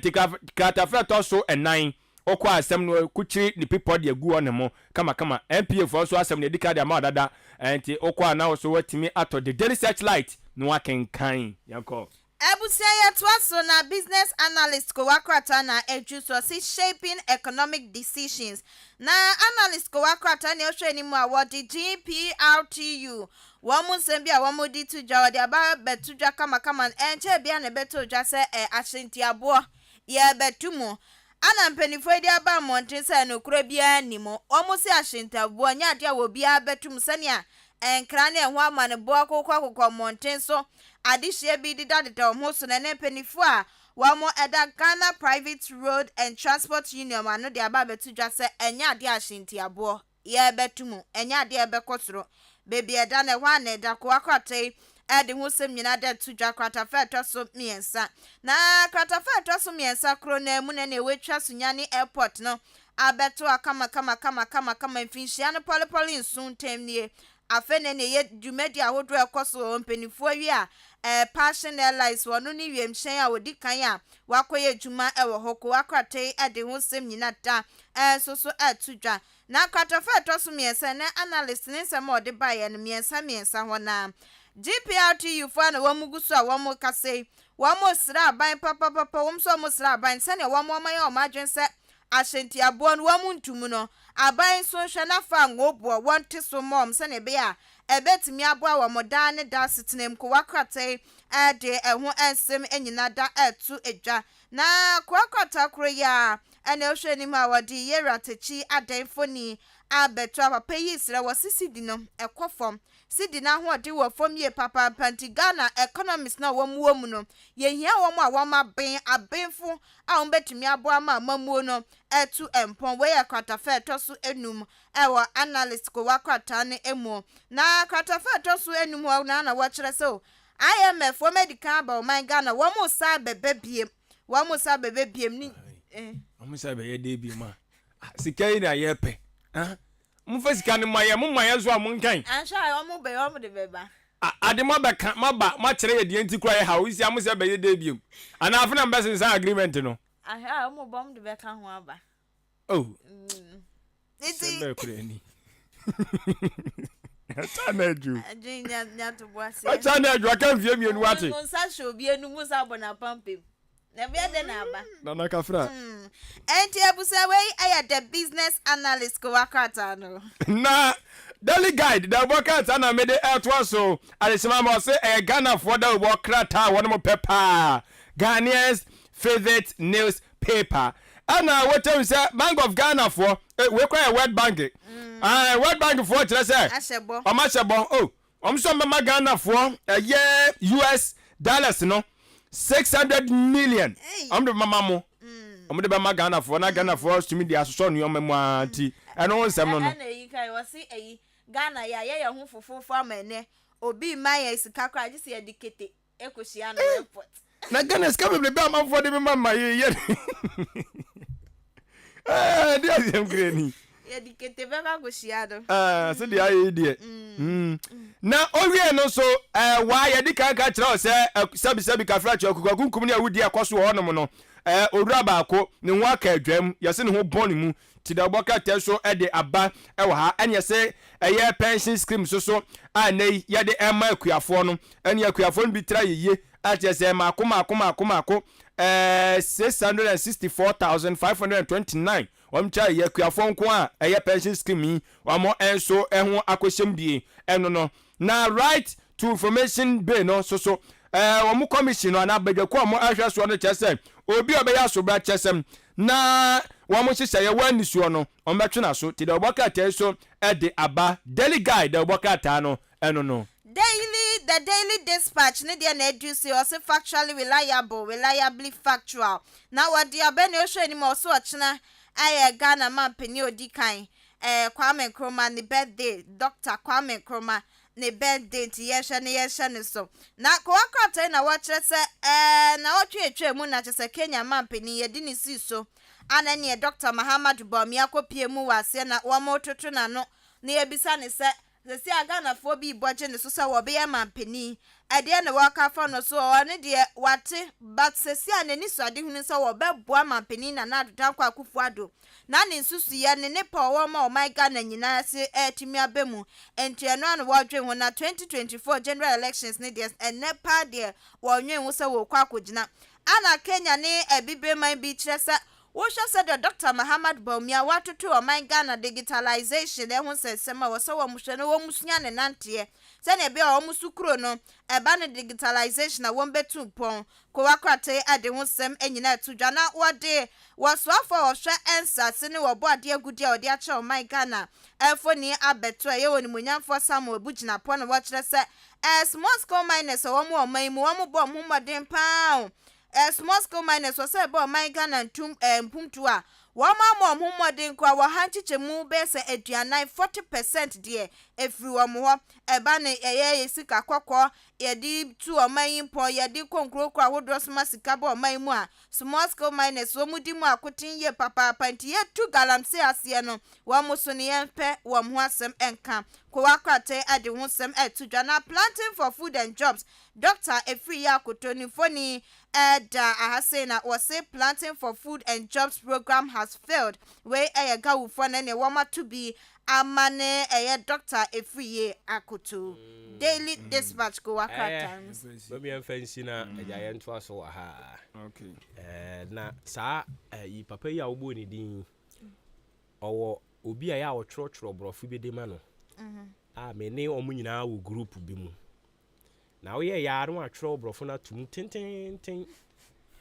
tikata to so enan okwa asem no kuchiri ni people de agu onemo kama MPF also asem ne dika de ama dada enti okwa na so watimi ato the daily searchlight no akenkan yanko Ebusia yetwaso na business analyst ko wakrata na ejuso si shaping economic decisions na analyst ko wakrata ne ohwe ni mu award GPRTU womu sembi a womu di tuja odi aba betuja kama enche bia ne betuja se ashinti abo ye betumu ana mpenifo di aba montin se no kuro bia nimo womu se ashinti abo nya dia wo bia betum sania enkra ne ho ama ne bo akokwa montin so adishie bi di dadeta ho so ne mpenifo a womu eda Ghana Private Road and Transport Union anu di aba betuja se enya dia ashinti abo ye betumu enya dia bekosoro baby eda ne hwa ne da ko akwate ede ho sem nyina da tudwa kwata fa to so miensa na kwata fa to so miensa kro na mu na wetwa sunyane airport no abeto kama mfinhia no polypoly nsun temnie afene ne ye dwumadi ahodo ekoso mpenifo wi a Passion Airlines wono ni wiemhyen a wodi kan a wakoye dwuma ewo hoko akwate ede ho sem nyina da so atudwa na kwata fa to so miensa na analyst ne nsem ode baye no miensa ho na GPRTU for na wamu gusu a wamu kase wamu sra aban papa wamu so wamu sra aban sane wamu amaye o madwen se Ashanti abon wamu ntumu no aban so hwe na fa ngobo wonte so mom sane be a ebetimi aboa wa modan ne da sitinem ko wakrate de eho ensem enyina da etu edwa na kwakwata kro ya ene ohwe ni ma wodi yeratechi adanfoni abeto papa yi sira wasisi di no ekofom sidi na ho de wo fom ye papa pantigana economics na wo mu no ye hia wo a wo ma ben abenfo a wo betimi aboa ma mamuo no etu empon we yakwata fe toso enum ewo analyst ko wakwata ne emu na kwata fe toso enum ho na wo kire so IMF wo medical ba o man Ghana wo mu sa bebe biem ni I'm say be ye de bi ma sikai na ye pe mfa sika ne maye mo maye zo am nkan ansha o mu de beba ade ma be kan ma kire ye de nti kura ye ha wo si am say be ye de bi ana afena mbese san agreement no aha o mu bom de be kan ho aba oh iti be kure ni Atanaju nya to boase Atanaju aka mfie mienu wate no sa sho bi enu mu sa bona pampem na be de na aba na kafra enti abusa we aya the business analyst ko wakata no na daily guide da wakata na me de elto so alesema mo say Ghana for da wakata won mo pepa Ghanaians favorite newspaper ana wetem say Bank of Ghana for we kwa World Bank World Bank for kire say ashebo oh so ma Ghana for US dollars no 600 million. I'm the mama. I'm the mama Ghana for na Ghana for us to me the association you memo anti. I know some no. Na yi kai wasi Ghana ya hu fufu amene obi maye sika kra ji se edikete ekohia na airport. Na Ghana ska be be am for the mama ye. Dia sem greni. Edikete be ka kohia do. So dia ye die. Na owie no so wa ye di kan ka kire o se sabi kafra che okuku kunkum ne awudi akoso ho no no owura baako ne ho aka adwam ye se ne ho boni mu ti da boka te so de aba wo ha ene se ye pension scheme so anei ye de ema akuafo no ene akuafo no bi tra ye ate se makoma 664,529 wamcha ye akuafo nko a ye pension scheme wamo enso ho akohyem die eno no na right to information bill no so omu commission na abedwako omu ahweso no chese obi obeya so bra chesem na womu hyehyɛ ye wani so no ombetwena so ti da oboka тай so de aba daily guide da oboka taa no eno no the daily dispatch ne dia na educe o se factually reliably factual na wadi abene o hwɛ ni ma o so ochena aye Ghana man peni odikan Kwame Nkrumah ne birthday Dr. Kwame Nkrumah ne birthday ti yesha ne so na ko akrata na wo kire se na otwetwe mu na chese Kenya man peni ye di ni si so ana ne Dr. Muhammad Bawumia akopie mu wase na wo mototo na no na yebisa ne se si Ghana fo bi boje ne so se wo be ye man peni ade na waka fa no so one de wate but se si anani so ade hunu se wo be boa man peni na na adodan kwa akufu ado na ne nsusu ye ne pa wo ma o my Ghana nyina se etimi abemu enti eno an wo dwen ho na 2024 general elections ne de nepa de wo nwen ho se wo kwa akogina ana Kenya ne ebibe man bi kire se wo said Dr. Muhammad Bawumia watoto o my Ghana digitalization e ho sesema wo so wo muhwe no wo musunya ne nante se na bia wo musukuro no eba ne digitalization na wo betu pon ko wakrate ade ho sem enyina etudwa na wode waswafo wo hwe ensa se ne wo bo ade agudi a ode a che o my Ghana efoni abeto ye woni munyamfo Samuel Bugina pon wo kire se small scale miners wo mo man mu wo mo bo mo modern pa small scale miners was say about my Ghana mpumtu a wama mo modern kwa wa hanchiche mu be se aduanan 40% de efri wo mo ho eba ne ye sika kokko ye di tu o man impo ye di konkro kwa wodro sma sika ba o man mu a small scale miners wo mu di mu akotin ye papa panti ye tu galamse ase no wo mo so ne yempe wo mo asem enka ko wakrate ade ho sem etudwa na planting for food and jobs Dr. Efri Yakotoni Foni ahase na was say planting for food and jobs program has failed where ayaga ufone ne wama to be amane Dr. Efriye Akoto. Daily Dispatch go Accra Times. Maybe I'm fancy na ejayen to aso ha. Okay. Na sa yi papa ya obo ni din. Owo obi a ya wo trotro brofu bi de ma no. Me ne omu nyina wo group bi mu. Na wo ye ya no atro brofo na tum tenten.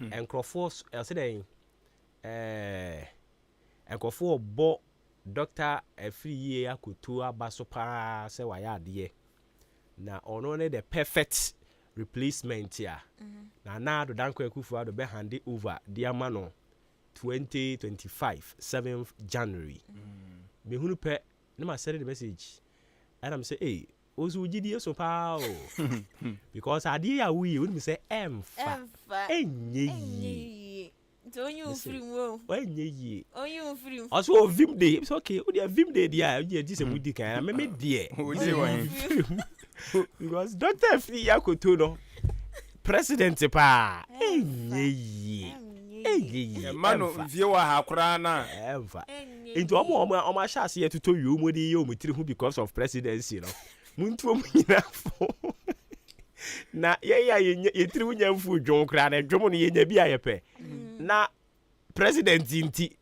Enkrofo else den enkrofo bo Dr. Efriye Akoto abaso pa se wa ya de na ono ne the perfect replacement ya na do danko ekufu ado be hand over dia ma no 2025 7th January me hunu pe na ma send the message and I'm say hey ozu gidi so pa o because ade ya we me say emfa enye Onyu free wo. Enye yi. Onyu free. Also vim day. It's okay. O dey vim day dia. You dey say we dey kan. Me dey. O dey wan. Because Dr. Efriye Akoto no president pa. Enye yi. Mano vie wa ha kura na. Emfa. Into omo chance ye tuto wi omo dey ye omo tiri hu because of presidency no. Muntu omo nyina fo. Na ye tiri hu nyamfu dwon kra na dwom no ye nya bi ayepe. Na president inti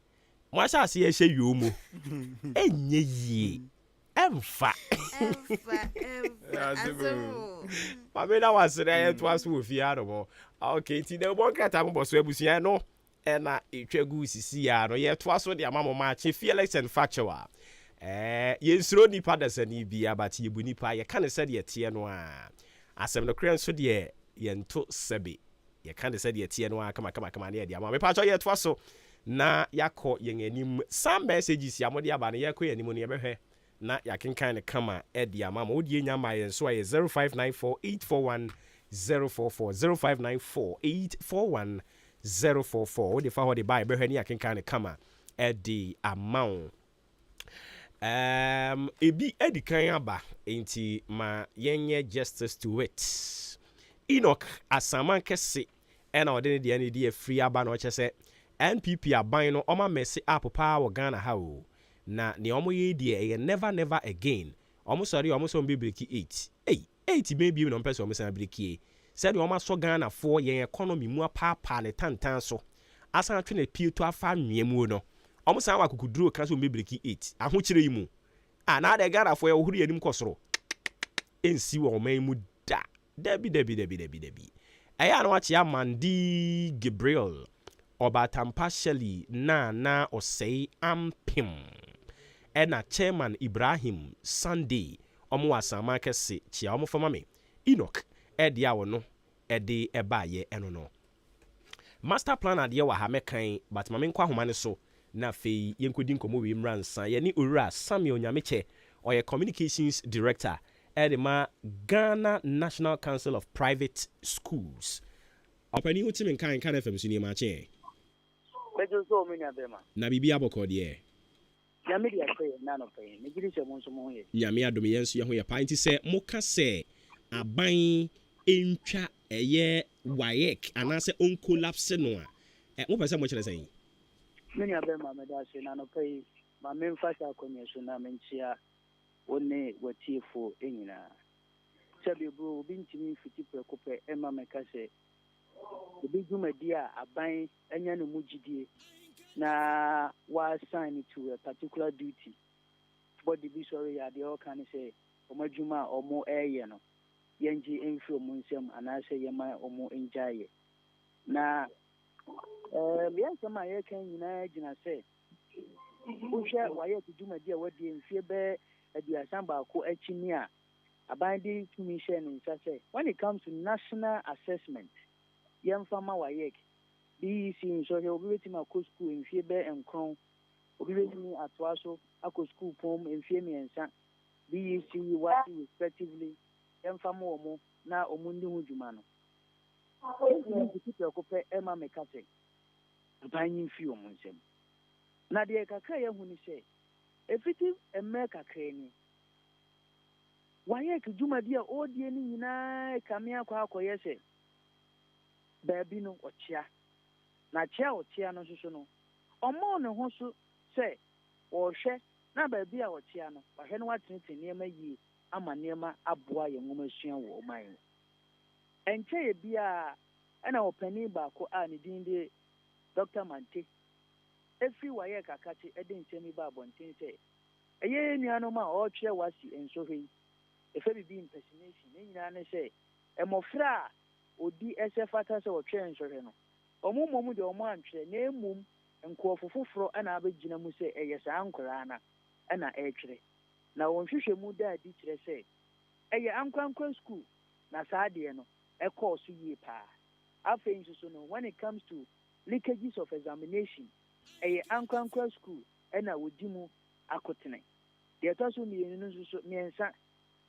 mo chance ye hye wi omo. Enye yi. Emfa. Pamela was there to us with Yaro. Okay, the one cat I'm boss Webusiano, and Etwegu Sisia, no yet was with the Amamo match, Felix and Factua. Yes, Rodney Patterson, ye be about Yubunipa, you can't say ye Tianoa. As I'm the crown so dear, yen to Sebi. You can't say ye Tianoa, come on, dear Mamma Pacho yet was so. Na yako yen some messages Yamodia Baniako and Nimunia. Na ya can kind of come at the amount of the Yama and so 0594 841 044 0594 841 044. The forward by Berheni, I can kind of come at the amount. Ebi Eddie Kayaba into my yenye justice to it. Enoch Asaman Kese and our the ND free abano chese NPP are buying on my messy apple power Ghana how. Na ni omo ye die never again omo sorry omo so be break 8 maybe no person omo say break e said omo so Ghana for ye economy mu apa ne tantan so asan twe na pie to afa nwemu no omo san wa kukuduro kan so be break 8 aho kire yi mu na de Ghana for ye ohuru yanim kosoro ensi wo man mu da debi eya no achi Amandi Gabriel Obatampa Shelley na osei ampim ena chairman Ibrahim Sunday omo asama kese chia omo fama me Enoch edi awo no edi eba ye eno no master plan ade wa ha mekan but mame nkwa homa ne so na fei yenkodi nkomo we mransa ye ni owura Samuel Nyameche oye communications director edema Ghana National Council of Private Schools opani utime kan FM suni Maakye bejo so many abema na bibi aboko de Nyame dia say na no pay me giri se mo nso mo ye Nyame adom yenso ye ho ye pa nti se moka se aban entwa eye wayek anase on collapse no a mo pese mo kire sen many abema me da say na no pay ma me mfa sa akonye so na me nchia one watifo enyina sabi bro obi ntimi fiti prekope ema me ka se obi dwumadi a aban anya no mugidie na wa assign to a particular duty body be sorry ya dey all can say omadwuma omo eye no yenji enfi omo nsem anase yema omo enjaye na yensema ye kan nyina gina say uhwe waye dwumadi a wadi enfi be aduasan ba ko akini a aban di commission nsa say when it comes to national assessment yemfama waye BEC nso he obi wetim akọ school enfie be enkron obi wetim atwaso akọ school pom enfie miensa BEC wati respectively emfama omo na omo ndi hu dwuma no ekiti akọpe ema mekase abanyi mfi omo nsem na de kakra ye hu ni se efiti emme kakra ni waye dwuma dia odie ni nyina kamia kwa akoye se baabi no ochia na chia ochia no so no omo ne ho so se wo hwe na baabi a wɔkyea no wahwɛ no watenete nneɛma yie ama nneɛma aboa yɛn nwoma sua wɔ ɔman mu ɛnkyɛ yɛ bia ɛna ɔpanin baako a ne din de Dr. Mante efiri wayɛ kakate ɛde nsɛm yi ba abɔnten sɛ ɛyɛ nuanom a ɔretwerɛ wasi nsɔhwɛ yi efe bibi impersonation ne nyinaa ne sɛ mmɔfra a odi ɛsɛ fata sɛ ɔtwerɛ nsɔhwɛ no ɔmo mmom deɛ ɔmo antwerɛ na emom nkurɔfo foforɔ ɛna abɛgyina mu sɛ ɛyɛ saa nkoraa na ɛna ɛretwerɛ na wɔn hwehwɛ mu da adi kyerɛ sɛ ɛyɛ ankorankora school na saa deɛ no ɛkɔɔ so yie paa afei nso so no when it comes to leakages of examination ɛyɛ ankorankora school ɛna wɔdi mu akotene deɛ ɛtɔ so mmienu no nso so mmiɛnsa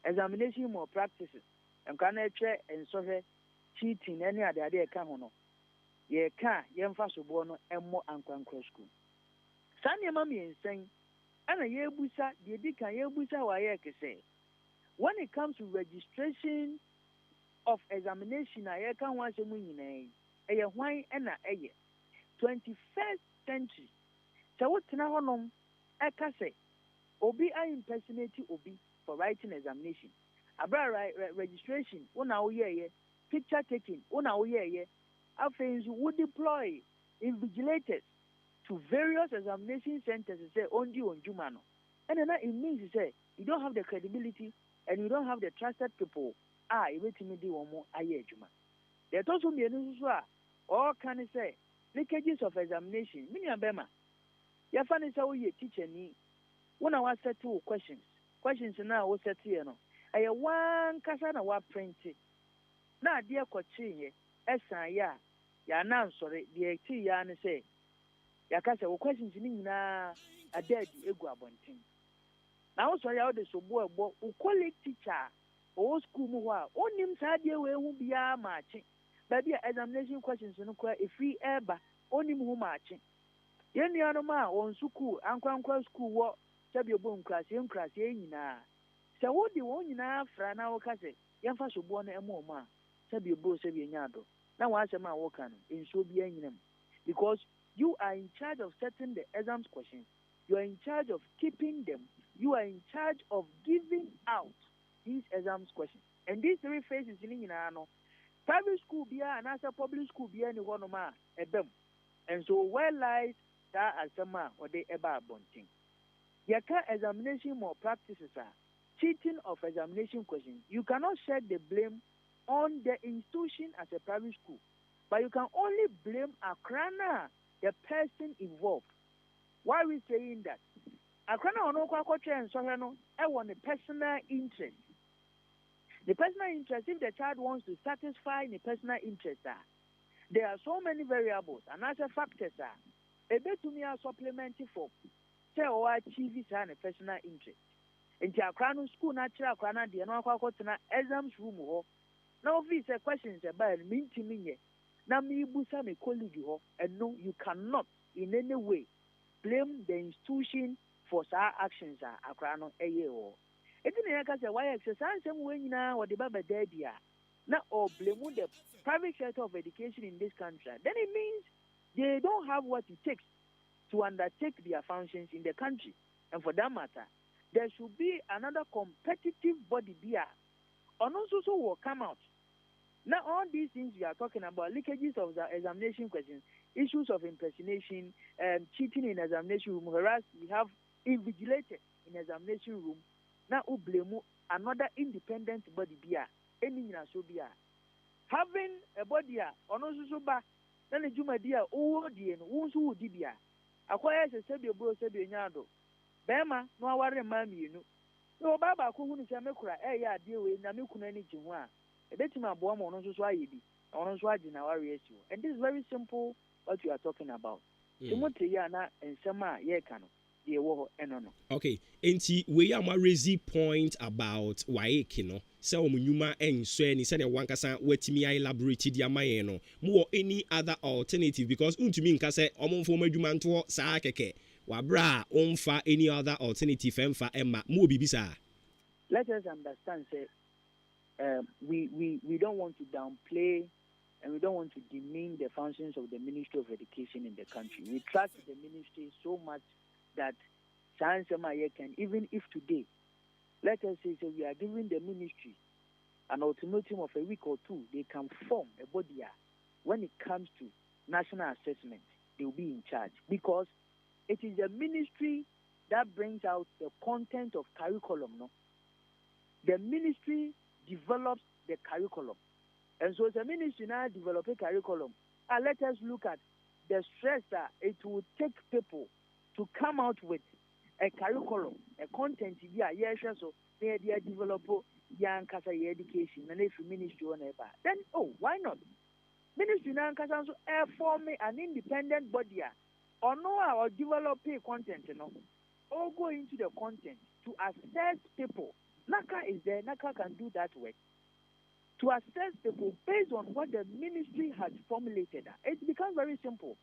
examination more practices nkwa na ɛtwerɛ nsɔhwɛ cheating ɛne adeade ɛka ho no yɛka yɛmfa soboɔ no ɛmmɔ ankorankora school saa nneɛma mmiɛnsa yi ɛna yɛbusa deɛ di kan yɛbusa wayɛ kɛsɛ when it comes to registration of examination a yɛka ho asɛm nyinaa yi ɛyɛ hwan ɛna ɛyɛ 21st century sɛ wotena hɔnom ɛka sɛ obi impersonate obi for writing examination abra registration wona woyɛɛyɛ picture taking wona woyɛɛyɛ afei nso wo deploy invigilators to various examination centers say ondi onjuma no and then it means say you don't have the credibility and you don't have the trusted people ebetimi di wo mo aye adwuma there also me no so a all can say leakages of examination mini abema ya fa ne say wo ye teacher ni wona wa settle questions na wo settle ye no aye wan kasa na wa print na ade ekɔkye ye esan ya na nsɔre de ti ya ne say yaka sɛ wo questions ni nyinaa adadi egu abɔnten na wo sɔre ya wo de sobo ɛbɔ wo colleague teacher o school mu hɔ a onim saa deɛ we hu bia maakye baabi a examination questions no kora efiri ɛba onim hu maakye yɛn nuanom a wɔn school ankrankra school wɔ sɛbi obo nkrase nyinaa sɛ wo de wɔn nyinaa fra na wo ka sɛ yɛmfa sobo no ɛmo ɔmo a sɛbi obo sɛbi nyaado na wɔn asɛm a wɔka no nsuo bia nyinam because you are in charge of setting the exams questions. You are in charge of keeping them. You are in charge of giving out these exams questions. And these three phases in private school bia and as a public school bia any one of them. And so where lies that asema or the eba bunting. Yaka examination more practices are cheating of examination questions. You cannot shed the blame on the institution as a private school, but you can only blame Akrana, the person involved. Why are we saying that? Akrana ono kwa koche and sohano, I want a personal interest. The personal interest, if the child wants to satisfy the personal interest, there are so many variables and other factors. A bit to me are supplementary for say or achieve a personal interest. In the Akrana school, natural Akrana, the Anokwa exams room. Now, if it's a question about mean to me. Now, me busa me colleague and no, you cannot in any way blame the institution for our actions. Akrano a year or it didn't say why exercise some way now or the Baba Dedia. Now, or blame the private sector of education in this country. Then it means they don't have what it takes to undertake their functions in the country. And for that matter, there should be another competitive body beer. And also will come out. Now, all these things we are talking about, leakages of the examination questions, issues of impersonation, cheating in examination room, whereas we have invigilated in examination room. Now, we blame another independent body beer, any so beer. Having a body, on also ba, then a juma dear, oh, dear, who's who did beer. Acquires a sebio bro sebio nyado. Bema, no worry, mammy, you know. No, Baba, who is a mekura, ya, dear, with Namukunani Juma. And this is very simple what you are talking about. Okay, enti we are raising point about why kino. So nyuma enso any say one kasa wetimi elaborate di amaye no. Mo any other alternative because untumi nka say omonfo madwuma nto saa keke. Wabra onfa any other alternative emfa emma mo bibisa. Let us understand say we don't want to downplay and we don't want to demean the functions of the Ministry of Education in the country. We trust the ministry so much that science can, even if today, let us say we are giving the ministry an ultimatum of a week or two, they can form a body. When it comes to national assessment, they will be in charge, because it is the ministry that brings out the content of curriculum. No, the ministry develops the curriculum, and so the ministry now develop a curriculum. Let us look at the stress that it will take people to come out with a curriculum, a content. So they develop young casa education, and if ministry on ever, then why not? Ministry now can also form an independent body, or no, or develop content, or go into the content to assess people. NACA is there. NACA can do that work to assess people based on what the ministry has formulated. It becomes very simple.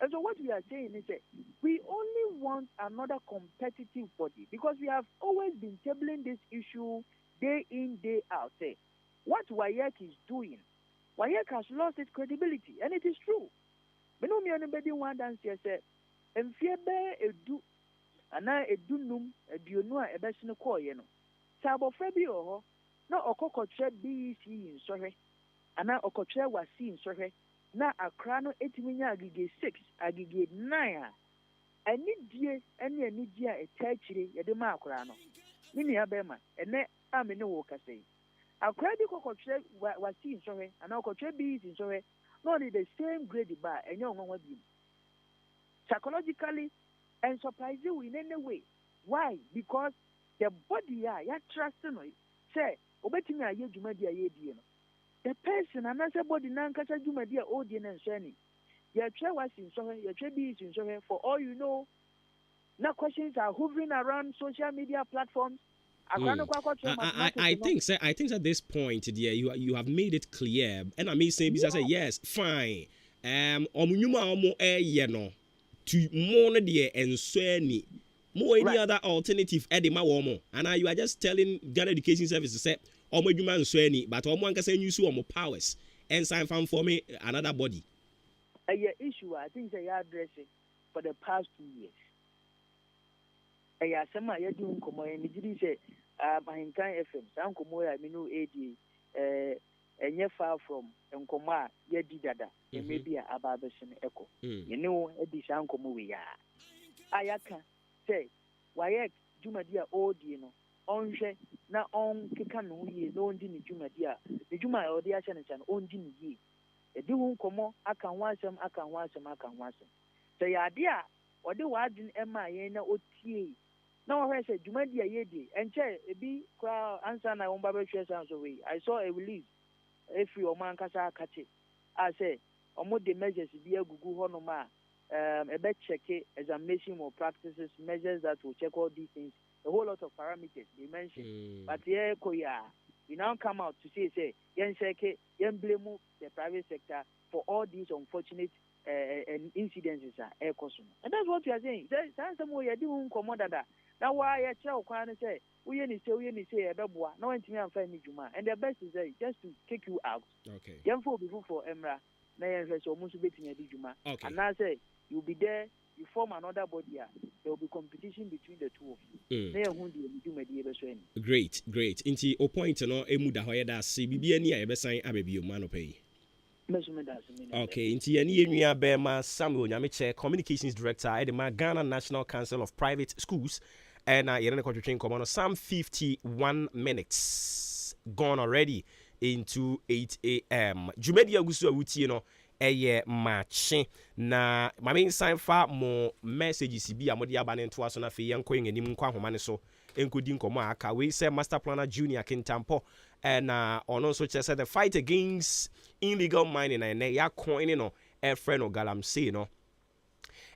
And so what we are saying is that we only want another competitive body, because we have always been tabling this issue day in, day out. Say, what WAEC is doing, WAEC has lost its credibility, and it is true. But no, anybody want to say, and fear edu, and I edunum, edunua, a best no call, Sabo Fabio, no okokotre BC in Sorry, and now okotre was seen Sorry. Na akrano 8 million agigate 6 agigate 9 ani die ani dia etachire yede ma akrano mini abema ene amene wo kasei akra bi kokotre wasi nsohe ana kokotre bi nsohe no the same grade ba enye onwa bi psychologically and surprise you in any way. Why? Because the body ya trust no say obetimi aye dwuma dia ye die no the person and as a body nan kasa dwuma dia odie na nsani ya twa wasi nsohe ya twa bi nsohe for all you know. Now questions are hovering around social media platforms. I think at this point, dear, you have made it clear, and I may say, yes, fine. No to more dear and so more any other alternative. And now you are just telling Ghana Education Services say, but one can say you see more powers and sign for me another body. A issue I think they are addressing for the past 2 years. Aya sama ya dun komo en jiri se AHENKAN FM san komo ya minu AD enye far from nkomo a ya di dada e maybe aba besin eko ye ne wo edi san komo we ya ayaka say wayek jumadi a odi no onhwe na on keka no ye no ndi ni jumadi a ni juma odi a chane chane ondi ni ye edi hu komo aka ho asem say ya de a odi wadin ema ye na otie na we say jumadi a ye di enche ebi kwa answer na won ba be hwe san so we I saw a release if your man kasa kache I say omo the measures bi agugu ho no ma e be check examination or practices measures that will check all these things, a whole lot of parameters they mentioned. But here koya we now come out to say yen check yen blame the private sector for all these unfortunate incidences and that's what we are saying. That's some way you do commodada. Now why I tell Kwan say we say a beboa no one to me and find juma and the best is just to kick you out. Okay. Young folk before for Emra na yen so almost betting a juma. Okay. And now say you'll be there, you form another body, there will be competition between the two of you. Great. Inti o point no emu da hoye da se bibia ni a yebesan abebi o ma no pay. Okay, inti ani enua be ma Samuel Nyameche, Communications Director at the Ghana National Council of Private Schools, and yere ne kwetwetwe nkomo no some 51 minutes gone already into 8 a.m. Jumedi agusu awutie no eye Maakye na mame sign fa mo messages bi amode aba ne ntoa so na fe yenko yenim nkwa homa ne so enkodi nkomo aka we say Master Planner Junior Kintampo and ono so che said the fight against illegal mining and ya coin no e friend o galamsey no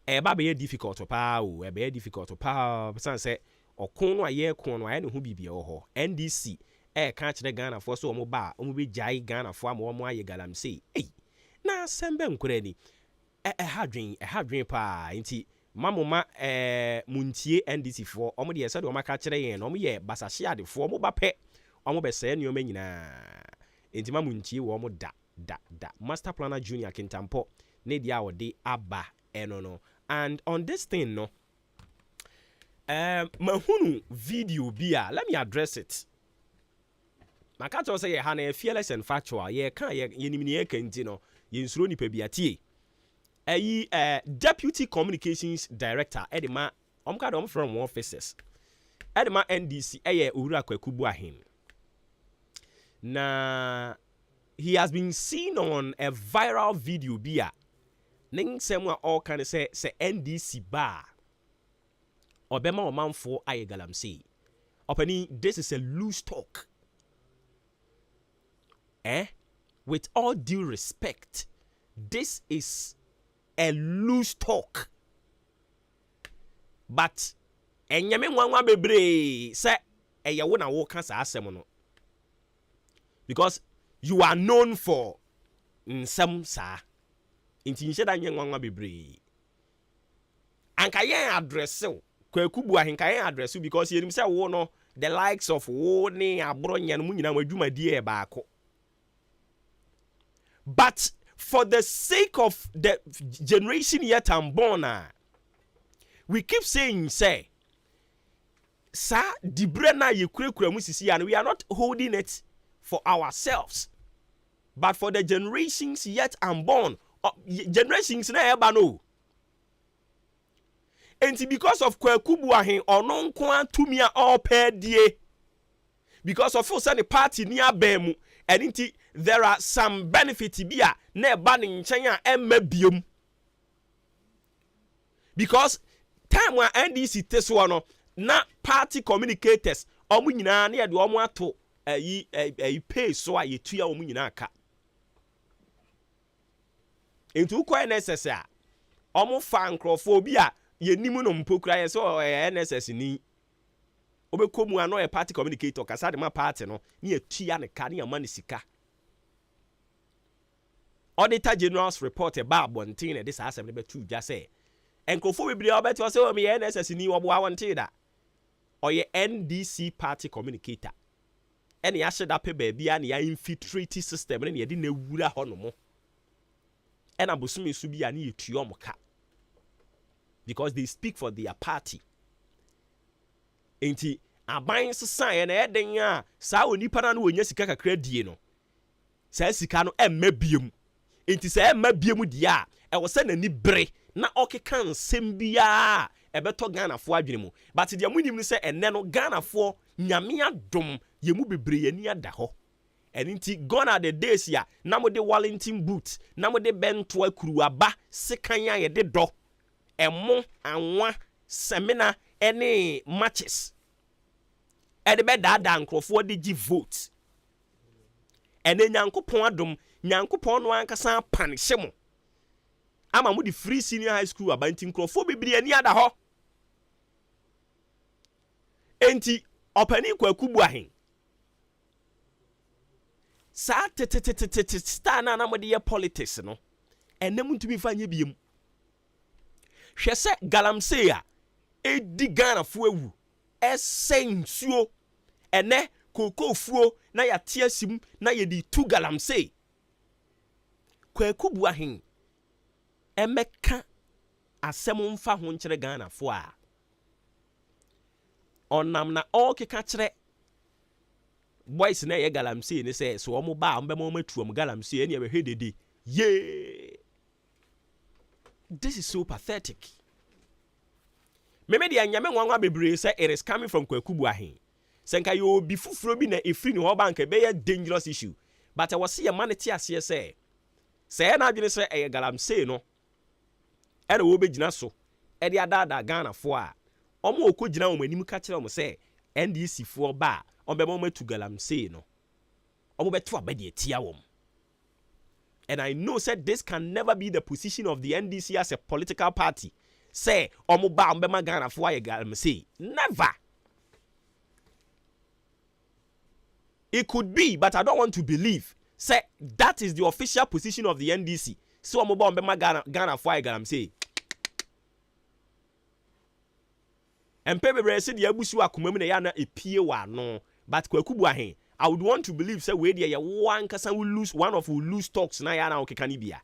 e ba be difficult pa o e be difficult pa person say okon no aye kon no aye ne ho bibia ho NDC e ka kire Ghana for so omo ba omo be jai Ghana for am omo aye galamsey na sembe nkure ni hadwen pa nti mamoma muntie NDC for omo de yesa de omo ka kire yen no omo ye basahye ade for omo ba pe omo be se nioma nyina nti mamuntie wo omo da Master Planner Junior Kintampo ne dia ode aba eno no. And on this thing no mahunu video bia, let me address it. Makato say ye hana fearless and factual. Ye kan ye nimini ye kentino. Ye nsuro ni pebiatie. Deputy Communications Director Edema omkadom from one offices. Edema NDC Owura Kwekubu Ahen. Na he has been seen on a viral video bia. Ning semwa all kind of say NDC bar. Obema Omanfo aye galamsey. Openi, this is a loose talk. With all due respect, this is a loose talk. But enyame nwanwa bebre say eyawo na wo kan sa asem no. Because you are known for nsem sa. Inti nche da nwanwa bebre. Anka yen address Kwekubu Ahenkan address because you say wo no the likes of wo ne abro nyan mu nyina madwumadi e baako. But for the sake of the generation yet unborn, we keep saying, say, sir, dibrena ye kure musisi, and we are not holding it for ourselves, but for the generations yet unborn, generations na ebano. And because of Kwekubu Ahen onon kwa tumia all pair die, because of us the party near Bemu, and there are some benefits bia na banning China biom. Because time when NDC teswano na party communicators omu nyina na yede omu ato pay so a yetua omu nyina aka. Into ko NSS a omu fa nkrofobia ye nimu no mpokura ye so NSS ni obekomu ano e party communicator kasa de ma party no na yetua ne ka na yama ne sika. Auditor General's report about bontin and this assembly be true just say enkofo we bri obeti o say o me NSS ni wo bo awonte da or ye NDC party communicator and ya sheda pe ba bia na ya infiltrate system na ye de na wura ho no mo and abosumi su bia na yetuo mo ka because they speak for their party enti aban sesan na eden a sa onipa na wonya sika kakra die no sa sika no emmabiem enti say emmabiem dia e wo se na ni bere na okeka nsem bia ebeto Ghana fo adwene mu but dia munim ni say enne no Ghana fo nyame adom ye mu bebre ye ni ada ho enti gone are the days ya na mo de Wellington boot na mo de bento akuru aba sekan ya ye de do emo anwa seminar ene matches e de be dada nkrofo de gi vote ene nyankopon adom nyankopon no ankasa panish mo ama mo di free senior high school abanti nkrofo bibiri ani ada ho enti opani Kwekubu Ahen sa star na mo de ye politics no enem ntumi fa nya biem hwese galamsey a edi Ghana fo ewu esensuo ene kokofuo na ya tiasim na ye di tu galamsey Kwekubu Ahen emeka asem mfa ho nkyere Ghana fo a onam na okeka kyere boys na ye galamsey ni say so omo ba ombe mo matuom galamsey ene ye hwedede ye. This is so pathetic. Meme dia nyame nwanwa bebre say it is coming from Kwekubu Ahen. Senka yo bi fufuro bi na efri ni ho bank be a dangerous issue. But I was see a man ti ase say na adwene say e galamsey no e na wo begina so e de adada Ghana fo a omo okogina o manim ka kire o say NDC fo ba ombe mo matu galamsey no omo beto abade atia wom. And I know said this can never be the position of the NDC as a political party. Say omo ba ombe ma Ghana fo aye galamsey. Never. It could be, but I don't want to believe. Say that is the official position of the NDC. So omo ba ombe ma Ghana fo aye galamsey. Empebe brese de abusu akomam na ya na epie wa no. But Kwekubu Ahen, I would want to believe say we there one kasa will lose one of will lose talks na ya na okeka ni bia.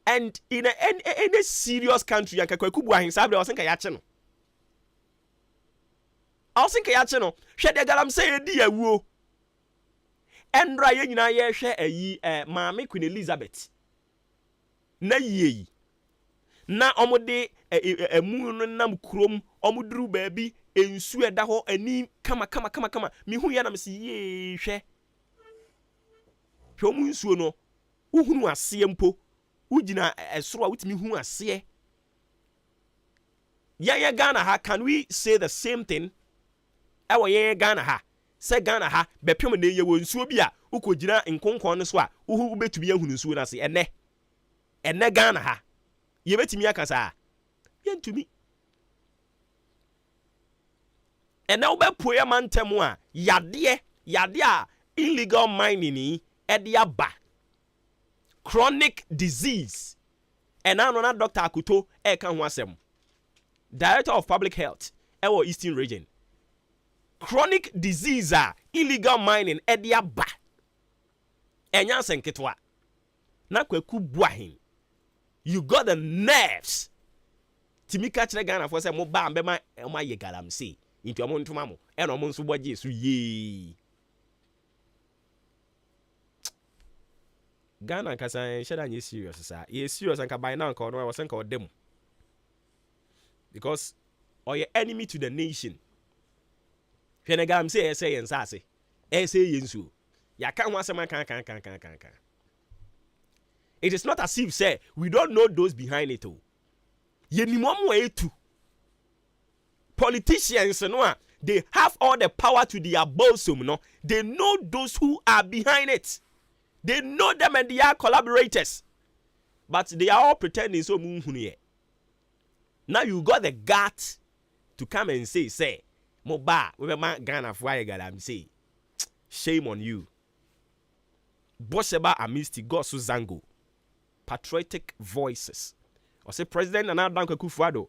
And in any serious country, and Kakwaku Buahin Sabre, I was thinking, I was thinking, shed the galam say, dear woo. And Ryan, I share a ye, Mammy Queen Elizabeth. Na ye. Na omode a moon nam chrome, omudru baby, and swear that ho and ni kama. Me who yanam see ye share. Homun suno, who are siempo. Ujina esro with me who are see. Ya Ghana ha, can we say the same thing? Ewa ya Ghana ha. Say Ghana ha, be pema ne ye won suo bia, uko jina nkonkon no so a, uhu betumi ahunu suo na se ene Ghana ha. Ye betumi akasa. Ye ntumi. Ene wo be poe man temu a, yade a illegal mining ni ede aba. Chronic disease. And now na Dr. Akuto kan ho asem. Director of Public Health ewo Eastern Region. Chronic disease illegal mining ede aba. Enya senketwa. Na Kwaku Buahin. You got the nerves. Timika chere Ghana for say mo ba mbema e ma ye galamsey. Into amo ntuma mo. E no mo nso boje su ye. Ghana kasa sheda nye serious sir. Ye serious anka by now nka no was nka odem. Because or your enemy to the nation. Hwene gam say ensase. Say yensu. Ya kan ho asema kan. It is not as if say we don't know those behind it all. Ye ni mo etu. Politicians no they have all the power to their bosom no. They know those who are behind it. They know them and they are collaborators. But they are all pretending so munhuniye. Now you got the guts to come and say, Moba, we ma Ghana fwa galam say. Shame on you. Bosheba Amisti Gosu Zango. Patriotic voices. Or say President Nana Dankwa Akufo-Addo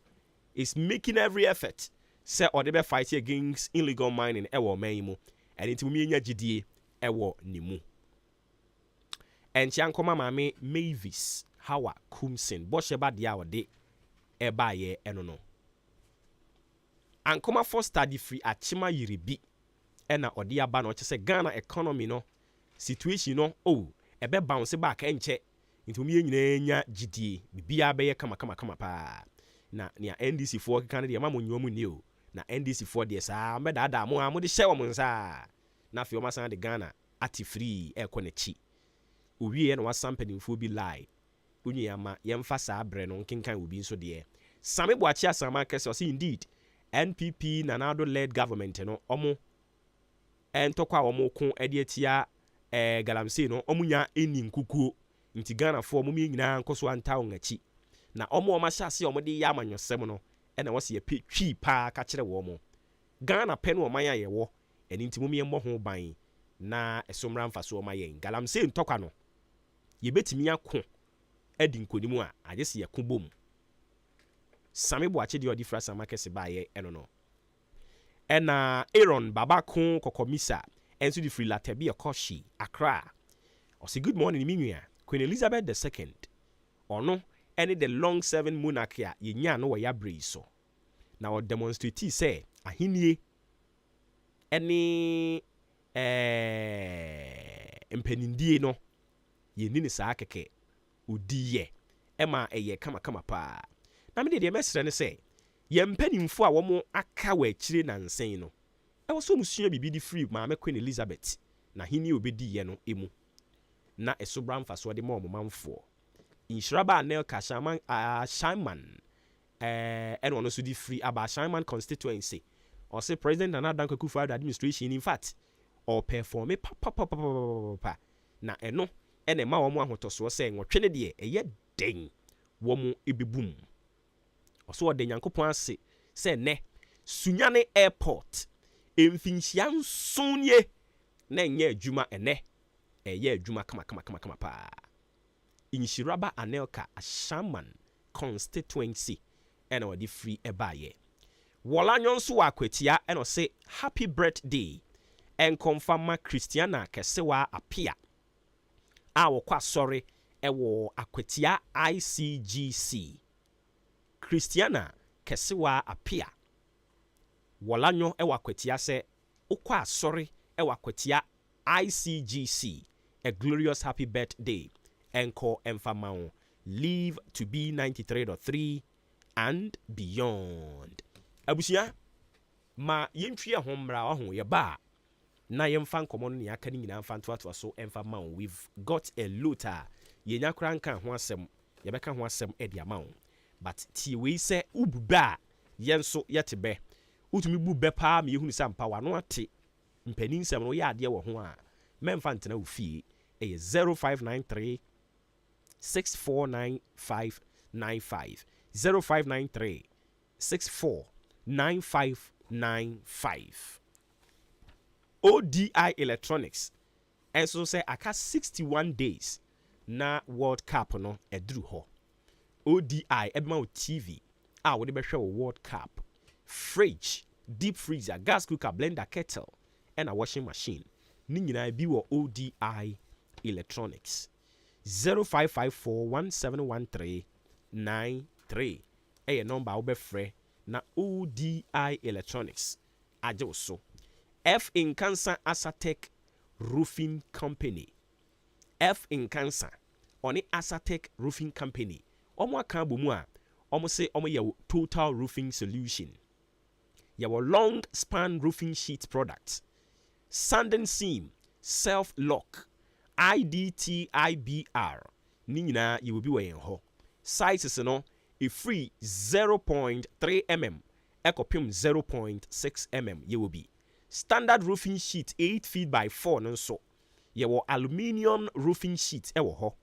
is making every effort. Say or they be fighting against illegal mining ewo meimu. And it will mean GDA ewo nimu. And Chankoma Mame Mavis Hawa Kumsin Bosheba Diawade Eba ye enono. Ankoma for study free Achima Yiribi Ena Odia Bano say Ghana economy no situation no ebe bounce back enche into me nyina GDA bibia be ye kama pa na nia NDC for kan de mamo nyomu ni o na NDC for de sa medada mo amode hye wo nsa na fi o masan de Ghana ati free ekonechi owie na wasampani mfo bi lie onye ama yemfa sa abre no nkenkan obi nso de same boachi asama kese o say indeed NPP Nanado led government no omo entokwa omo ko ede atia galamsey no omunya eni nkukuo nti Ghana fo omo nyina nkoso anta ongachi na omo hyase omo de ya amanyosem no ena wose ye twi pa ka kire wo omo Ghana pe no oman ya wo eni nti mumye mmɔ ho ban na esomra mfaso omayen galamsey ntokwa no ye betimi akɔ edi nkonimu a agese ye kobom same boache de odi frasa makese baye eno no ena Aaron babako kokomisa enso di free latebi ekoshi Accra o say good morning minua Queen Elizabeth II ono any the long serving monarch a yenya no ya brei so na o demonstrate say ahinie any empenindie no yeni ne saa keke odiye ema eye kama pa na me de mesre ne say ye mpanimfo a wo aka wa akire na nsen no e wo so musua bibi di free maame Queen Elizabeth na hini obedi ye no emu na esobra mfaso de ma omamfo inshiraba anel ka shaman eno no so di free aba shaman constituency or say President Nana Dankwa Akufo-Addo administration in fact or perform pa na eno ene ma wo mo ahotoso say nwotwe de eye den wo mo ebebum oso de Nyankopon ase say ne Sunyane airport emfinhia nsonye na enye adwuma ene eye adwuma kama pa inshiraba anelka shaman constituency ene odi free ebaye wola nyonso wa kwatia ene say happy birthday en confirma Christiana kesewa apia a wokwa sorry ɛwɔ akwatia ICGC Christiana Kesiwa Apia Walanyo ɛwɔ akwatia sɛ ukwa asɔre ɛwɔ akwatia ICGC a glorious happy birthday Enko Emfamao live to be 93.3 and beyond abusia ma yentwi ahombra ho ye ba na yemfa nkomo no ne aka ni nyina mfa ntoatoa so emfa ma we've got a lot yenya kra nka ho asem ye beka ho asem e dia ma but tie we se ububa yenso yetebe utumi bube pa me yehunu sampa wano ate mpani nsem no ye ade wo ho a memfa ntena wo fie e 0593 649595 0593 649595 ODI Electronics and so say aka 61 days na World Cup no edru ho ODI ebma TV wo de behwe World Cup fridge deep freezer gas cooker blender kettle and a washing machine ni nyina bi wo ODI Electronics 0554171393 number obefre na ODI Electronics aje so AHENKAN933 Asatec Roofing Company AHENKAN933 oni Asatec Roofing Company omo aka bomu a omo se omo ye total roofing solution your long span roofing sheet products sanding seam self lock IDTIBR ni nyina ye will be we ho sizes no a free 0.3 mm ekopim 0.6 mm ye will be standard roofing sheet 8 feet by 4 no so ye wo aluminium roofing sheet e wo ho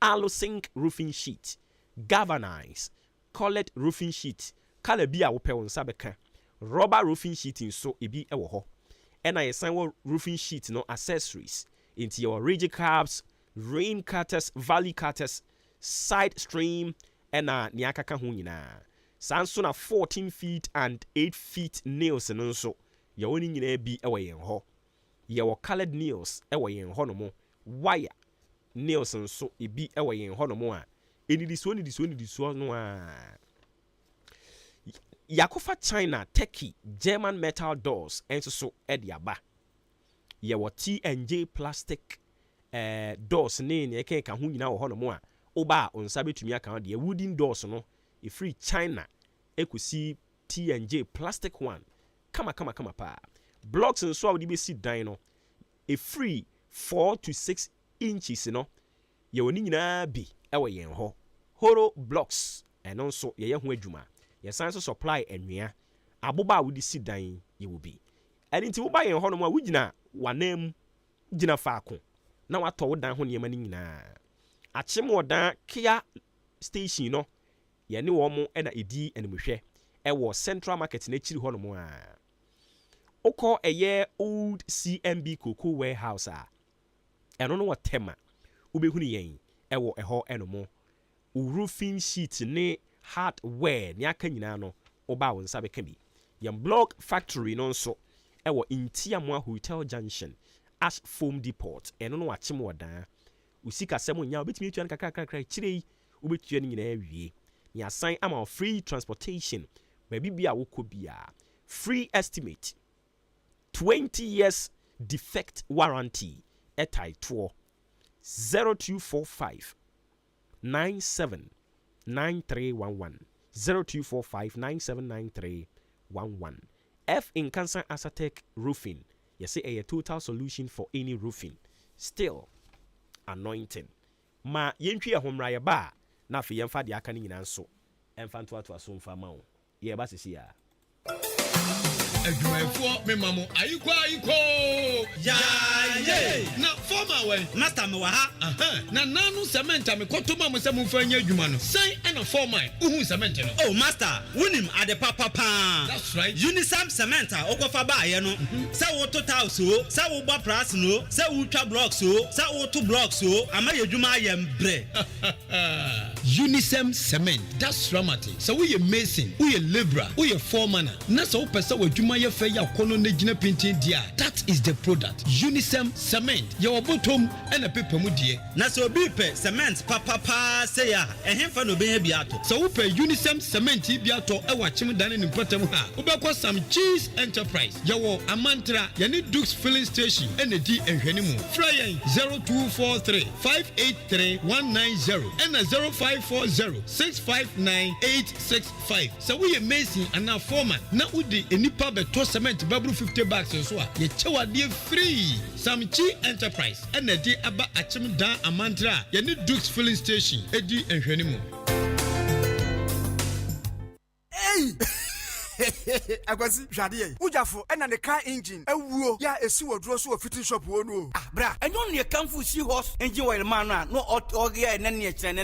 alu-zinc roofing sheet galvanized colored roofing sheet color bi a wo pe won sabeka rubber roofing sheet nso ebi e wo ho ena ye san wo roofing sheet no accessories into your rigid caps, rain cutters, valley cutters, side stream, and niakaka hunina. Sansuna 14 feet and 8 feet nails and also your only be away in ho. Your colored nails away in honomo, wire nails and so it be away in honomoa. Any this one. Yakufa China, Turkey, German metal doors, and so Ediaba. Your T&J plastic doors ne eke ka hu nyina wo ho no mo a oba on sabe tumi aka de wooden doors no e free China ekusi T&J plastic one kama pa blocks nso a wo de be sit dan no e free 4 to 6 inches no ye woni nyina bi e wo yen ho horo blocks eno nso ye ho adwuma ye san so supply enwea aboba a wo de sit dan ye wo bi eni nti wo ba yen ho no mo a wo gina wanam gina faako na wato wo dan ho niema ni nyina achim wo dan Kia station no ye ne wo mo na edi animhwe e wo Central Market na chiri ho no mo a okọ eye old CMB Cocoa Warehouse a eno no wotema ubehunu yen e wo eho eno mo roofing sheet ne hardware ne aka nyina no oba wo nsa beka bi yam block factory no nso ewo Intiamwa Hotel Junction Ash Foam Depot eno no achim wodan usika semo nya obetimi etuan kakra chirei obetua nyina awie ni assign ama free transportation baby bia wokobia free estimate 20 years defect warranty etai to 0245 979311 0245 979311 AHENKAN933 Asatec Roofing. You say a total solution for any roofing. Still anointing. Ma yentwi ahomra ya ba na fe yemfa de aka ni nyina nso. Emfa nto ato aso mfa ma wo. Ye ba sisi ya. Adwumayfo me mamo ayiko ya na former way master me wa ha na nanu cement me kotoma mo se mo fa nya adwuma no sai na former uhu cement no oh master wunim ade papa that's right unisam cement okofa ba ye no se wo total so se wo ba price no se wo twa block so se wo to block so ama ye adwuma ye mbre Unisem Cement. That's Ramati. So we a mason, we a libra, we a foreman. Na so pesa we juma ye fe ya kono ne gina painting dia. That is the product. Unisem Cement. Your bottom and a paper mu die. Na so bi pe cement papa say ya. Ehemfa no be biato. So we pe Unisem Cement biato e wa chim dan ni potem ha. Obekwa some cheese enterprise. Yawo Amantra, yani Dukes filling station and the enhwenimu. Fly 0243 583 190 and 0540 659 865. So we amazing and now foreman. Na udi enipa beto cement babru 50 bags so a ye chewa de free. Some cheese enterprise and the di aba achim dan Amantra, yani Dukes filling station edi enhwenimu. Hey! Agwazi jade ujafo ena ne car engine ewuo ya esi wodro so fitting shop wo no ah bra enyo ne kanfu si horse engine oil man no oge na ne ekire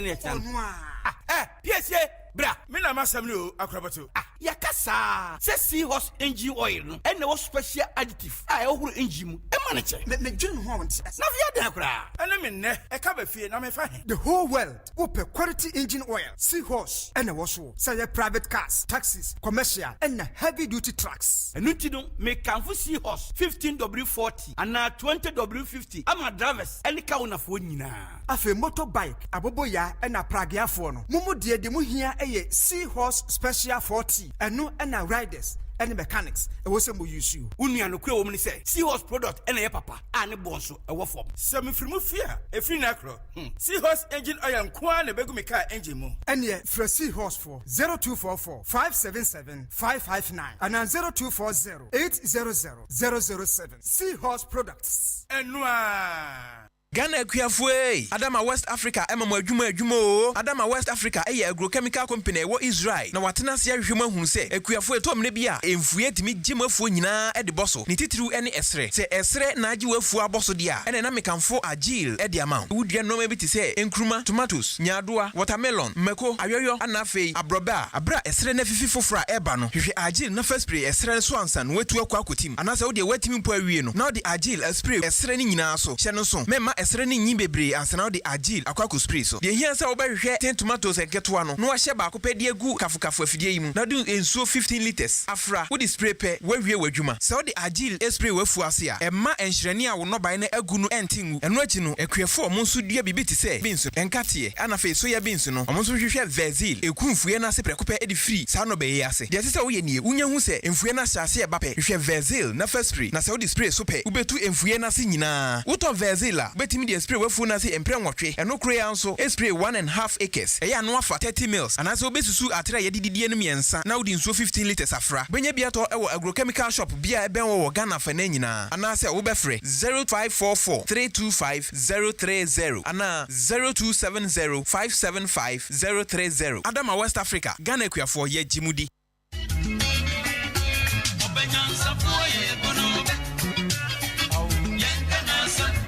piesie bra me na masam ni o akrabato yakasa se si horse engine oil no ena wo special additive e ohuru engine mu e ma ne che me dwun ho won na via den akra ena me ne e ka ba fie na me fa the whole world open quality engine oil sea horse ena wo so say private cars taxis commercial and heavy duty trucks enu ti no me kanfo sea horse 15W40 and 20W50 ama drivers any ka una fo nyina afa motorbike aboboya ena pragiafo no mumu de mu hia eye sea horse special 40 enu ena riders and mechanics e wo sem use you unua no kure wo mni say sea horse product ena ye papa ani bonso e wo fom sem frimu fia e free na kro sea horse engine oil nko na begu me car engine mu ene fra sea horse for 0244 577 559 and 0240 800 007 sea horse products enua Ghana Kuafue, Adama West Africa, Emma Adjumo, Adama West Africa, a agrochemical company, what Israel. Now, what Nasia human who say, a Kuafue Tom Nebia, and Fuet me Jim Funina at the bosso, Nititru any Esre, say Esre Najua Fua Bossodia, and an American for Agil at the amount. Would you know maybe to say, Enkruma, tomatoes, Nyadua, watermelon, Meko, Ayoyo, Anafe, Abroba, Abra, Esre Nefi for Fra Ebano, if you Agil, no first spray, Esre Swanson, wet to a quakutim, and as I would wet him per now the Agil, a spray, Esre Ninaso, Shannon, Mema Esre ni bebre ansa na the Agil akwaku spray so. The here say obehwe 10 tomatoes enketo ano. No ahye ba akopɛ de agu kafukafu afidie yi mu. Na do ensuo 15 liters. Afra wo the spray pɛ wawie wadwuma. Say the Agil spray wafu ase a ɛma enhyreni a wo no ban na agu no entingu. Ɛno achi no akuafo mo nso dua bibi te sɛ beans enkateɛ ana fe so ya beans no. Ɔmo nso hwehwɛ Vezil ekumfue na se prɛkopɛ edi free. Sa no bɛyɛ ase. De sɛ wo yɛ nie unya hu sɛ emfue na hyase ɛ ba pɛ. Hwehwɛ Vezil na first spray. Na sɛ wo the spray so pɛ ubetu emfue na se nyinaa. Wotɔ Vezil a betimi de spray wafu na se empre nwotwe eno kure anso spray 1.5 acres eya no afa 30 mils ana se obesusu atra ye dididie no miensa na wodi nso 15 liters afra benya bia to ewo agrochemical shop bia eben wo Ghana fa na nyina ana se wo befre 0544 325 030 ana 0270 575 030 Adama West Africa Ghana kuafo ye jimudi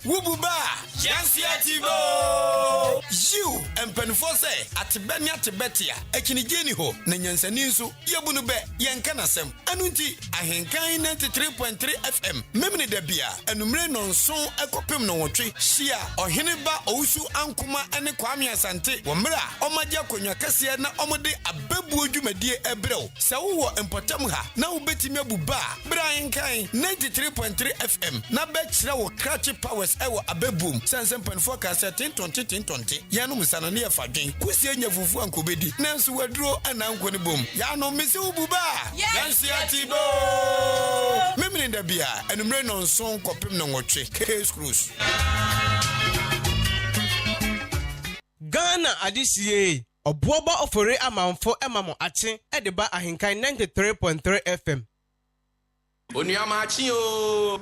Wububa, Jansia Tibo! You and Penfose at Benya Tibetia, Ekinigeni ho, Nanyansaninsu, Yabunube, Yankanasem, Anunti, AHENKAN933FM, Memini Debia, and Umrenon son Ekopim no tree, Shia, or Hineba, Osu, Ankuma, and Kwame Asante, Wamra, Omadia Konya Cassia, na Omode, a Bebu Jumedi Ebro, Sawa and Potamuha, now Betty Mebuba, Brian Kain, 93.3FM, Nabetsra or Cratchy Powers, Ewa Abebum, Sansan Penfocus at 2020. Yano Musanania Fadin, Kusia Fufu and Kubedi, Nancy Wadro and Uncle Boom, Yano Missu Buba, Yansia Tibo, Memini in the beer, and Umrenon song Copim no trick, Case Cruise. Ghana Adishie, Obuoba Ofori Amanfo Emamo Ache, Ediba AHENKAN933FM. Onyamachio.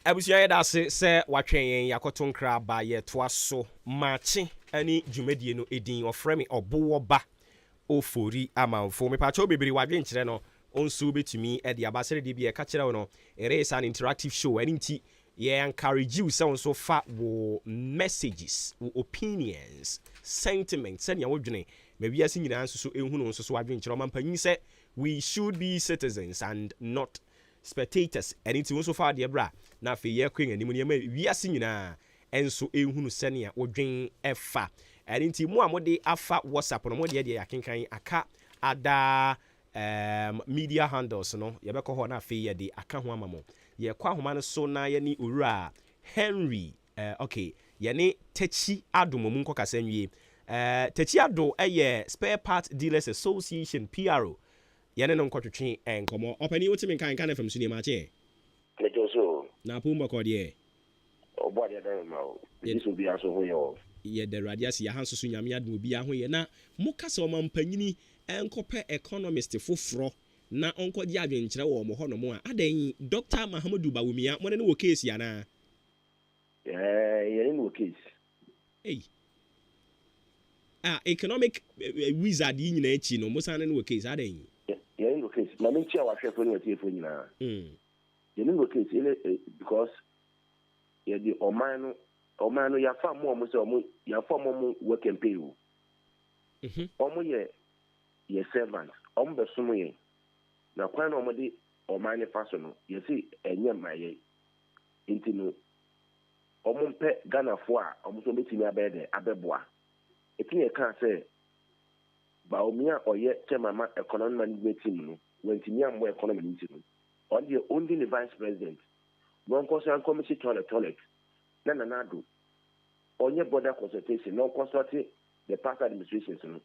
Abusia yɛ da se watwen yɛn yakoto nkra ba yɛ toa so Maakye ani dwumadie no edin ofrɛ me Obuoba Ofori Amanfo me pacho bebere wadwen kyerɛ no onso betumi e de abasere de bi e ka kyerɛ no it is an interactive show and nti ye encourage you say onso fa wo messages wo opinions sentiments sɛ nea wodwene me wiase nyina nso so ehunu nso so wadwen kyerɛ mampanyin sɛ we should be citizens and not spectators and it's also far the bra na fe ye kwen anim ne ma wiase nyina enso ehunu sɛnea wodwen ɛfa and inti mu amode afa WhatsApp no mo de yakenkan aka ada media handles no yebekọ ho na afi ye de aka ho amamo ye kwa homa no so na ye ni owura Henry okay ye ni Techi Ado mo nko kasa nwie Techi Ado Spare Part Dealers Association PRO ye ne no nkotwetwe enkomo opani wotimi kan FM so ni Maakye Lejoso na pumba ko de obo de dan ma o this will be aso ho yo ye de radiasi ya hanso so nyame adom obi aho ye na mo kasa o mampanyini enkope economist foforo na onkoje adwenkyere wo mo ho no mo a adan Dr. Mahamudu Bawumia mo ne wo case ya na ye no case hey economic wizard yi nyina echi no mo san ne wo case adan ye no case na me chia wa hwefo ni otiefo nyina ye no case because ye di oman no ya fa mo se omo ya fa mo work and pay o omo ye servant omo be sumo ye na kwan na omo di oman ne fa so no ye si enye maye intino omo mpe Ghana fo a omo so betimi abede abeboa etinye kan se ba omia oye chemama economic management team no wentimi ambo economic team no on the only the vice president non concern committee toilet na do onye border consultation non consult the past administrations no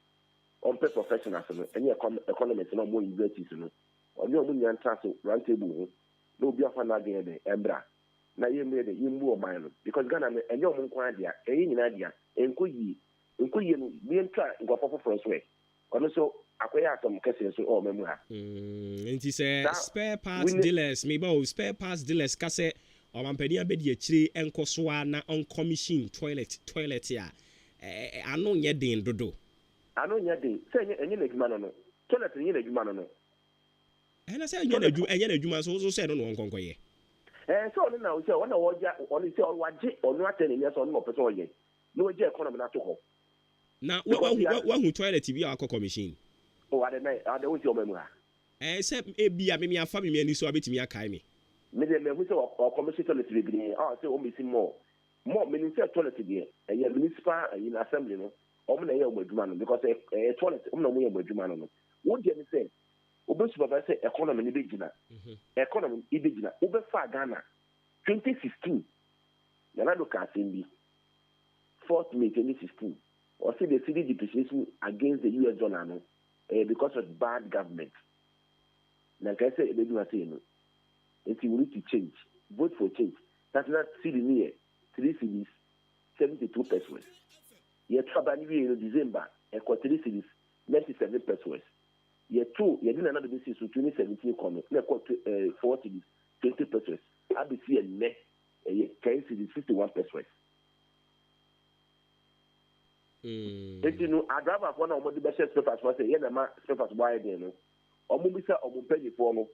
on pay professionals no any economists no more universities no onye omu nyan trust round table no no bi afa na again de embra na ye me de yimbu o man no because Ghana no enye omu nkwa dia eyi nyina dia enkoyi no bi entra ngofofo France way ono so akwaya atom kese so o memu ha enti say spare parts dealers me ba spare parts dealers kase o mampani abedi akire enkoso na on commission toilet ya ano nye den dodo ano nye den say enye na adwuma no toilet nye na adwuma no na say enye na adwuma so say no nkonkoye so no na o say ona woja oni say waje onu atene ni so no person oye no waje economy na to ho na wa hu toilet bi akọ commission o ade na ade wo ti o memu ha say ebi a me afa me ani so abetimi akai me me de me hu say o commission toilet bi ni say o mesi more minister toilet bi e municipal in assembly no o mo na ye o maduma no because toilet o mo na mo ye o maduma no wo de ni say o be supervise economy ni be gina economy i be gina o be fa Ghana 2016 yana do ka simbi 4th May 2016 or see the city depreciation against the US dollar no because of bad government. Like I said, they do not say no. If you need to change, vote for change. That's not city near 3 cities, 72 pesos. Year Trabani in December, and 3 cities, 97 pesos. Year 2, you didn't another basis to 2017 comment. 4 cities, 20 pesos. ABC and net, 10 cities, 51 pesos. Enti no adaba for na omo de be share papers for say ye na ma papers buy dey no omo bi say omo pay for no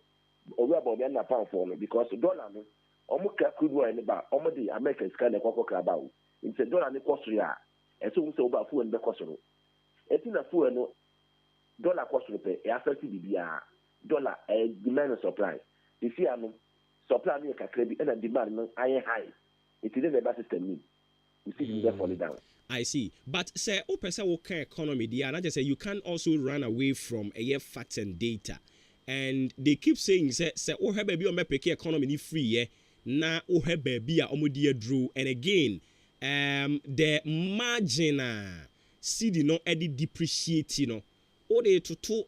owi about me na pound for no because dollar no omo ka crude oil ba omo de American scan na kokko kra ba o nti dollar ne cost ya e so say oba fu en be cost no enti na fu no dollar cost no pe e affect bibia dollar demand and supply if you am supply no ka credit and demand no high it is the best system ni you see them fall down. I see. But say opesa worker economy there, and I just say you can also run away from facts and data. And they keep saying say oh baby o mepeke economy ni free na oh baby a omodi drew. And again, the margin CD no edit depreciate no. O de to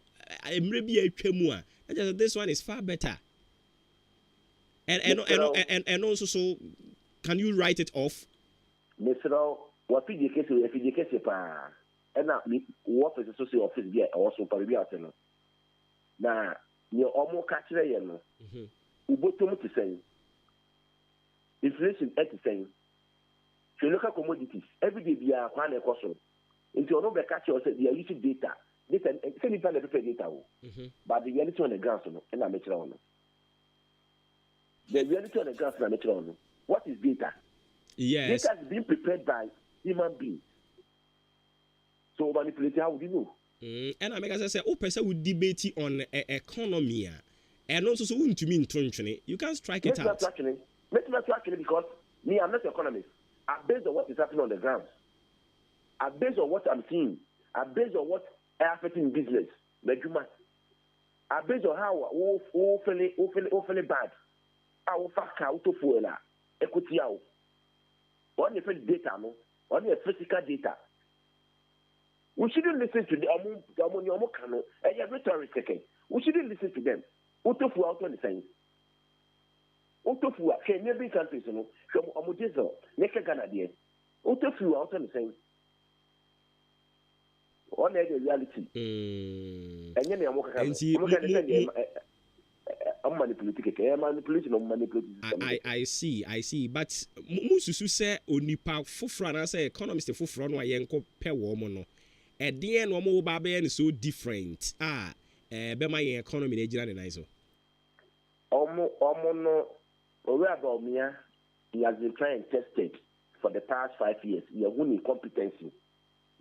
maybe a twemu a just this one is far better. And also so can you write it off? Mr. What feed the case pa and what is associate office there also probably out no na ni omo ka kire ye no ubotom to say inflation at saying you look at commodities every day be a kwan e koso into ono be ka kire say they are using data say ni plan the data but the reality on the ground no na me kire ono the reality on the ground na me kire ono what is data? Yes, data is being prepared by human beings. So manipulating, how would you know? And I make us say, oh, person would debate on economy, and also so to mean you can't strike it out. Make me actually because me, I'm not an economist. I'm based on what is happening on the ground. based on what I'm seeing, based on what I have in business, Medjuma. Based on how we bad. Our factor out of fuela, equity out. On the data, no, on the physical data. We shouldn't listen to the Amoniomo and rhetoric. We shouldn't listen to them. Utofu out on the same. Utofu, neighboring countries, you know, from Omujezo, Neka Ganadia. Utofu out on the same. On the reality. And then I'm manipulating. I see. But Mususu say onipa fufra na say economist fufra no ayenko pe wo mo no. E de no mo ba be so different. Be my economy na gira na so. Omo no about me, he has been trying and tested for the past 5 years. He has won incompetency.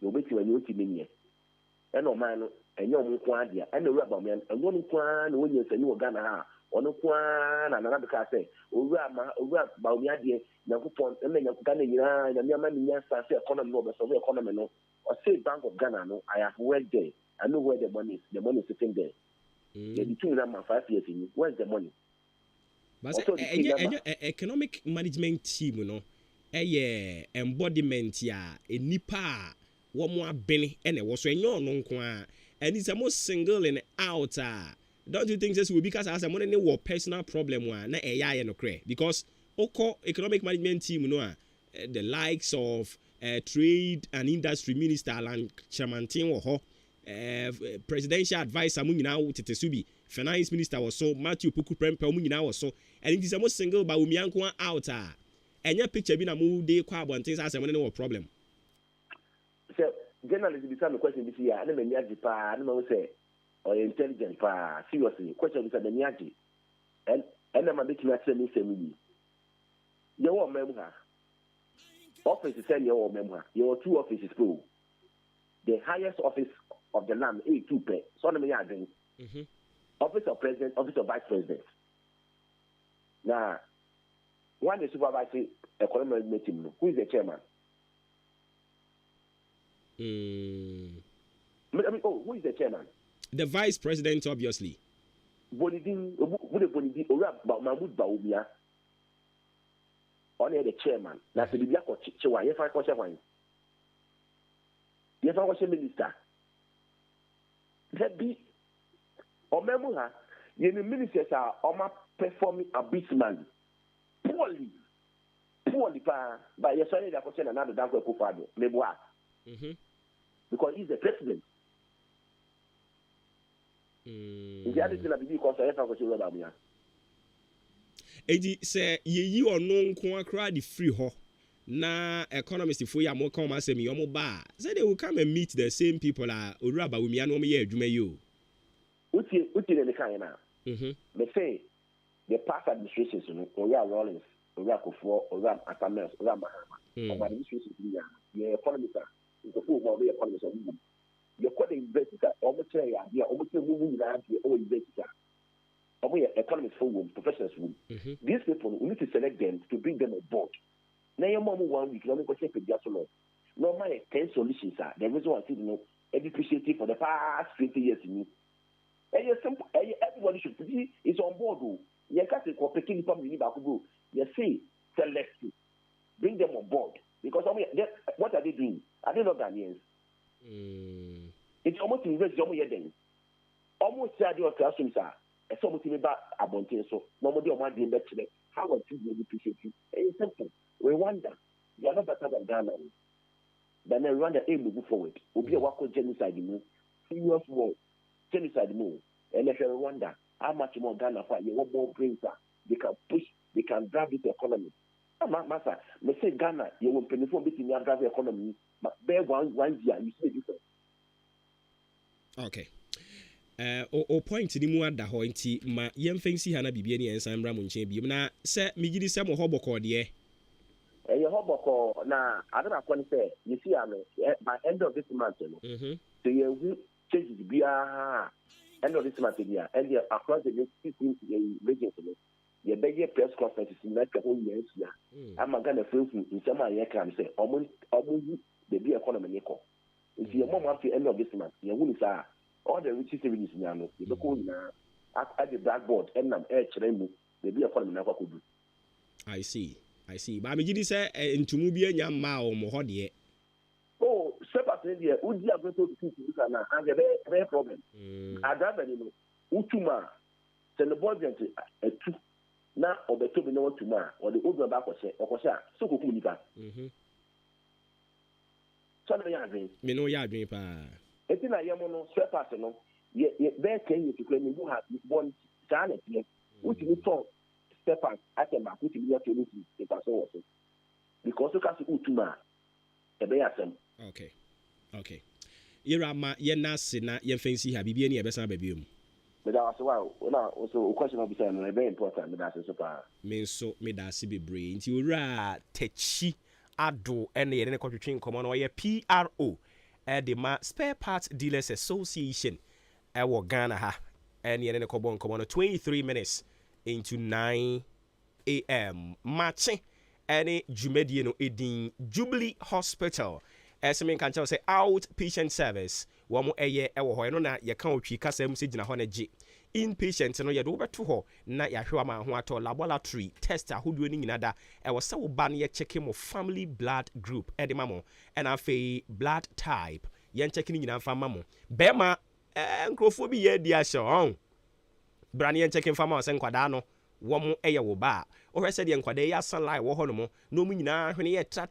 You wait when you see and no man and your Mukwadia and the rubber man and one Kwan when you say you were Ghana or no Kwan and another car say, about me idea, Nakupon, and then Ghana and your man in economy over economy no or say Bank of Ghana no. I have worked there. I know where the money is. The money is sitting there. They're between them and 5 years in. Where's the money? But economic management team, you know, embodiment ya nipa one more benny and it was when you're non qua and it's a most single and out. Don't you think this will be because as a money war personal problem one na AI and okay because economic management team, you know, the likes of trade and industry minister Alan Chamantin or presidential advisor mu nyina wo tetesubi finance minister was so Matthew Poku Prempeh mu nyina was so and it is almost single ba umianko out enya picture bi na mu dey kwa abonten say asem no problem so journalist be some question this year and me nyaji pa and me say or intelligent pa seriously question be say me nyaji and na be timi ase me say me ye wo mem ha office say ye wo mem ha ye wo two offices pro the highest office of the land, A2 pay. So let me add office of president, office of vice president. Now, one is supervising economic meeting. Who is the chairman? Who is the chairman? The vice president, obviously. Bonidin, Mahmoud Baumia. Only the chairman. That's the Biako Chichewa. If I watch one. If I watch a minister. That be or memoha, the ministers are performing abysmally, poorly, but you're sorry that question another dance for Kufado, Meboa. Because he's the president. The other thing I believe because I have to about me. Eddie say you are known kwa the free ho. Na economist if we are more come as me omo ba say they will come and meet the same people ora ba we anu ye adwuma yo uti le kan na me say the past administrations no ora Rollins ora Kofo ora Atames ora Mahama administration ya economist the full of the economist you call the investor omo tell ya dia omo tell mu na dia o investor omo economist for women professionals women these people we need to select them to bring them on board. Now your mom 1 week, let me go check with the solo. No my 10 solutions are the reason why I said no education for the past 20 years in me. And everybody should be is on board. You can't say picking from the Bakubu. You say select bring them on board. Because what are they doing? Are they not Ghanaians? It's almost invest your money then. Almost said your classrooms are a somewhat about abonte so nobody on my dream better. How are you appreciate you? It's simple. We wonder, you are not better than Ghana. Then they run the aim to move forward. Will be a work of genocide, serious war, genocide move. And if you wonder how much more Ghana fight, you want more brains, they can push, they can drive this economy. Master, me say Ghana, you will pay for beating your drive economy, but bear one year, you see different. Okay. O point ni mu ada ho nti ma yemfensi ha na bibia ni ensan bra mo nche bi na se migidi se mo hoboko de your hoboko na adara kwani say you see am by end of this month no so you change the bia end of this month here and across the region no you beg press conference in like whole years ya am gonna feel in some area can say the be economy niko. If you mom after end of this month, you will say all the riches in Yano, you go at the blackboard and I'm the be economy never could do. I see. But I'm going to say into Mubia Yama or Mohodi. Oh, separate India, would you have to do and a very problem? I'd rather Utuma, send the boy a two now or the two no tuma or the older back or so could you me no ya dream pa eti na yemono swepas no ye be kan you to claim you have born channel here which you talk swepas atem ba which you to listen it as well because you can see utuma e be asem. Okay yera ma ye na se na ye fancy ha bibie ni e be san ba biom me da so wa na so question of say no very important me da so pa me so me da se bebre nti owura techi ado ene ye ne kwatwetwe nkomo no ye PRO the Spare Parts Dealers Association wo Ghana ha ene ye ne kobo nkomo no 23 minutes into 9 a.m. Maakye ene dwumadie no edin Jubilee Hospital esme kan chawo say outpatient service wo mo eye wo ho eno na ye kan otwi kasa mu se gina ho na gi inpatient no ye do beto ho na ya hwe ma ho ato laboratory test ahodo ni nyina da e wo se wo ba na ye check mo family blood group e de mamo and afei blood type ye check ni nyina fa mamo be ma nkrofo bi ye di ahye on bra na ye check fa ma se nkwada no wo mo eye wo ba o hwe se de nkwada ye asan lai wo ho no mo no mu nyina hwe ne ye tra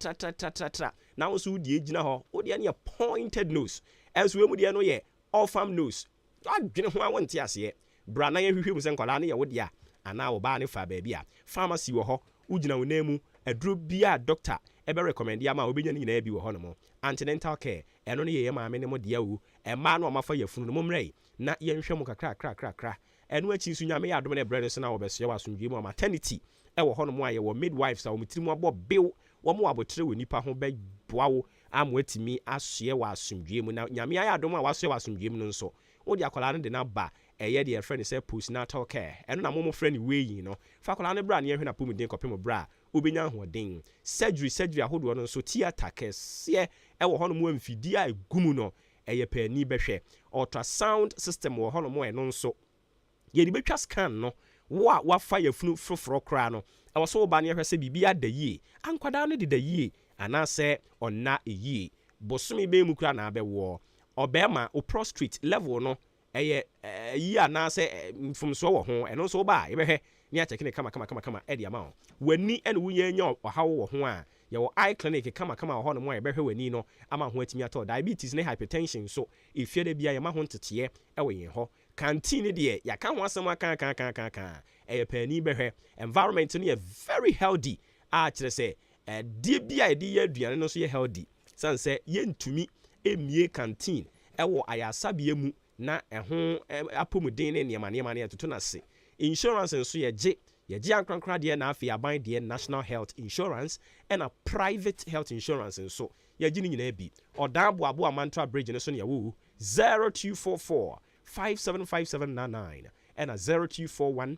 na wo so die gina ho wo de ne pointed nose enso we mu de no ye all farm nose adwene ho awonte ase bra na ye hwehwe mu se nkwala na ye wo de a ana wo ba ne fa ba bia pharmacy wo ho ugina wo namu aduro bia doctor e be recommend ya ma obenya ni nyina bi wo ho no mo antenatal care eno ne ye maame ne mo de awu e ma na o mafa yafunu no mo mrei na ye nhwe mu kakra eno achi nsu nyame ya adom ne brede so na wo beso ye wasomdwe mu maternity e wo ho no mo aye wo midwives a wo mitirimu abo bill wo mo abotre wo nipa ho be boa wo amwatimi asoe wasomdwe mu na nyame ya adom a wasoe wasomdwe mu no nso wo di akola no de na ba eye de friend say postnatal care eno na mo friend we yi no fa akola no bra na ye hwe na pomuden kopem bra obenya hoden surgery ahodo no nso theater kese e wo ho no mo amfidi a egumu no eye pani behwe ultrasound system wo ho no mo eno nso ye di betwa scan no wa fa yafunu frofro kra no e wo so ba na ye hwe se bibia da yie ankwada no de da yie ana se onna eyie bosomi be mu kra na abewo obema o prostrate level no eye yi ana se mfumso wo ho eno so ba yebehwe ni acheke ne kama e dia ma wani ene wunye nya ohawo wo ho a ye wo eye clinic kama ho no mo yebehwe wani no ama ho atimi ato diabetes ne hypertension so ifie de bia ye ma ho ntete e wo yen ho canteen de ya ka ho asem aka e pani behwe environment no ye very healthy a kire se die bia de ye aduane no so ye healthy sanse ye ntumi emie canteen ewo ayasabie mu na eho apomuden ne niema ne atoto na se insurance nso ye ankrankra de na afi aban de national health insurance and a private health insurance nso ye gi ni nyina bi odan boabo amantra bridge ne so ne yawo 0244 575799 and a 0241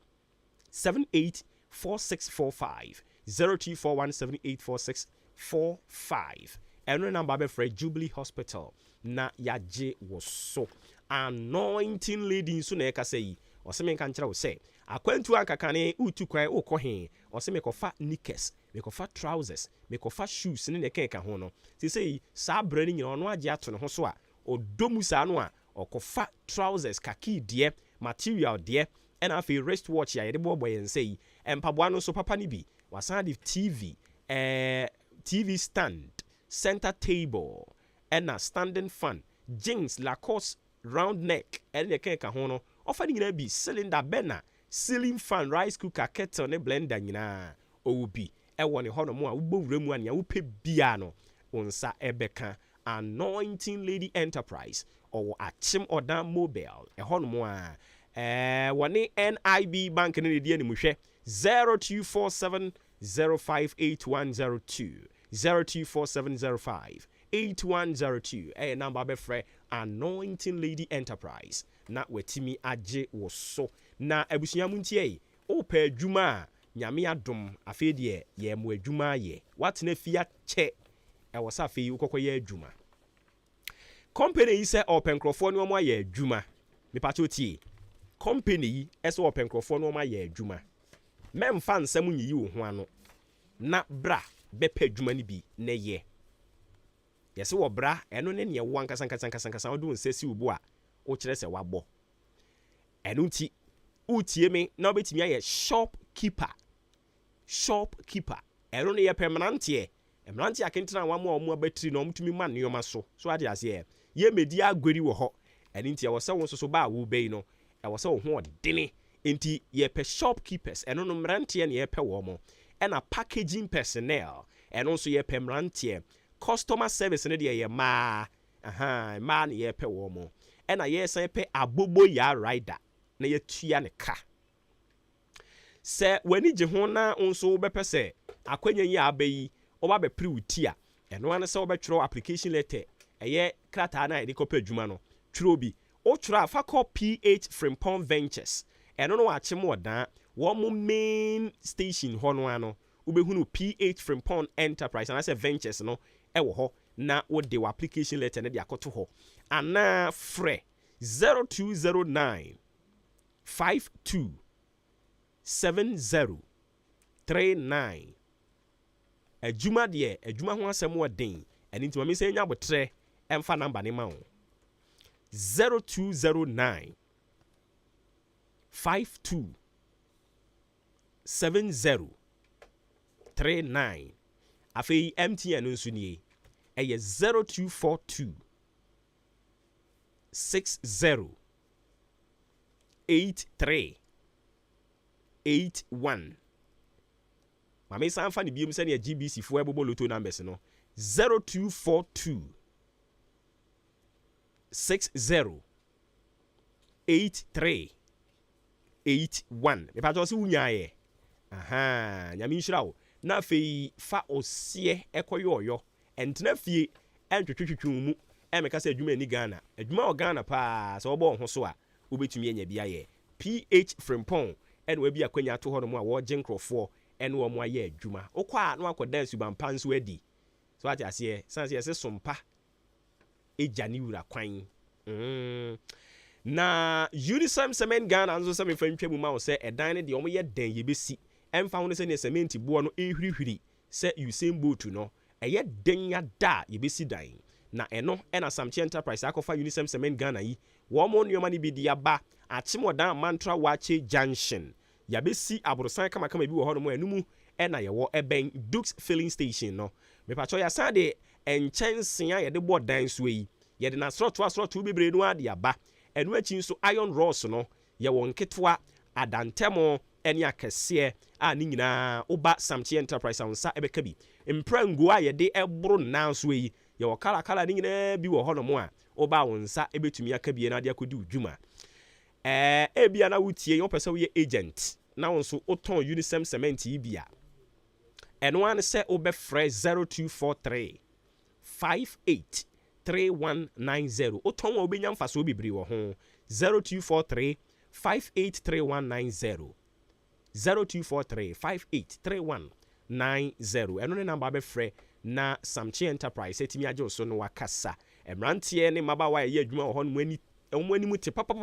784645 0241 784645 and number be for Jubilee Hospital na yaje wo so anointing lady so na eka sei oseme kan kira wo se akwantu ankakane utu kwan ukohe oseme kofa knickers me kofa trousers me kofa shoes ne ne keka ho no sei sa brani nyina ono age ato ne ho so a odomu sa no a okofa trousers kaki de material de and afi wrist watch ya de bobo yen sei empaboa no so papa ni bi wasan de TV stand center table and a standing fan jeans Lacoste round neck and the keka ho no offering na bi cylinder burner ceiling fan rice cooker kettle ne blender nyina obi e woni ho no mo a ubowura mu ania upe bia no onsa ebeka anointing lady enterprise or achim odan mobile e ho no mo a woni NIB bank ne de animu hwe 0247 058102 024705 8102 number be free anointing lady enterprise na wetimi age wo so na abusuamu ntie o pa adwuma nyame adom afedie ye mo adwuma ye watena fia che ɛwɔ sɛ afei wokɔkɔyɛ adwuma company yi sɛ ɔpɛ nkurɔfoɔ ne ɔmo ayɛ adwuma mepatɛ otie company yi ɛsɛ ɔpɛ nkurɔfoɔ ne ɔmo ayɛ adwuma mɛmfa nsɛm nyiyi wo ho ano na bra bɛpɛ adwuma no bi na yɛ yɛsɛ wɔ bra ɛno ne neɛ wo ankasa wode wo nsɛ si wo bo a wokyerɛ sɛ wabɔ ɛno nti wotie me na wobɛtumi ayɛ shopkeeper ɛno no yɛpɛ mmeranteɛ akentena wa mu a ɔmo abatiri na ɔmotumi ma nneɔma so ade aseɛ yɛmɛdi agwari wɔ hɔ ɛno nti ɛwɔ sɛ wo nso so ba a wobɛyi no ɛwɔ sɛ wo ho ɔdene nti yɛpɛ shopkeepers ɛno no mmeranteɛ ne yɛpɛ wɔ mo ɛna packaging personnel ɛno nso yɛpɛ mmeranteɛ customer service no deɛ yɛ maa ne yɛpɛ wɔ mo ɛna yɛsan pɛ abobo ya rider na yɛtua ne ka sɛ w'ani gye ho na nso wobɛpɛ sɛ akwanya yi a abɛyi ɔba bɛpere wo ti a ɛno ano sɛ wobɛtwerɛ application letter ɛyɛ krataa na yɛde kɔpɛ adwuma no twerɛ bi wotwerɛ a fa kɔ PH Frimpong Ventures ɛno no wakye mu ɔdaa wɔn mo main station hɔ no ano wobɛhunu PH Frimpong Enterprise anaasɛ Ventures no ɛwɔ hɔ na wode wɔ application letter no de akɔto hɔ anaa frɛ 0209 52 7039 adwuma deɛ adwuma ho asɛm wɔ den ɛno nti mame sɛ nya abotrɛ ɛmfa namba ne ma wo 0209 52 7039 afei MTN no nso nie ɛyɛ 0242 60 8381 mame san fa ne biom sɛ ne GBC fo ɛbobɔ loto numbers no 0242 60 8381 me pa to se wunyae nyame nhyira wo na afei fa osie ekoyoyo entena fie entwetwetwetwu mu emeka sɛ adwuma ni Ghana adwuma o Ghana pa sɛ obo ho so a obetumi anya bia ye PH Frimpong ene wa bi akwanya to hɔ no mu a wo genkrofo ene wo mu ayɛ adwuma okwa na akɔda subampa nso adi so ate ase sanse yɛse sompa ejani wura kwan na Unisem Cement Ghana nso sɛ mefa ntwa mu ma wo sɛ ɛdan ne de ɔmo yɛ dan yɛbɛsi ɛmfa ho ne sɛ ne cement boɔ no ehwirihwiri sɛ Usain Bolt no ɛyɛ dan ya da yɛbɛsi dan na ɛno ɛna Samche Enterprise akɔfa Unisem Cement Ghana yi wɔn mo nneɛma ne bi de aba akyemɔdan Mantra Wache Junction yɛbɛsi aborosan kamakama bi wɔ hɔ no mu ɛnum ɛna yɛwɔ ɛbɛn Dukes Filling Station no mepatɔ yɛsan de nkyɛnsee a yɛde bɔ dan so yi yɛde na asɔrɔto bebree no ade aba ɛno akyi nso iron rods no yɛwɔ nketewa adantɛmo ɛne akɛseɛ a ne nyinaa woba Samche Enterprise ansa ɛbɛka bi mprango a yɛde ɛboro nan so yi yɛwɔ kala ne nyinaa bi wɔ hɔ no mu a woba wo nsa ɛbɛtumi aka bi na de akɔdi udwuma ebia na wotie yɛn pɛ sɛ woyɛ agent na wo nso wotɔn Unisem Cement yi bia ɛno ane sɛ wobɛfrɛ 0243 58 3190 wotɔn a wobɛnya mfasoɔ bebree wɔ ho 0243 583190 0243 583190 ɛno ne namba bɛfrɛ na Samche Enterprise etimi agye so no wakasa emrantie ne mabawa yɛ adwuma wɔ hɔ no ani ɔmo ani mu te papa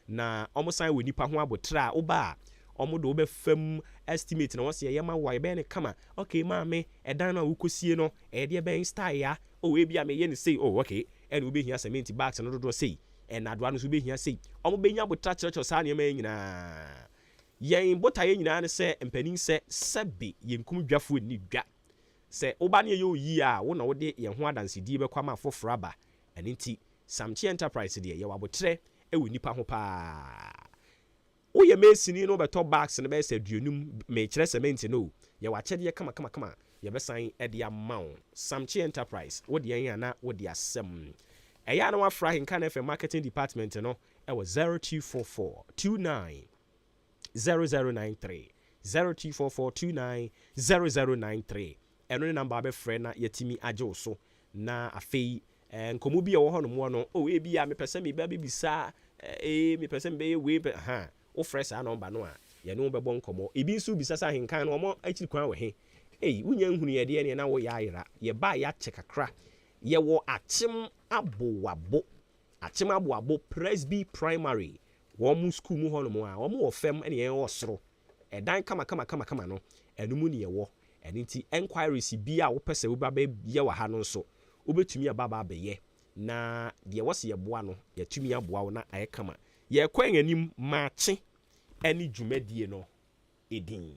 na ɔmo san wɔ nipa ho abotra oba ɔmo do obɛfam estimate na wɔse yɛ ma wa yɛ bɛn ne kama okay maame ɛdan no a wokosie no ɛde bɛn style ya o we bia me yɛ ne sei oh okay ɛne wobɛhia cement bags no dodo sei ɛna adoa no so wobɛhia sei ɔmo bɛnya abotra kyerɛkyerɛ saa nneɛma nyinaa yɛn botaeɛ nyinaa ne sɛ mpanin sɛ sɛbe yɛnkum dwafoɔ ni dwa sɛ woba ne yɛ oyi a wo na wode yɛn ho adansedie bɛkɔ ama afoforo aba ɛne nti Samche Enterprise deɛ yɛwɔ abotrɛ ɛwɔ nipa ho paa woyɛ mesini no bɛtɔ bags no bɛyɛ sɛ aduonum mekyerɛ cement no yɛwɔ akyɛdeɛ kama yɛbɛsan ɛde ama wo Samche Enterprise wode yɛn ana wode asɛm ɛyɛ na wafra AHENKAN933FM marketing department no ɛwɔ 0244 29 0093 0244 29 0093 ɛno ne number abɛfrɛ na yɛtimi agye wo so na afei nkomo bi a wɔ hɔ no mu no ebi a mepɛ sɛ meba bibisa mepɛ sɛ mbɛyɛ we wo frɛ saa number no a yɛne wo bɛbɔ nkɔmmɔ ebi nso bisa sɛ AHENKAN no ɔmo akyi kwan wɔ he Hey, unya nhunu ye de na wo ya ayira. Ye ba ya chekakra. Ye wo achim abo Presby Primary. Wo mu school mu hono mo a. Wo mu wo fem ene ye wo soro. Edan kama no. Enu mu ne ye wo. Eni nti enquiries bi a wo pese wo ba be ye wa ha no so. Wo betumi aba be ye. Na de wo se ye boa no, ye tumi aboa wo na aye kama. Ye kwen anim Maakye eni dwumadie no edin.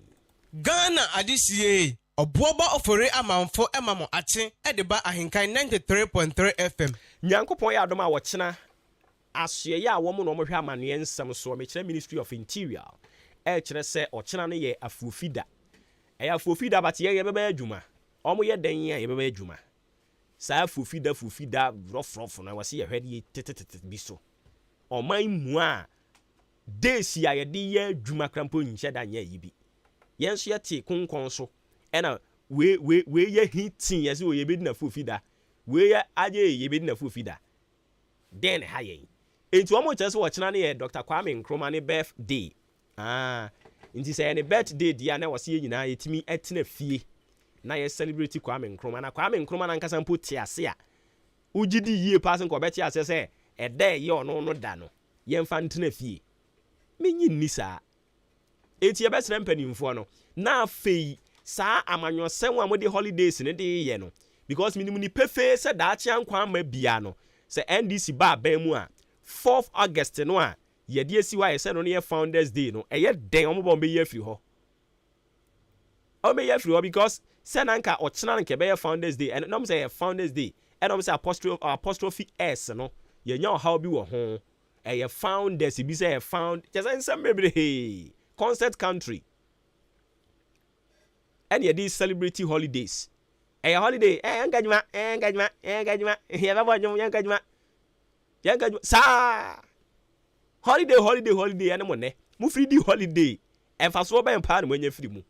Ghana adisiye Obuoba Ofori Amanfo emamo ache edeba ahenkan 93.3 FM. Nyankopon ya adoma wo kyena asye ya wo mo no mo hwe amane nsem so me kyerɛ Ministry of Interior. Kyerɛ sɛ o kyena ne ye afuofida. Afuofida but ye beba adwuma. Omo ye dan ye beba adwuma. Sa afuofida rofrofo na wase ye hwede tetetete bi so. Oman mu a desi a ye de ye adwuma krampo nhyɛ da nya yi bi. Yenso ye te konkon so. Ena we ye hitin yesi o ye be na afuofida. We ye aje ye be na afuofida. Den ha ye. Enti omo kyerɛ sɛ wo kyena ne ye Dr. Kwame Nkrumah ne birthday. Nti sɛ ne birthday dia na wase ye nyina yetimi etena fie. Na ye celebrate Kwame Nkrumah na Kwame Nkrumah na nkasa mpo te ase a. Ugidi yie pass nko beti ase sɛ ɛda ye ono no da no. Ye mfa ntena fie. Menyi nisa. Eti ye besere mpanimfo no. Na afei saa amanyɔsɛm a mode holidays ne de ye no. Because minimum ni pefe sɛ daachi ankwa ma bia no. Sɛ NDC ba ban mu a 4th August no a ye de esi wa ye sɛ no ne Founders Day no. Ɛyɛ den omo be ye free hɔ. Omo ye free hɔ because sɛ nanka ɔkyena nke be Founders Day and no say Founders Day and no say apostrophe S no. Ye nya how bi wɔ ho. Ɛyɛ founders bi sɛ found just nsɛm bebre concert country. And ye these celebrity holidays. A holiday, engagement. Here about engagement. Sa holiday, and money. Mu free the holiday. And for so by part when you free mu.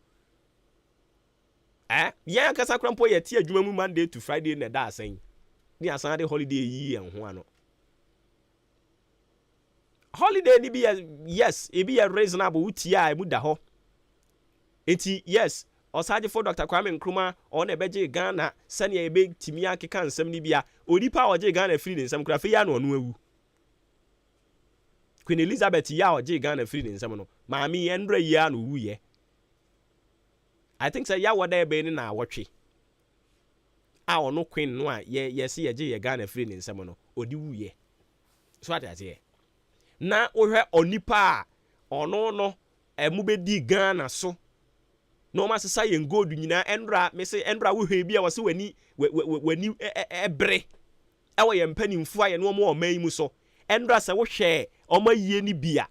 Yeah, kasa krampo ye tie adwuma mu Monday to Friday na da asan. Ni asan de holiday yi en ho ano. Holiday ni be yes, e be a reasonable utia e mu da ho. Enti yes. Osaje for Dr. Kwame Nkrumah on ebeje Ghana sane ebe timi akeka nsem ni bia onipa oje Ghana free ni nsem kra fe ya no onu ewu Queen Elizabeth ya oje Ghana free ni nsem no maami endra ya no wu ye I think say ya woda ebe ni na awotwe a ono Queen no a ye se ye je ye Ghana free ni nsem no odi wu ye so ate na ohwe onipa ono no emu be di Ghana so no ma sesa yen gold nyina endra me se endra wo hwe bia wo se wani ebre ewo ye mpanimfo aye no mo man mu so endra se wo hwe omayie ni bia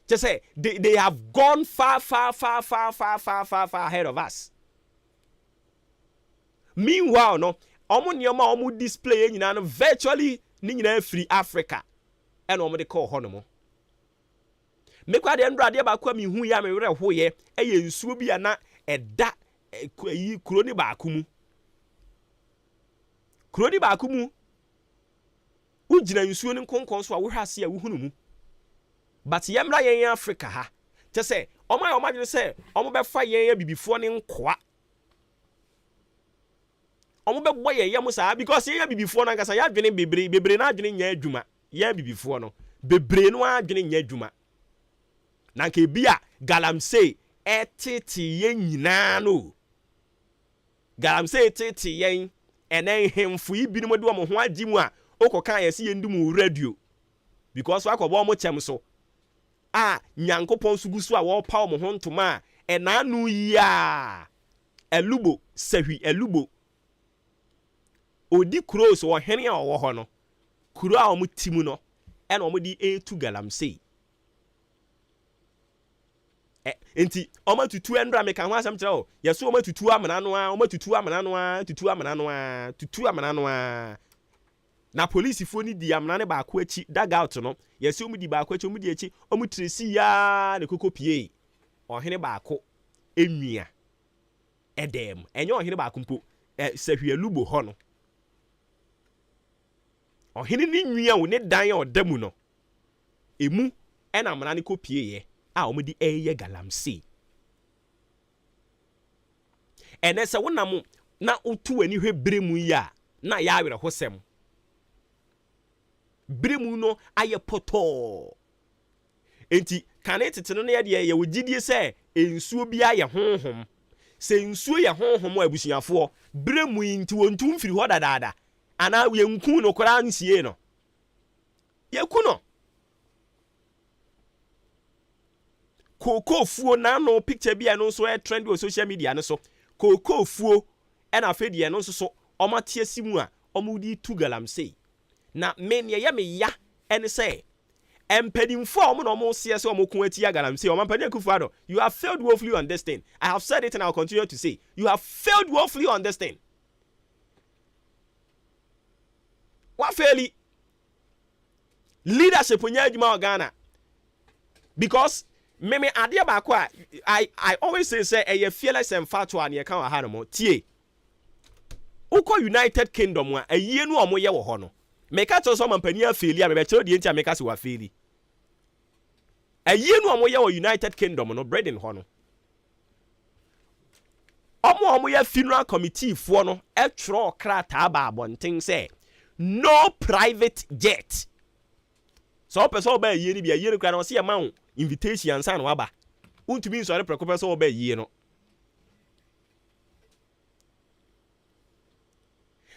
just say they have gone far ahead of us. Meanwhile no omo nioma omo display nyina no virtually ni nyina free Africa and omo de call hono mo mekwa de ndra de ba kwa mi hu ya me were hoye eye nsuo bia na eda yi kroni ba akumu ugina nsuo ni konkon so a wo hwase a wo hunu mu but yemra yen Africa ha te se oma de se omo be fa yen ya bibifo ni nkoa omo be boye yem saa because yen ya bibifo na nkasa ya dwene bebre na adwene nya adwuma ya bibifo no bebre no adwene nya adwuma na nke bia galamsey etiti yen nyina no galamsey etiti yen enen hemfo ibinum de omo ho agimu a okokan yesi yendimu radio because wakobo omo chem so nyankopon sugusu a wo pa omo ho ntoma enanu ya elubo sahwi elubo odi cross wo hene a wo ho no kuro a omo timu no ena omo di etu galamsey enti oma tutu endra me kan ho asem kire o yeso oma tutu amana no a na police fo ni di amana ne ba ko achi dag out no yeso omu di ba ko achi omu di achi omu tresi ya ne kokopie ohene ba ko enua edem enye ohene ba ko mpo sahwe lubo ho no ohene ni nwia wo ne dan ya odamu no emu ena amana ne kopie ye omudi eye galamsey ene se wonam na utu ani hwe bremu ya na ya awere hosem bremu no aye poto enti kane teteno na ye wogidie se ensuo bia ye honhom se ensuo ye honhom abusuafo bremu nti wontum firi ho dadaada ana ye nku no kora nsie no ye ku no koko fuo na no picture bia no so e trend on social media no so koko fuo e na afedie no so omatie simu a omudi tu galamsey na men ye me ya ene say empadimfo omo no mo se se omo kun ati galamsey omampani akufuado you have failed woefully on this thing. I have said it and I will continue to say you have failed woefully on this thing. What fairly leadership onya adwuma Ghana because me ade ba kwa I always say e fearless and fatuous and ye kan wa ha no tie uko United Kingdom a ayie no omo ye wo ho no meka to so mampani afeli a me be chero die ntia meka se wa feli ayie no omo ye wo United Kingdom no breading ho no omo ye funeral committee fo no e twro krata ba abonten say no private jet so person ba ayie ni bia ayie no kra no se ye ma invitation ansa no aba untumi nso are prekope so ba ayie no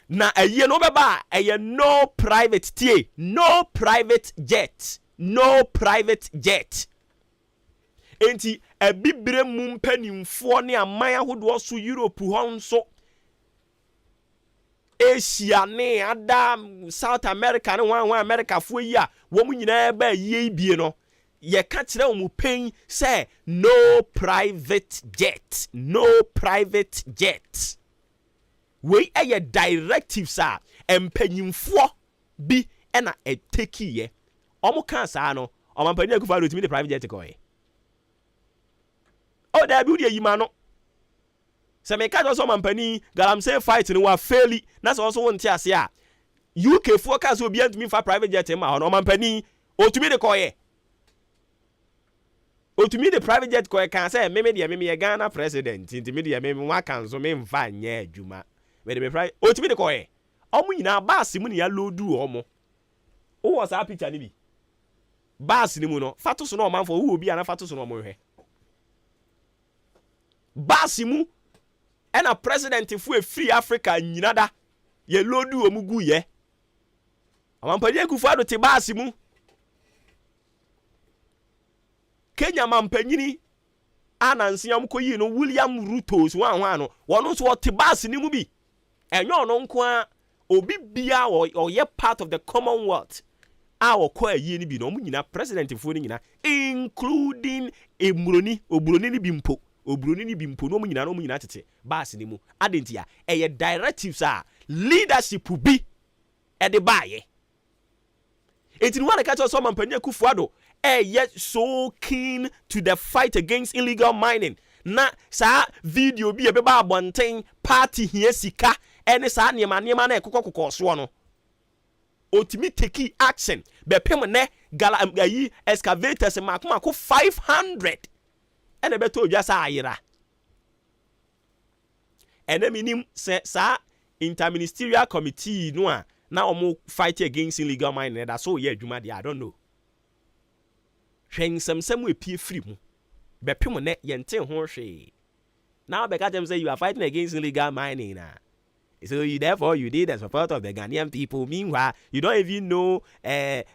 na ayie no beba aye no private tie no private jet enti abibre mu mpanimfo ne aman ahodo so Europe ho nso Asia ne Adam South America ne wan America fo yi a wo mu nyina ba ayie bie no ye ka kire wo mu pen say no private jet we aye directives a empanyimfo bi na e take ye omo kan sa no omampani akufa do timi the private jet ko ye o da bi udi yima no se me ka so omampani galamsey fight ni wa fairly na so so wonte ase a UK fo ka so obi antumi fa private jet ma ho no omampani otumi de ko ye otumi de private jet ko ye kan say me ye Ghana president intimi de me wa kan so me mfa nya adwuma me de fry otimi de ko ye omo nyina bass mu ne ya lodu omo wo was a picture ni bi bass ni mu no fato so no omanfo wo obi ana fato so no omo hwe bass mu ena president fu e free Africa nyina da ye lodu omu gu ye amampani akufu ado te bass mu Kenya mampanyini anansiam koyi no William Ruto so wan no wono so te bass ni mu bi enyo no nko a obi bia o ye part of the Commonwealth a okọ ayi ni bi no mu nyina president fu ni nyina including oburoni ni bimpo no mu nyina tete bass ni mu adentia eye directives a leadership bi e de baaye etini wan ka so mampanya kufuado yet so keen to the fight against illegal mining na sa video bi ebe ba abonten party hia sika ene sa niema na ekokokoko so no otimi take action be pem ne gala ayi excavators makoma 500 ene beto odwa sa ayira ene minim se sa interministerial committee no a na omo fight against illegal mining that so ye adwuma dia I don't know hwensemsem epie free mu bepem ne yente ho hwe now beka them say you are fighting against illegal mining na so therefore you did as support of the Ghanaian people meanwhile you don't even know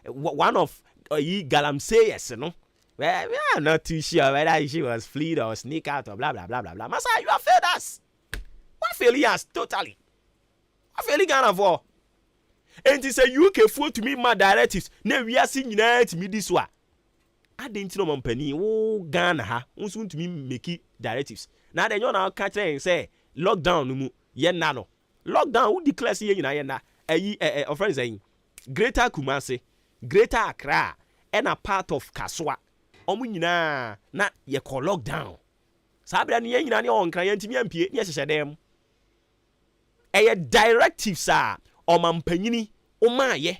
one of galamseyers no well I'm not too sure whether she was fleed or sneak out or blah blah blah blah blah masa you have failed us what failure us totally what failure Ghana for and say UK for to me my directives na we are seeing unite me this one adenti no mampani wo Ghana ha unsu ntumi make directives na de na ka kire say lockdown mu ye na no lockdown who declare say ye nyina ye na ayi of friends ayin Greater Kumasi Greater Accra and a part of Kaswa omu nyina na ye call lockdown sabra ne ye nyina ne on kran yantimi ampie ne hyehyɛ dem eye directives a o mampanyini o maaye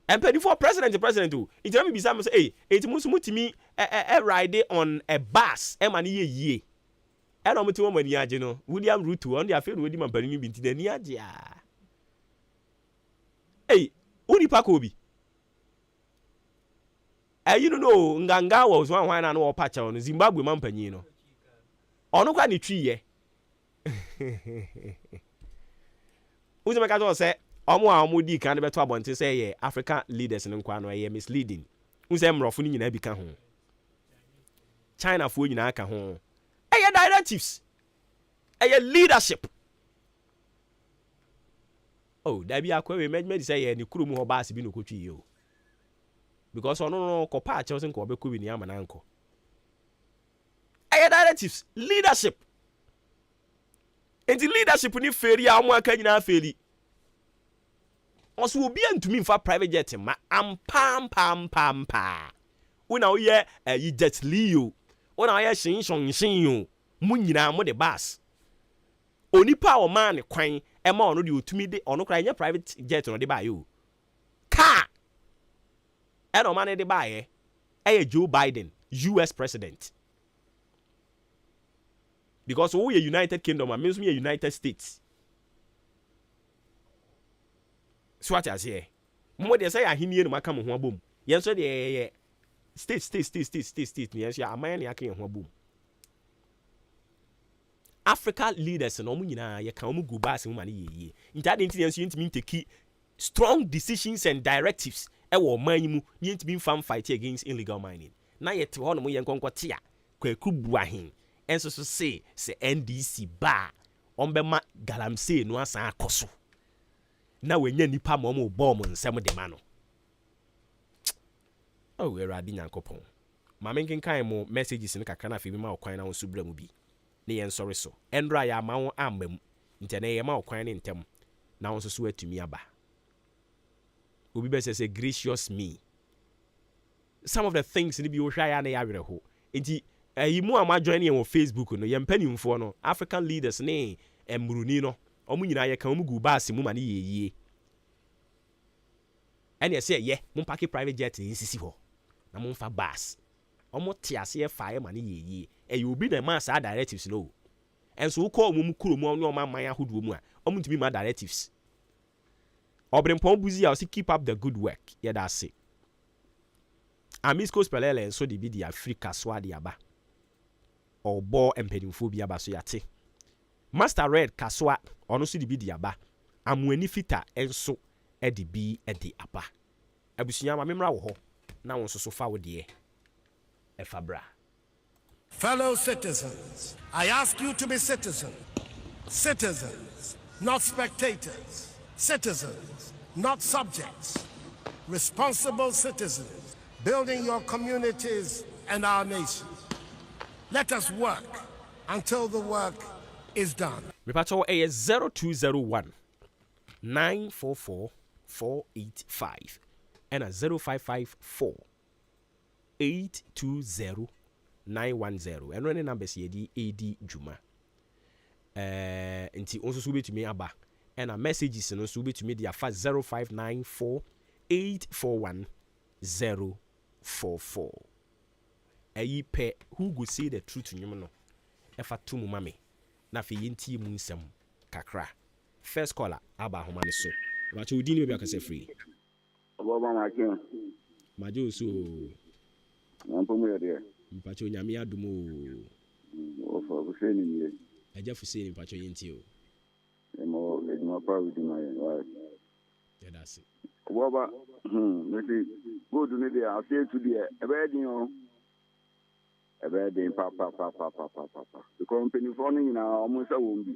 empedi for president who it me be say hey it must mutimi ride on a bus e ma ne ye ɛna ɔmo te wɔn ani agye no William Ruto ɔno de afei na odi mampanin bi nti n'ani agye a ei onipa ka obi ɛyi no nganga wɔ so ahwan na no wɔpa kyɛw no Zimbabwe mampanin no ɔno kwa ne twi yɛ Uzema ka to say omo a omo di kan beto abonte say ye African leaders no kwa no ye misleading. Unse mrofo ni nyina bi ka ho. China fo nyina ka ho. Eye directives. Eye leadership. Oh, da bi akwa we management say ye ni kurom ho baase bi no kotwi ye o. Because ono no ko pa che sen ko be ko bi ni amana nko. Eye directives, leadership. Enti leadership ni feri a mo aka nyina feri. Oso obi antumi mfa private jet ma ampam. Una oye yi jet leo. Una oye shin yo. Mu nyina mo de bus. Onipa o man ne kwan e ma ono de otumi de ono kra nya private jet no de ba yo. Car. E no man de ba ye. E Joe Biden, US president. Because we are United Kingdom and means we are United States. So what I say? Mo de say ahini no maka mo ho abom. Yen so de state. Yen so aman ne aka ho abom. Africa leaders no mo nyina ye kan mo go bass mo mane yeye. Nta de ntien so ntimi take strong decisions and directives e wo man mu ye ntimi fam fight against illegal mining. Na ye te ho no mo ye nkonkote a kwaku bu ahen. Enso so say NDC ba ombema galamsey no asan akoso na wenya nipa ma mo bom nsem de ma no oh eradi nyankopon ma menken kan mo messages ne kakra na fe bi ma okwan na wonso bra mu bi ne yen sorry so endra ya ma won ambam ntene ye ma okwan ne ntem na wonso so atumi aba obi be say gracious me some of the things ni bi wo hwa ya na ya werɛ ho enti mu ama join on Facebook no yempanimfo no African leaders ne emruni no omu nyina ye kan mu gu baase mu ma ne yeye ene ye say ye mu pack private jet nsisi ho na mu fa bus omu te ase fa ye ma ne yeye e obi na ma sa directives no enso ko mu kuro mu no ma man ahodo mu a omu ntimi ma directives obrempon buzi a keep up the good work ye da say Amisco Spelele enso de bi di Africa so ade aba Obo empenimfo bi aba so yate Master Red Kaswa ono so di bi di aba Amuani Fita enso e di bi e di aba Abusunya ma memra wo ho na won so fa wo de e fabra Fellow citizens, I ask you to be citizens. Citizens, not spectators. Citizens, not subjects. Responsible citizens, building your communities and our nation. Let us work until the work is done. Repacho A 0201 944 485 and a 0554 820 910. And running numbers here the AD Juma. Nti onso so betumi aba and a messages no so betumi dia fa 0594 841 044. Ayi pe who go say the truth nyum no efa to mu mame na fe yenti mu nsem kakra first caller aba homa ne so ba che odi ni be akase free Obuoba Maakye majo so nampo mu yede mpa che onyame adum o fo bu se ni ye aja fu se ni mpa che yenti o emo pa wi di my right yeah that's it Obuoba meti go do ni dey afie to dey ebe din o ebe dey papa the company for ni na almost won bi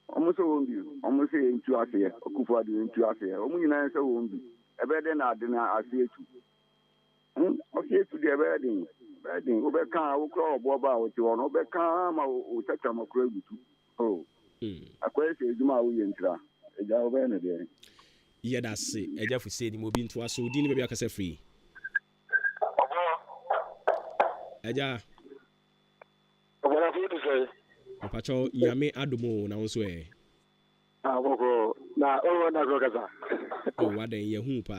almost say into ase okufu ade into ase omu nyina say won bi ebe dey na ade na ase etu ase etu dey ebe dey obeka okro Obuoba o ti won obeka ma o tata makro egutu oh akwai se ejuma wo yentira eja obe na dey yeah that's it eja fu say ni mo bi nto aso odi ni be akase free Eja. Obuoba fi to say. Pacho yame adomo na wonso boko na o na go kaza. O waden ye hu pa.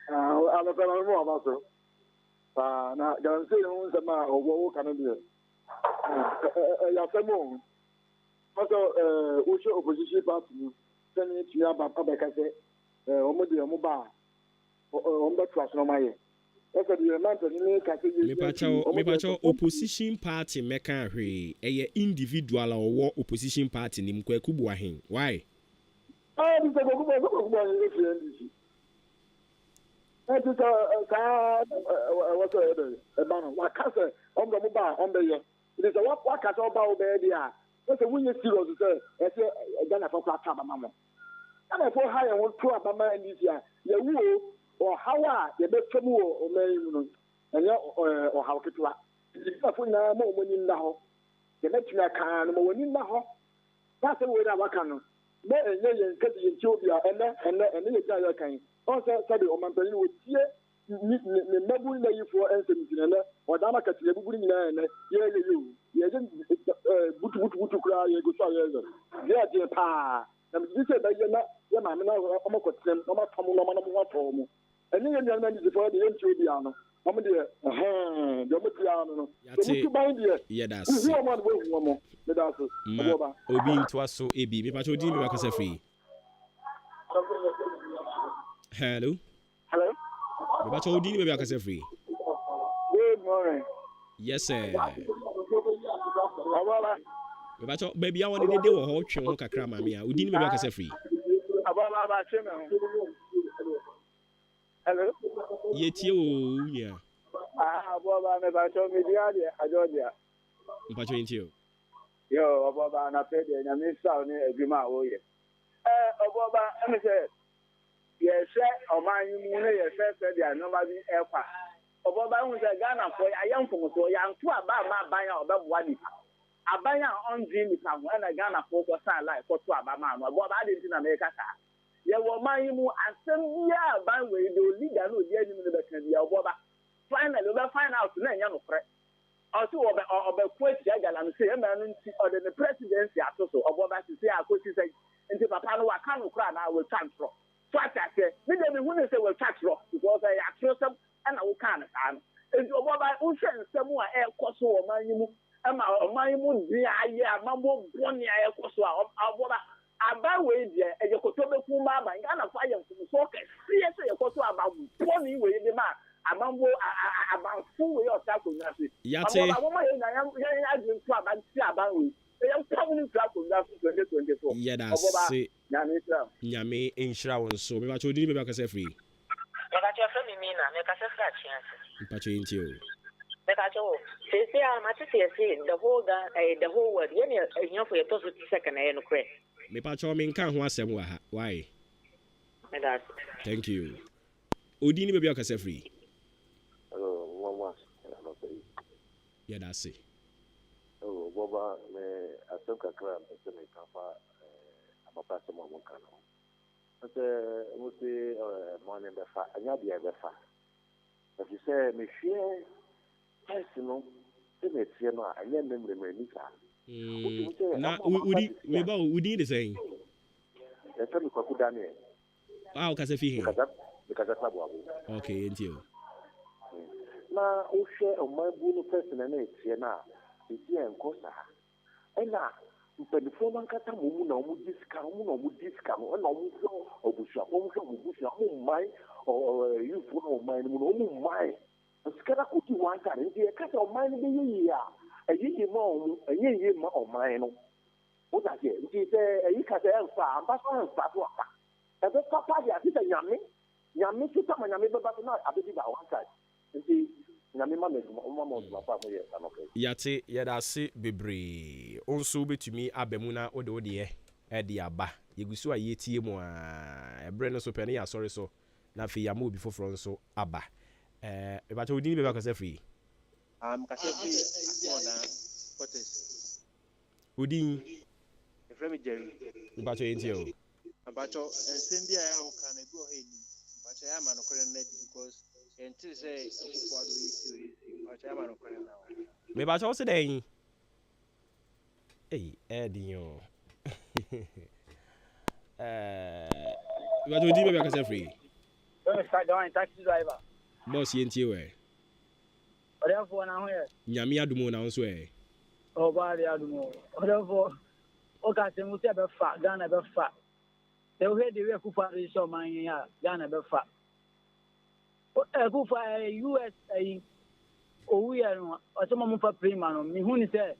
Ala pela mo abaso. na janse hu nsema owo kan de ya femo also uche opposition party sani tia ba ka se omo de omo ba omo trust no maye ese de man to ni ka se me pacho opposition party meka hwe eye individual or opposition party nim kwaku bu ahen why this is go ni friend this ka what ebano wa ka se omo ba omo ye it is what ka se oba oba dia ese wunye serious say ese Ghana for plata mama mo Ghana for high and to abama this year ye wo or how ye be twemu o mai no enye o how ketwa ifo na mo moni nna ho ye na tuna kan no woni nna ho na se we da waka no be enye ye nkadi ye ti obi a ene ye ja ya kan o se de o mampani wo tie ne mabu na yifo ensem tinene o da maka tie buburi nyina ene ye butu kura ye go so ye je pa na mi se da ye na ye ma na o mo kotem o ma tomu no ma no mo to mo eni ye nyana ni fo de ye nti obi ano o mo de de mo ti ano no de mo ban de ye da se o mo de wo mo de da so ma obi ntwa so ebi me pa cho di me ba kasa free hello me pa cho di me ba kasa free good morning yes sir Bacho baby I want de wo ho twe ho kakra ma me a odi ni me ba kasa free ababa cheme hello ye tie o nya ababa me ba cho me dia de ajodia mpacho intio yo ababa na pede nya me sa ni adwuma wo ye ababa me se ye se oman mu ne ye se dia no ma bi ekwa ababa hu se Ghana for ayamfo so ya nto aba ma ban ya obeboa ni abanya on dream ka ho na Ghana for ko sa life for to abama no bo ba de na America sa ye wo man mu asem bia ban we do leader no dia ni me be kan bia bo ba finally we find out na nya no frɛ also obe kweti agala no say e ma no nti o de presidency atoso obo ba say akosi say nti papa no wa kan no kra na we transfer so atake me de me hu ne say we transfer because I atrosem na wo kan na sa no nti obo ba wo hwɛ nsɛm a e koso wo man mu ama oman mu di aye amambo boni aye koso aboba aba we die eje koto be ku ma ba Ghana fa ye nfu so ka sie so ye koso aba boni we de ma amambo aba fu we o ta ko na se aboba wo ma ye na ya di nfu aba ti aba we e ya pa mu nfu ko na 2024 yeah that's it nyame enhira won so me ba cho di me ba ka se free me ka cho free mi na me ka se free a chance mpacho intio Bekacho, say the whole world. When you're for your toss second, I know correct. Me pacho me nka ho asem wa ha. Why? Thank you. Odini be be akase free. One. Yeah, that's it. Oh, Boba, me asoka kra me kafa amapasa mo kana. Ate mo se morning be fa, anya dia be fa. If you say me fear personal, me tie no anya memre mani ka. Na udi me ba udi de say. E fa me kwaku Daniel. Ah, o kase fi hin. Because that's what. Okay, ntio. Na o share o my bunu person na tie na. Tie enkosa. Ena mpanyinfo no nkata mu na omu discount na omu so obusua mu mai yufu no mai mu no omu mai skara kuti wanta ndi e kata o mai be yi ya eyi ma omu eyi ma o mai no o da je ndi se eyi kata enfa amba so enfa to apa e be papa ya ti nyame ti ta nyame be ba na abedi ba wanta ndi nyame ma mo papa mo ye sanoke yate yedase bebre onso betumi abamuna ode e de aba yegusu a yetie mu a ebre no so pene ya sorry so na fe ya mo bi foforo nso aba e ba to odini be ba kase free kase free akona potes odin efremi jerry ba to enti o ba to ensembia ya ho kan egu o heni ba to ya ma no kore na because until say for do isi ba to ya ma no kore na me ba to se den Edinho. But we did be kase free. Don't start doing taxi driver. Boss yenti we. Therefore, now here. Nyamia Dumo now swear. Oh, body, I don't know. Therefore, okay, then we have a fat, Ghana be fat. They will hear the way Kufa is so many, Ghana be fat. Kufa, USA, oh, we are some of a prima, me who say,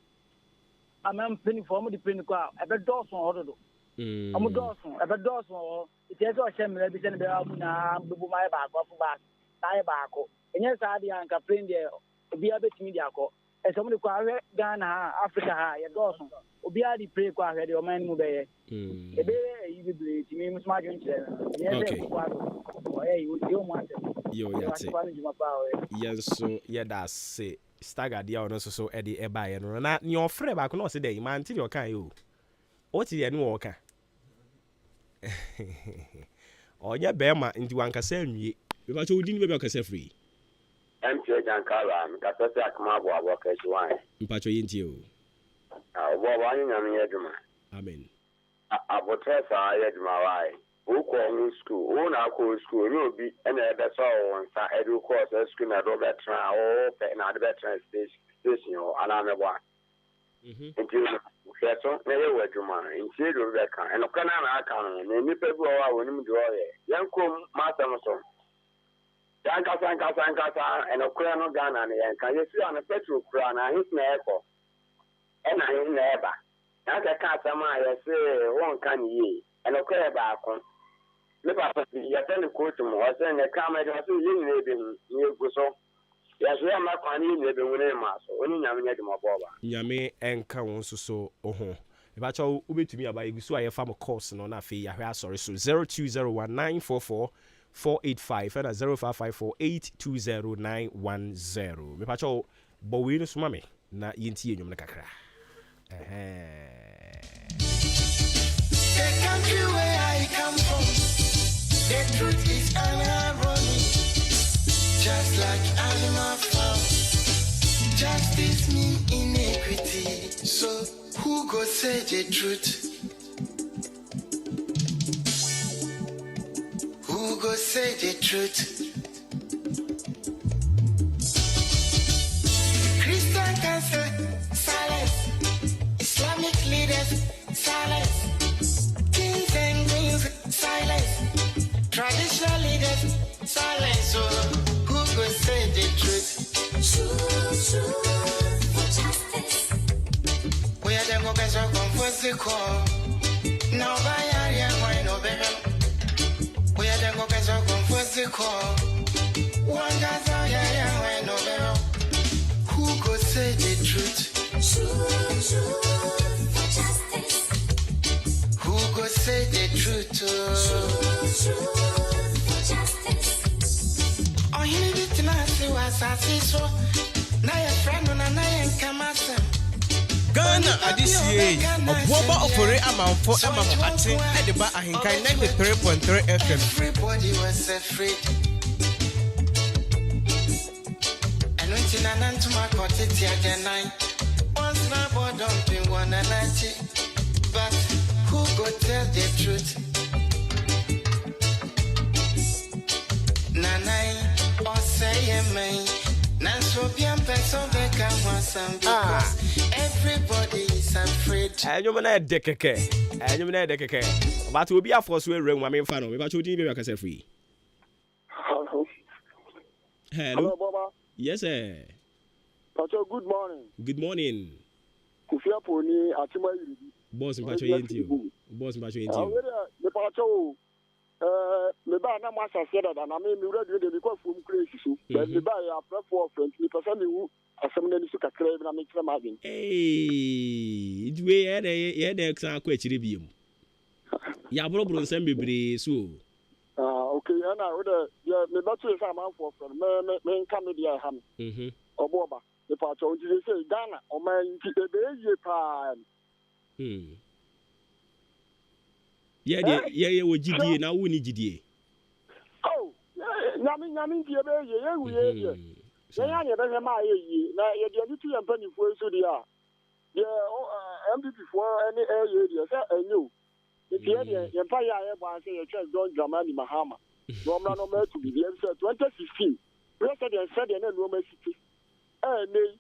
I'm penny for me, the penny car, a bed Dawson order. I'm a Dawson, a bed Dawson, it is all shame, let me send the album, my back, off back, tie back. And yes, I can't complain there, be a bit media call. And some of the quiet Ghana, Africa, a Dawson, or be a pray quiet, your man move there. A baby, you will be me, smart. Okay. You want it. Yes, so yeah, that's it. Stagger the honor so Eddie Eba and Rana, your friend back on today, man, till your kind you. What's the new walker? Or your bear into one cassette, me, but you didn't be a free. MT Jankara, Cassetta Kamabwa, Walker's wine. Pacho into you. Amen. I will tell I had my eye. Who call school? Who now call school? You'll be and that's all. I do course a school at Robert Tran or not the veteran station or another one. Until so, never were to mine, instead of that kind. And a canana account, and you people are when you draw it. Young come, Master Mason. Sanka, and a crown of Ghana, and can you see on a petrol crown? I hit my echo. And I ain't never. Now the cat, I say, one can ye, and a clear back on. Look at you send the court to me, I send a camera to you living near Gusso. Yes, we are not finding living with him, so only Yammy at my baba. Yame and Kawan so, oh, if I told Ubi to me about you, so I have a course on a fee. Sorry, so 0201944485 and 0554820910. Me pacho, Bowinus Mammy, na yinti in your macra. The country where I come from, the truth is ironic. Just like animal farm, justice mean inequity. So who go say the truth? Who go say the truth? Christian can say silence. Islamic leaders, silence. Kings and queens, silence. Traditional leaders, silence. So who will say the truth? Truth for justice. We are the workers who come for the call. Now by area, why no better? We are the workers who come for the call. One guy's out, yeah, why no better? Who could say the truth? Truth for justice. Who could say the truth? Truth for justice. Oh, you need it to not see what's I see so. Now your friend on a nine come out. Ghana ADCA Obuoba Ofori Amanfo Emamo Ate Ediba AHENKAN933FM. Everybody was afraid. And when you nan to my cottage at night, once my boy dumping one and but who go tell the truth? Nanai or say me. Because everybody is afraid. And you may dekeke. And you may dekeke. But will be a force will ring my main fan. But you didn't make us free. Hello, Baba. Yes, sir. Pacho, good morning. Good morning. Kufia Pony, Atima. Boss, Pacho, you. Boss, Pacho, you. The Pacho. Me ba na masa said that and I mean me ready dey because from crazy so but me ba ya for friend me person me who asem na ni so kakra na me kira magin eh we e dey exam ko akire biem ya brobro nsem bebre so okay and I would yeah me ba to say man for friend me kan me dia ha me Obuoba the part of you say Ghana o man ti e be ye pa Yeah, we GDA now we need GDA. Oh, Yamin be ye. Yeah, never my ye. Now, you two and penny for so they are. Yeah, MVP for any area, and you. If you had the Empire, I say a chance don't Germany Mahama. No man to be the answer 2016. President said in a Roman city. nei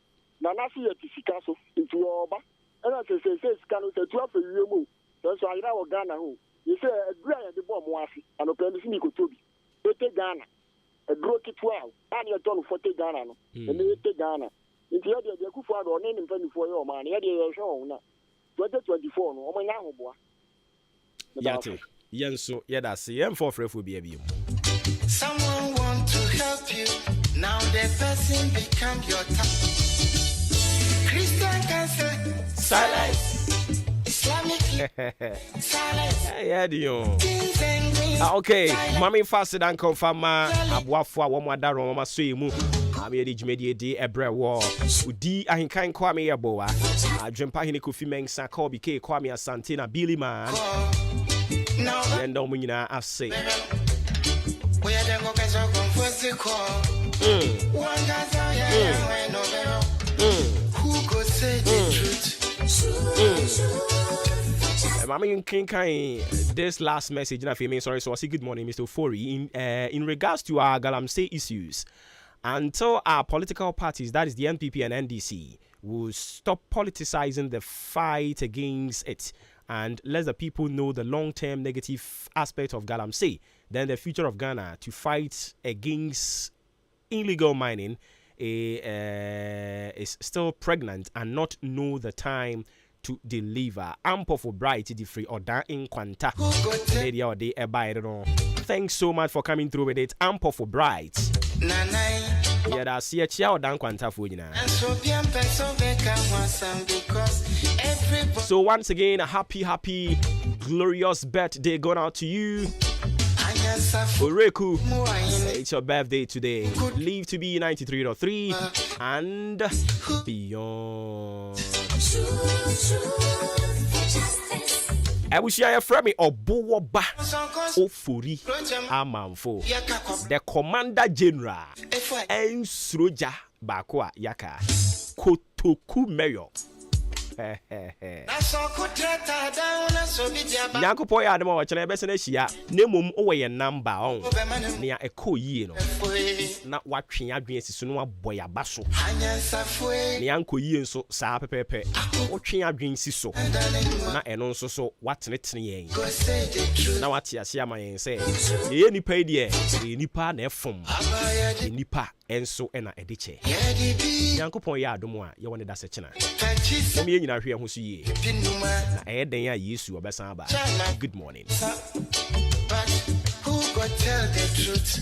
na na se yɛ tisika so nti ɔba ɛna sɛ sika no sɛ tu afa wie mu sɛ so ayera wɔ Ghana ho yɛ sɛ adura yɛ de bɔ mo ase anɔpɛ no sini kotobi ete Ghana aduro ketewa a ne yɛtɔ no 40 Ghana no ɛne ete Ghana nti yɛ de Akufo Addo ɔne ne mpanimfoɔ yɛ ɔma ne yɛ de yɛhwɛ wɔn na 2024 no ɔmo nya ahoboa yate yenso yɛdase yɛmfa ɔfrɛfo bi abiem. Someone want to help you. Now the person become your top. Christian can say silence. Islamic silence. Yeah, Dio. Okay, Mami fasted and confirm Abuafo wa Mwadaro Mama Suimu. Ami edi jumedi edi ebre wo. Udi ahinkan kwame yeboa. Adwempa hene Kofi Mensah ka obike kwame Asante na Billy Man. Yenda omu nyina ase. Where the go get so confused one who go say the truth. Mami kinkai this last message na fame sorry so I say good morning Mr. Ofori in regards to our Galamsey issues until our political parties, that is the NPP and NDC, will stop politicizing the fight against it and let the people know the long-term negative aspect of Galamsey, then the future of Ghana to fight against illegal mining is still pregnant and not know the time to deliver. Ample for bright the free or down in Quanta. Lady or day thanks so much for coming through with it. Ample for bright. Yeah, that's here. Ciao, down Quanta for you now. So once again, a happy, glorious birthday going out to you. Oreku, it's your birthday today. Live to be 93.3 and beyond. Ebushia Fremi Obuoba Ofori Amanfo, the Commander General and Sroja Bakwa Yaka Kotoku Mayor. Nyanko poya ademo wachele bese na hia na mom owe number on na eko yie no na watwe adwen asisu no aboy abaso na yanko yie nso saa pepepe wotwe adwen siso na eno nso so watenetene yen na wate ase ama yen se ye nipa die ye nipa na efom ye nipa enso ena ediche nyanko poya ademo a ye wone da se chena omi nyina hwe ho so yie na eden ya Yesu obesan ba. Good morning. But who go tell the truth?